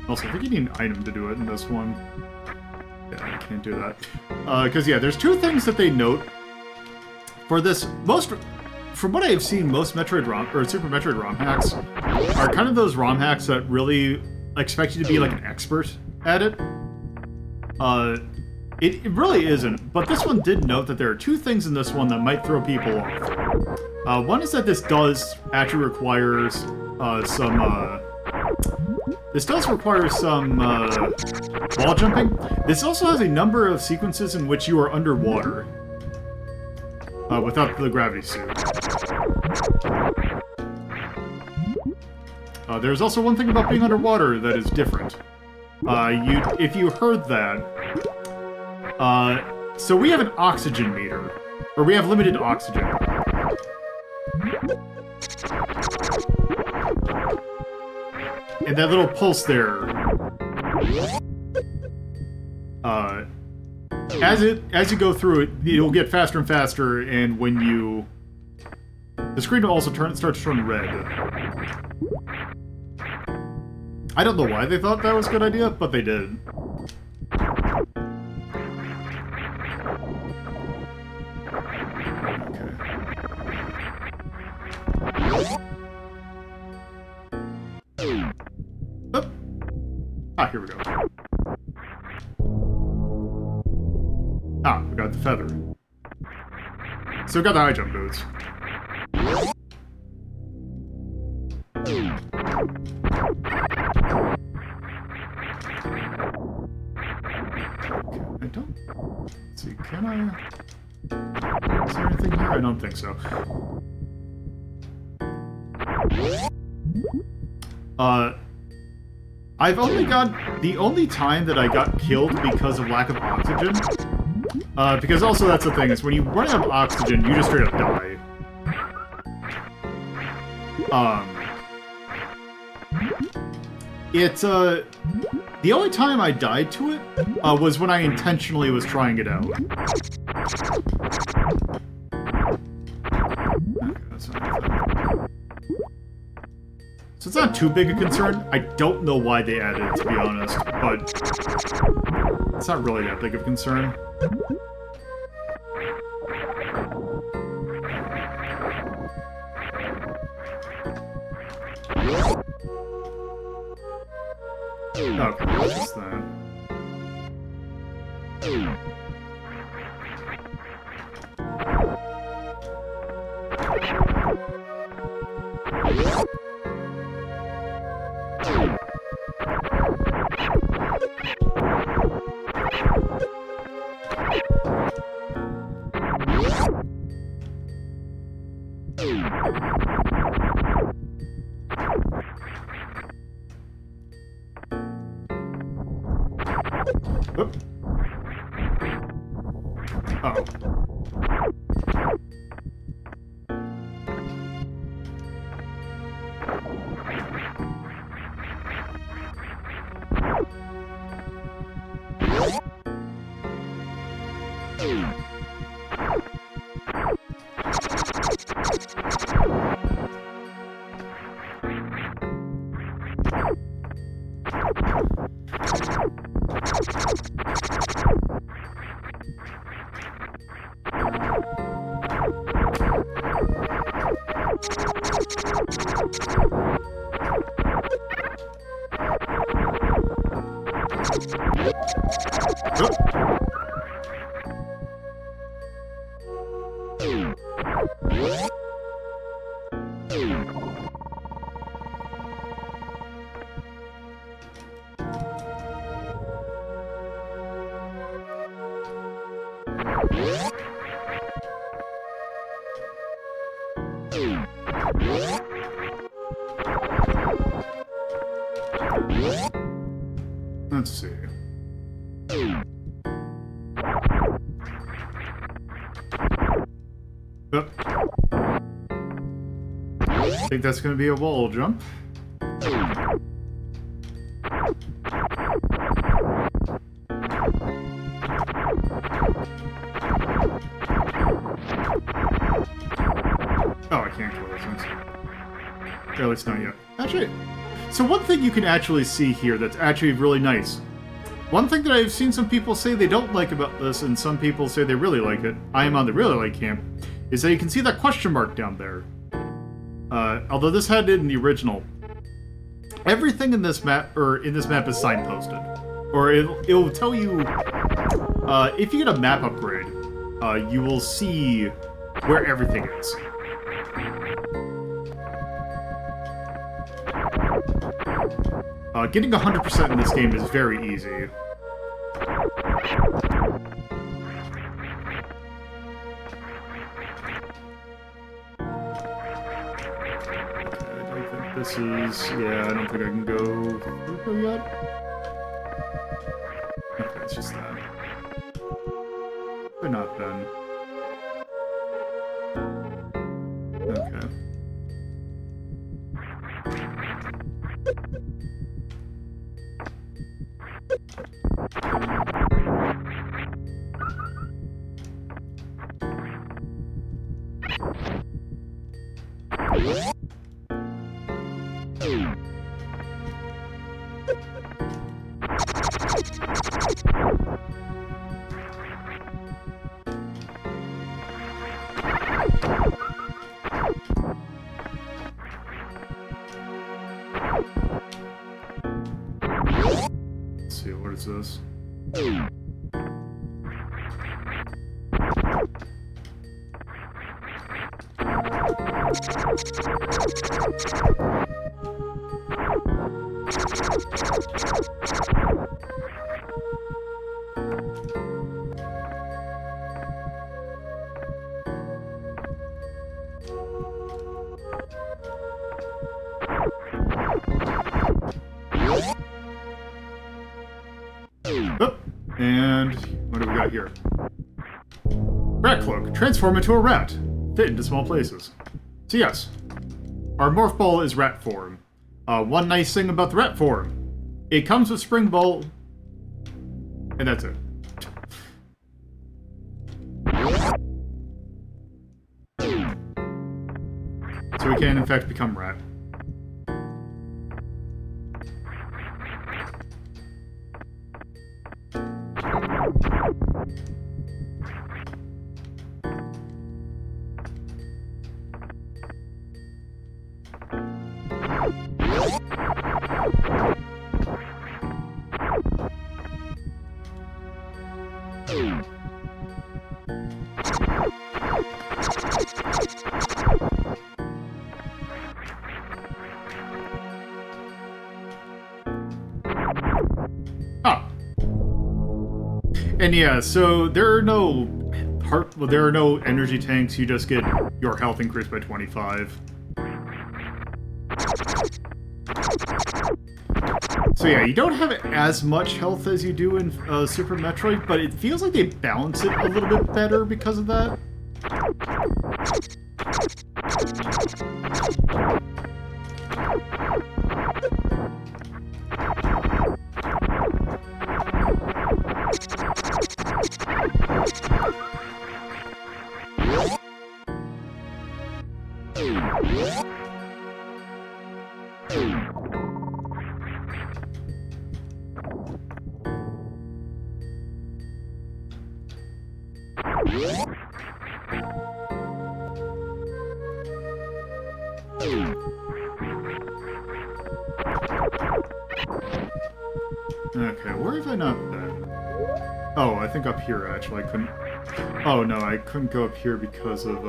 Also, I think you need an item to do it in this one. Yeah, I can't do that. Because yeah, there's two things that they note. For this, from what I have seen, most Metroid ROM, or Super Metroid ROM hacks are kind of those ROM hacks that really expect you to be like an expert at it. It really isn't, but this one did note that there are two things in this one that might throw people off. One is that this does actually require some this does require some wall jumping. This also has a number of sequences in which you are underwater without the gravity suit. There's also one thing about being underwater that is different. If you heard that, so we have an oxygen meter, or we have limited oxygen. And that little pulse there, as you go through it, it'll get faster and faster, and when you... The screen will also start to turn red. I don't know why they thought that was a good idea, but they did. Oh. Ah, here we go. Ah, we got the feather. So we got the high jump boots. I don't... Let's see, can I... Is there anything here? I don't think so. I've only got... The only time that I got killed because of lack of oxygen... because also that's the thing, is when you run out of oxygen, you just straight up die. The only time I died to it, was when I intentionally was trying it out. Okay, that's not anything. So it's not too big a concern. I don't know why they added it, to be honest, but it's not really that big of a concern. Okay, what's that? Oop. Uh-oh. Let's see. Oh. I think that's going to be a wall jump. Oh, I can't kill those things. Or at least not yet. Actually, so one thing you can actually see here that's actually really nice. One thing that I've seen some people say they don't like about this, and some people say they really like it, I am on the really like camp, is that you can see that question mark down there. Although this had it in the original, everything in this map, is signposted. Or it will tell you, if you get a map upgrade, you will see where everything is. getting 100% in this game is very easy. This is, yeah, I don't think I can go through yet. Okay, it's just that. But not then. Okay. Let's see, what is this? Oh, and what do we got here? Rat cloak. Transform into a rat. Fit into small places. So yes, our morph ball is rat form. One nice thing about the rat form, it comes with spring ball, and that's it. So we can in fact become rat. And yeah, so there are no there are no energy tanks. You just get your health increased by 25. So yeah, you don't have as much health as you do in Super Metroid, but it feels like they balance it a little bit better because of that. Okay, where have I not been? Oh, I think up here, actually. I couldn't... Oh, no, I couldn't go up here because of,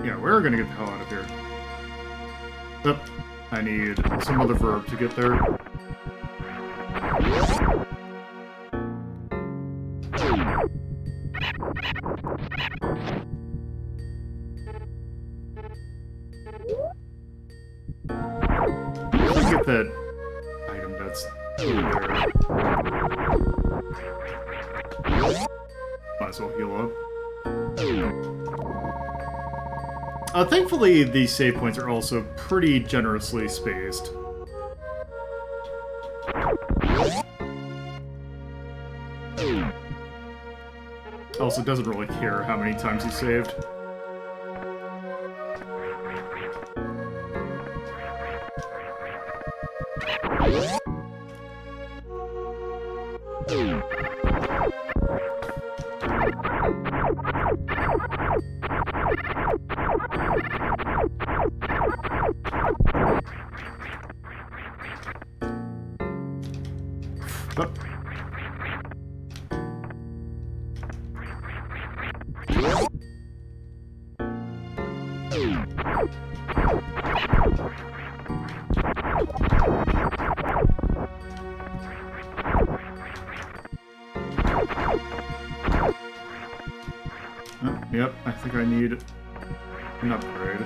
yeah, we're gonna get the hell out of here. Oh, I need some other verb to get there. Get that item that's over there. Might as well heal up. Thankfully, these save points are also pretty generously spaced. Also, doesn't really care how many times he saved. Yep, I think I need an upgrade.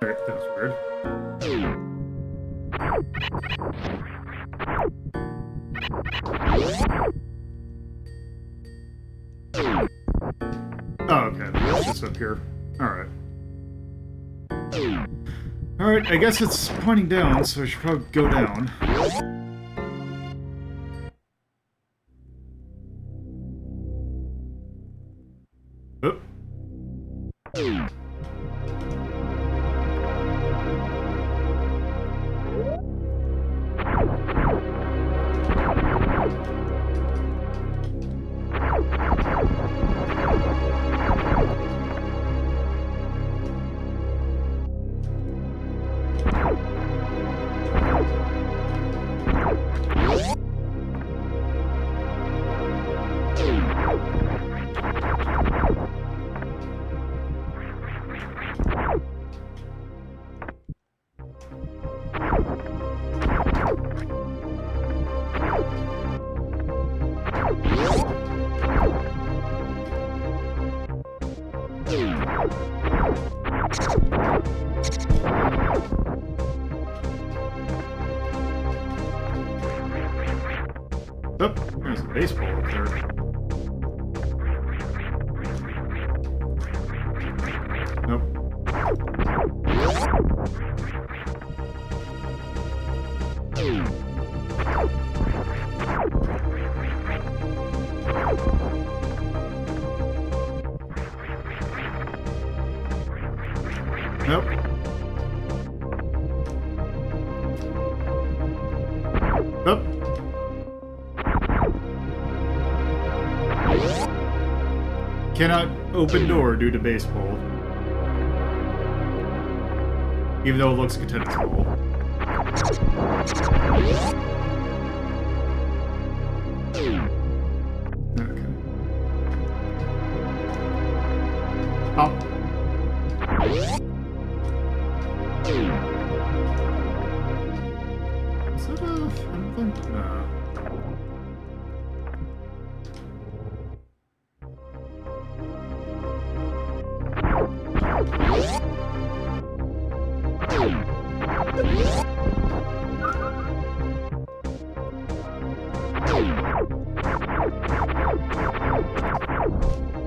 Alright, that was weird. Oh, okay. It's just up here. Alright. Alright, I guess it's pointing down, so I should probably go down. Oh. Oh, there's a baseball up there. Nope. Nope. Nope. Cannot open door due to baseball. Even though it looks like a tennis ball. Okay. Up. Is that anything? No.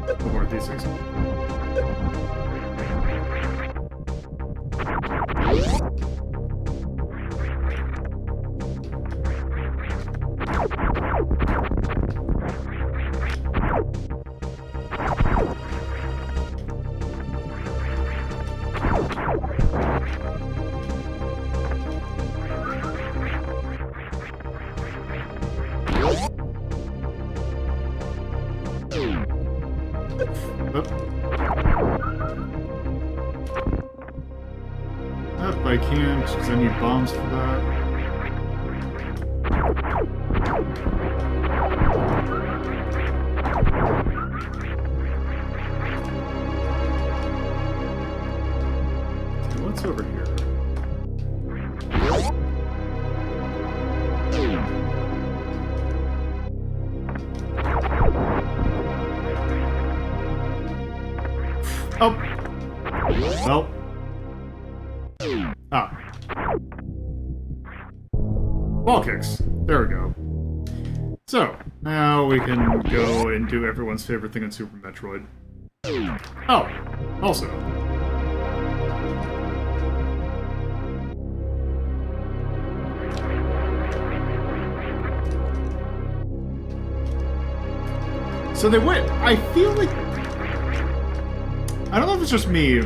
What more of these things? but I can't because I need bombs for that. Okay, what's over here? Oh! Well. Ah. Wall kicks. There we go. So, now we can go and do everyone's favorite thing in Super Metroid. Oh! Also. So they went. I feel like. I don't know if it's just me.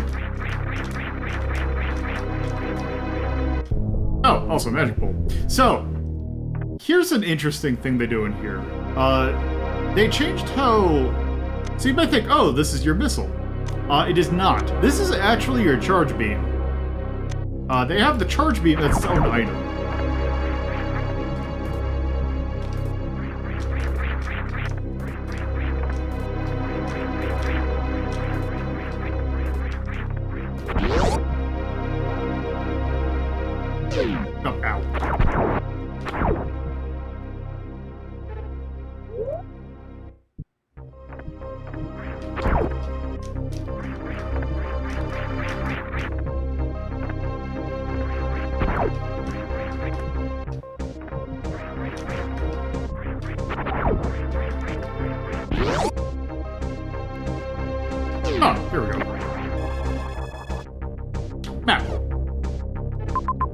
Oh, also Magic Bolt. So, here's an interesting thing they do in here. They changed how. So you might think, oh, this is your missile. It is not. This is actually your charge beam. They have the charge beam as its own item. Oh, ow. Oh, here we go. Map.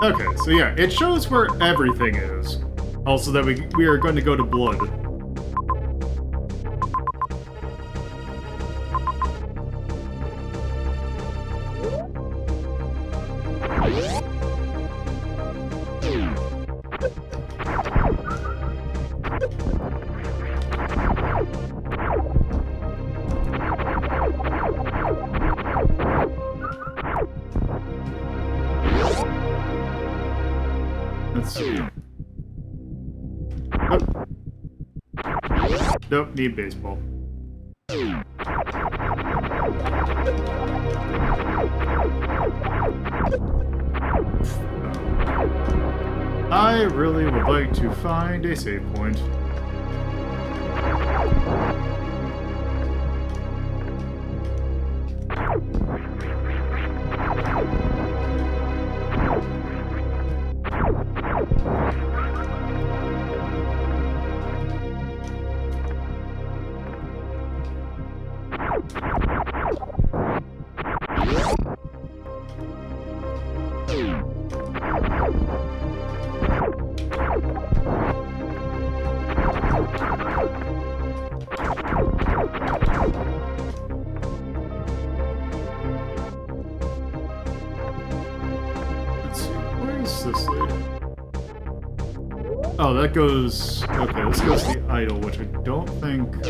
Okay, so yeah, it shows where everything is. Also that we are going to go to Blood. Let's see. Nope. Nope, need baseball. I really would like to find a save point. Let's see, where is this lady? Oh, that goes... Okay, this goes to the idol, which I don't think...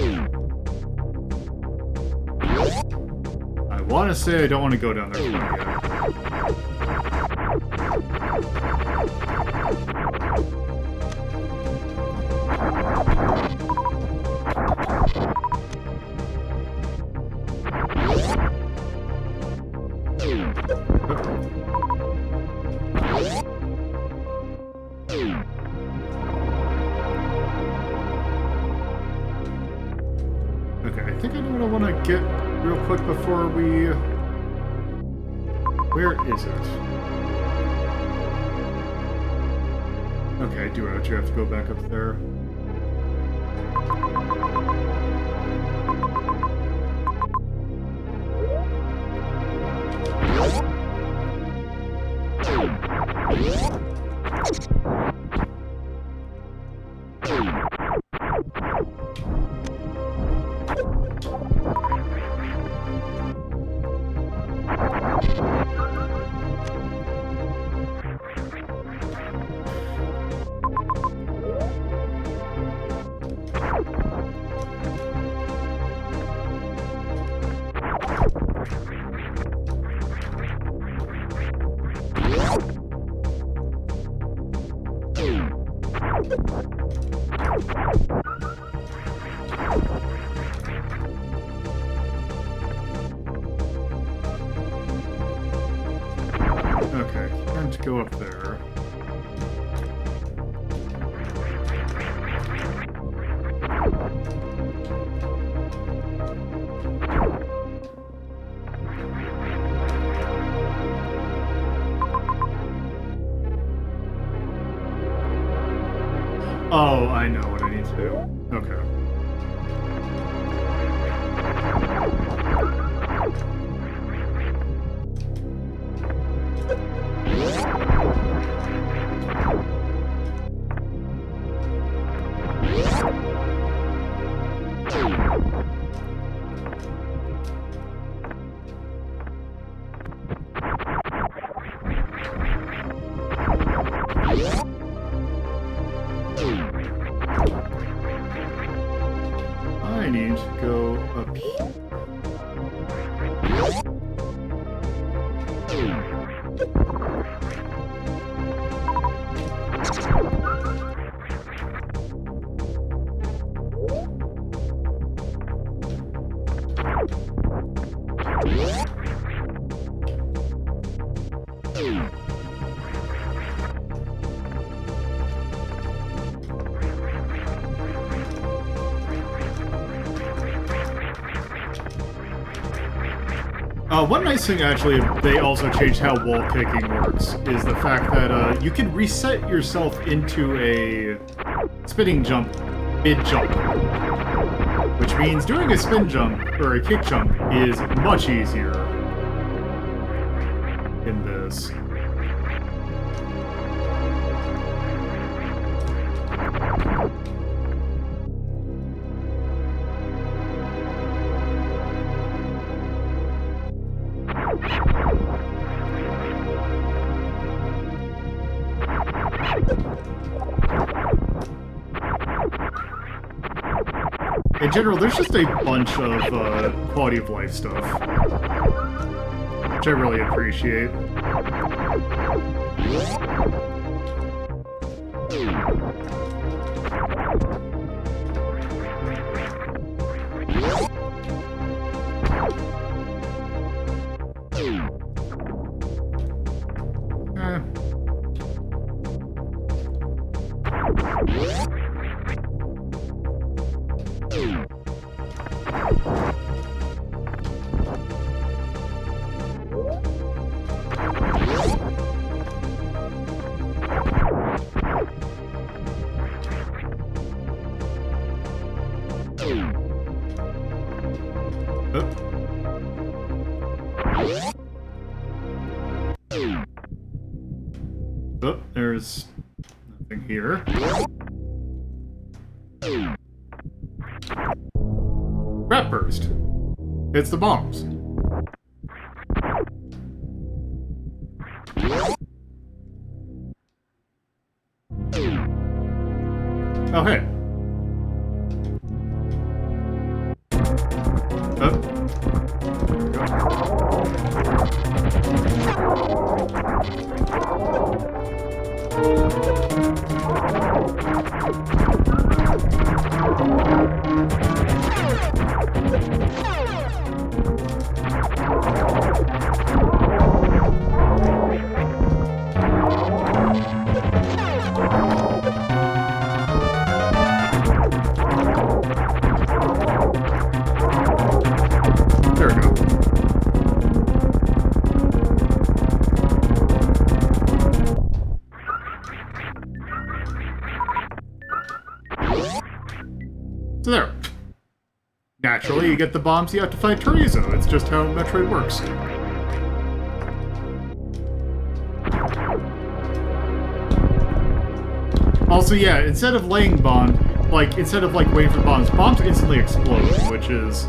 I want to say I don't want to go down there quite yet. Okay, I think I know what I want to get real quick before we... Where is it? Okay, I do actually have to go back up there. Okay, can't go up there. Oh, I know what I need to do. Okay. I need to go up here. One nice thing, actually, they also changed how wall kicking works, is the fact that you can reset yourself into a spinning jump mid-jump. Which means doing a spin jump, or a kick jump, is much easier in this. In general, there's just a bunch of quality of life stuff, which I really appreciate. Oh, there's nothing here. Rat burst. It's the bombs. Oh, hey. There we go. So there. Naturally, you get the bombs, you have to fight Chorizo. It's just how Metroid works. Also, yeah, instead of laying bomb, instead of waiting for bombs instantly explode, which is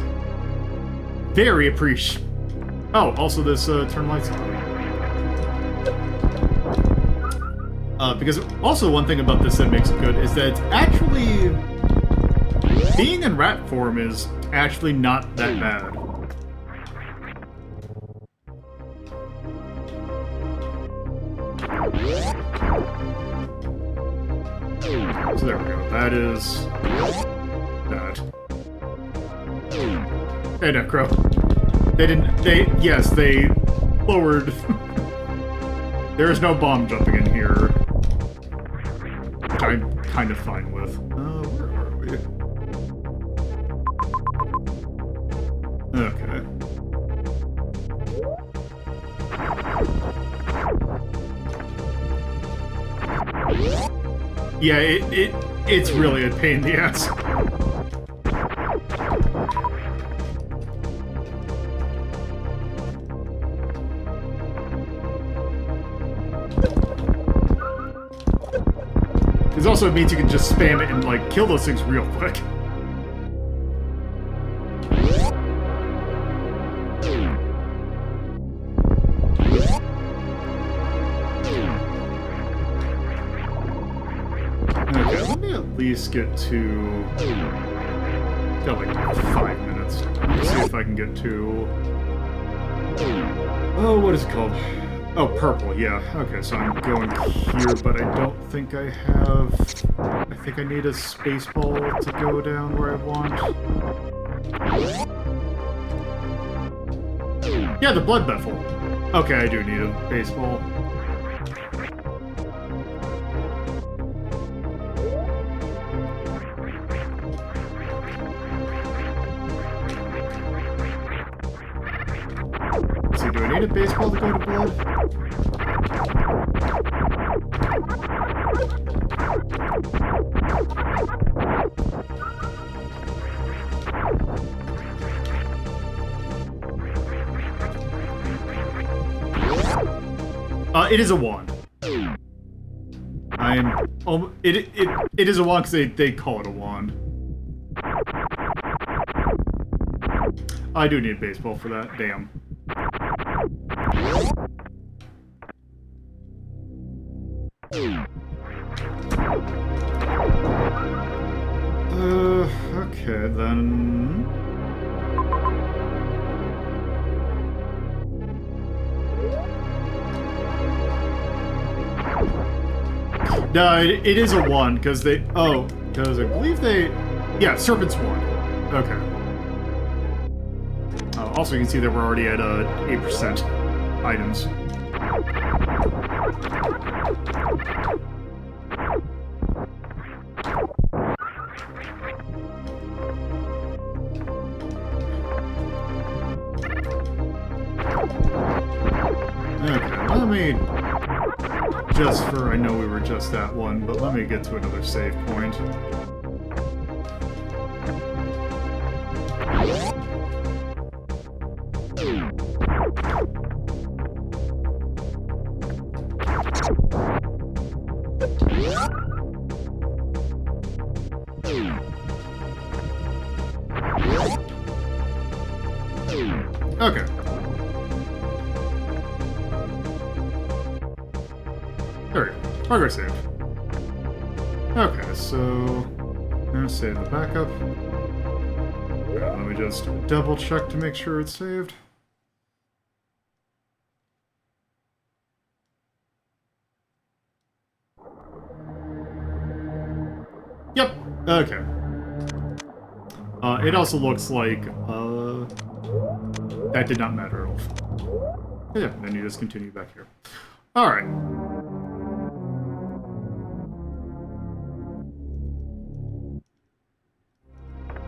very appreciated. Oh, also this turn lights on. Because also one thing about this that makes it good is that it's actually being in rat form is actually not that bad. So there we go. That is that. Hey, Necro. Yes, they lowered. There is no bomb jumping in here, which I'm kind of fine with. Where are we? Okay. Yeah, it's really a pain in the ass. This also means you can just spam it and, like, kill those things real quick. Okay, let me at least get to... Got like 5 minutes. Let's see if I can get to... Oh, what is it called? Oh, purple, yeah. Okay, so I'm going here, but I don't think I have... I think I need a space ball to go down where I want. Yeah, the blood vessel. Okay, I do need a baseball. So do I need a baseball to go to blood? It is a wand. It is a wand because they call it a wand. I do need baseball for that. Damn. Okay, then... No, it is a wand, because they... Oh, because I believe they... Yeah, Serpent's Wand. Okay. Also, you can see that we're already at 8% items. Okay, let me... Just for... I know we were just at one, but let me get to another save point. Okay. There we go. Progress saved. Okay, so... I'm gonna save the backup. Okay, let me just double check to make sure it's saved. Yep. Okay. It also looks like, that did not matter at all. Yeah, then you just continue back here. Alright.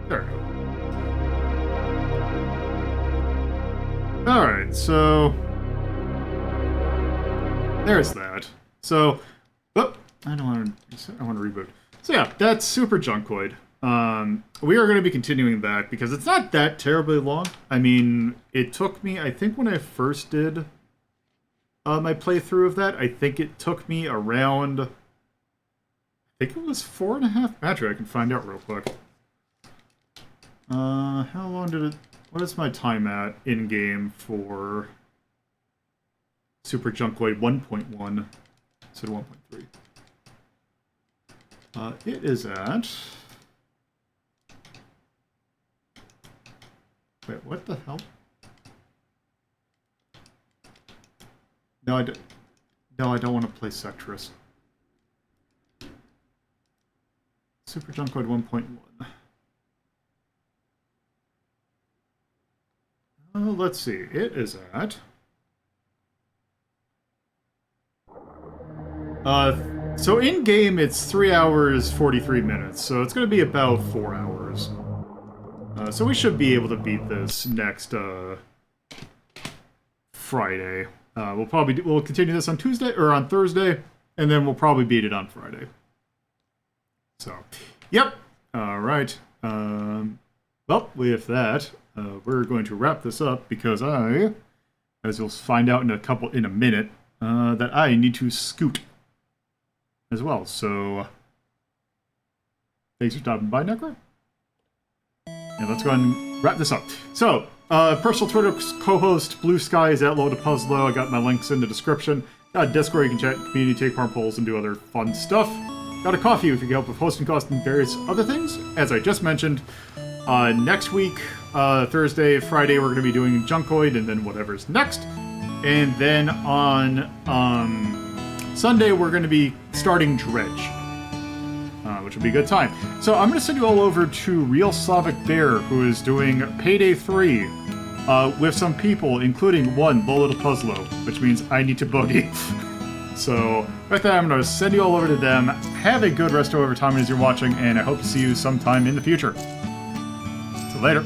There we go. Alright, so... There's that. So... Oh, I want to reboot. So yeah, that's Super Junkoid. We are going to be continuing that because it's not that terribly long. I mean, it took me, I think when I first did my playthrough of that, I think it took me around, I think it was 4.5, actually I can find out real quick. How long did it, what is my time at in-game for Super Junkoid 1.1 instead of 1.3? It is at... Wait, what the hell? No, I don't want to play Sectress. Super Junkoid 1.1. Let's see. It is at... so in-game, it's 3 hours, 43 minutes, so it's going to be about 4 hours. So we should be able to beat this next, Friday. We'll continue this on Tuesday, or on Thursday, and then we'll probably beat it on Friday. So, yep. Alright. Well, with that, we're going to wrap this up, because as you'll find out in a minute, that I need to scoot as well, so thanks for stopping by, Necro. And let's go ahead and wrap this up. So, personal Twitter co-host Blue Sky is at Lolo De Puzlo. I got my links in the description. Got a Discord, you can chat, community, take part in polls, and do other fun stuff. Got a coffee if you can help with hosting costs and various other things. As I just mentioned, next week, Thursday, Friday, we're going to be doing Junkoid, and then whatever's next. And then on Sunday, we're going to be starting Dredge, which will be a good time. So I'm going to send you all over to Real Slavic Bear, who is doing Payday 3 with some people, including one, Lolo De Puzlo, which means I need to boogie. So with that, I'm going to send you all over to them. Have a good rest of your time as you're watching, and I hope to see you sometime in the future. So later.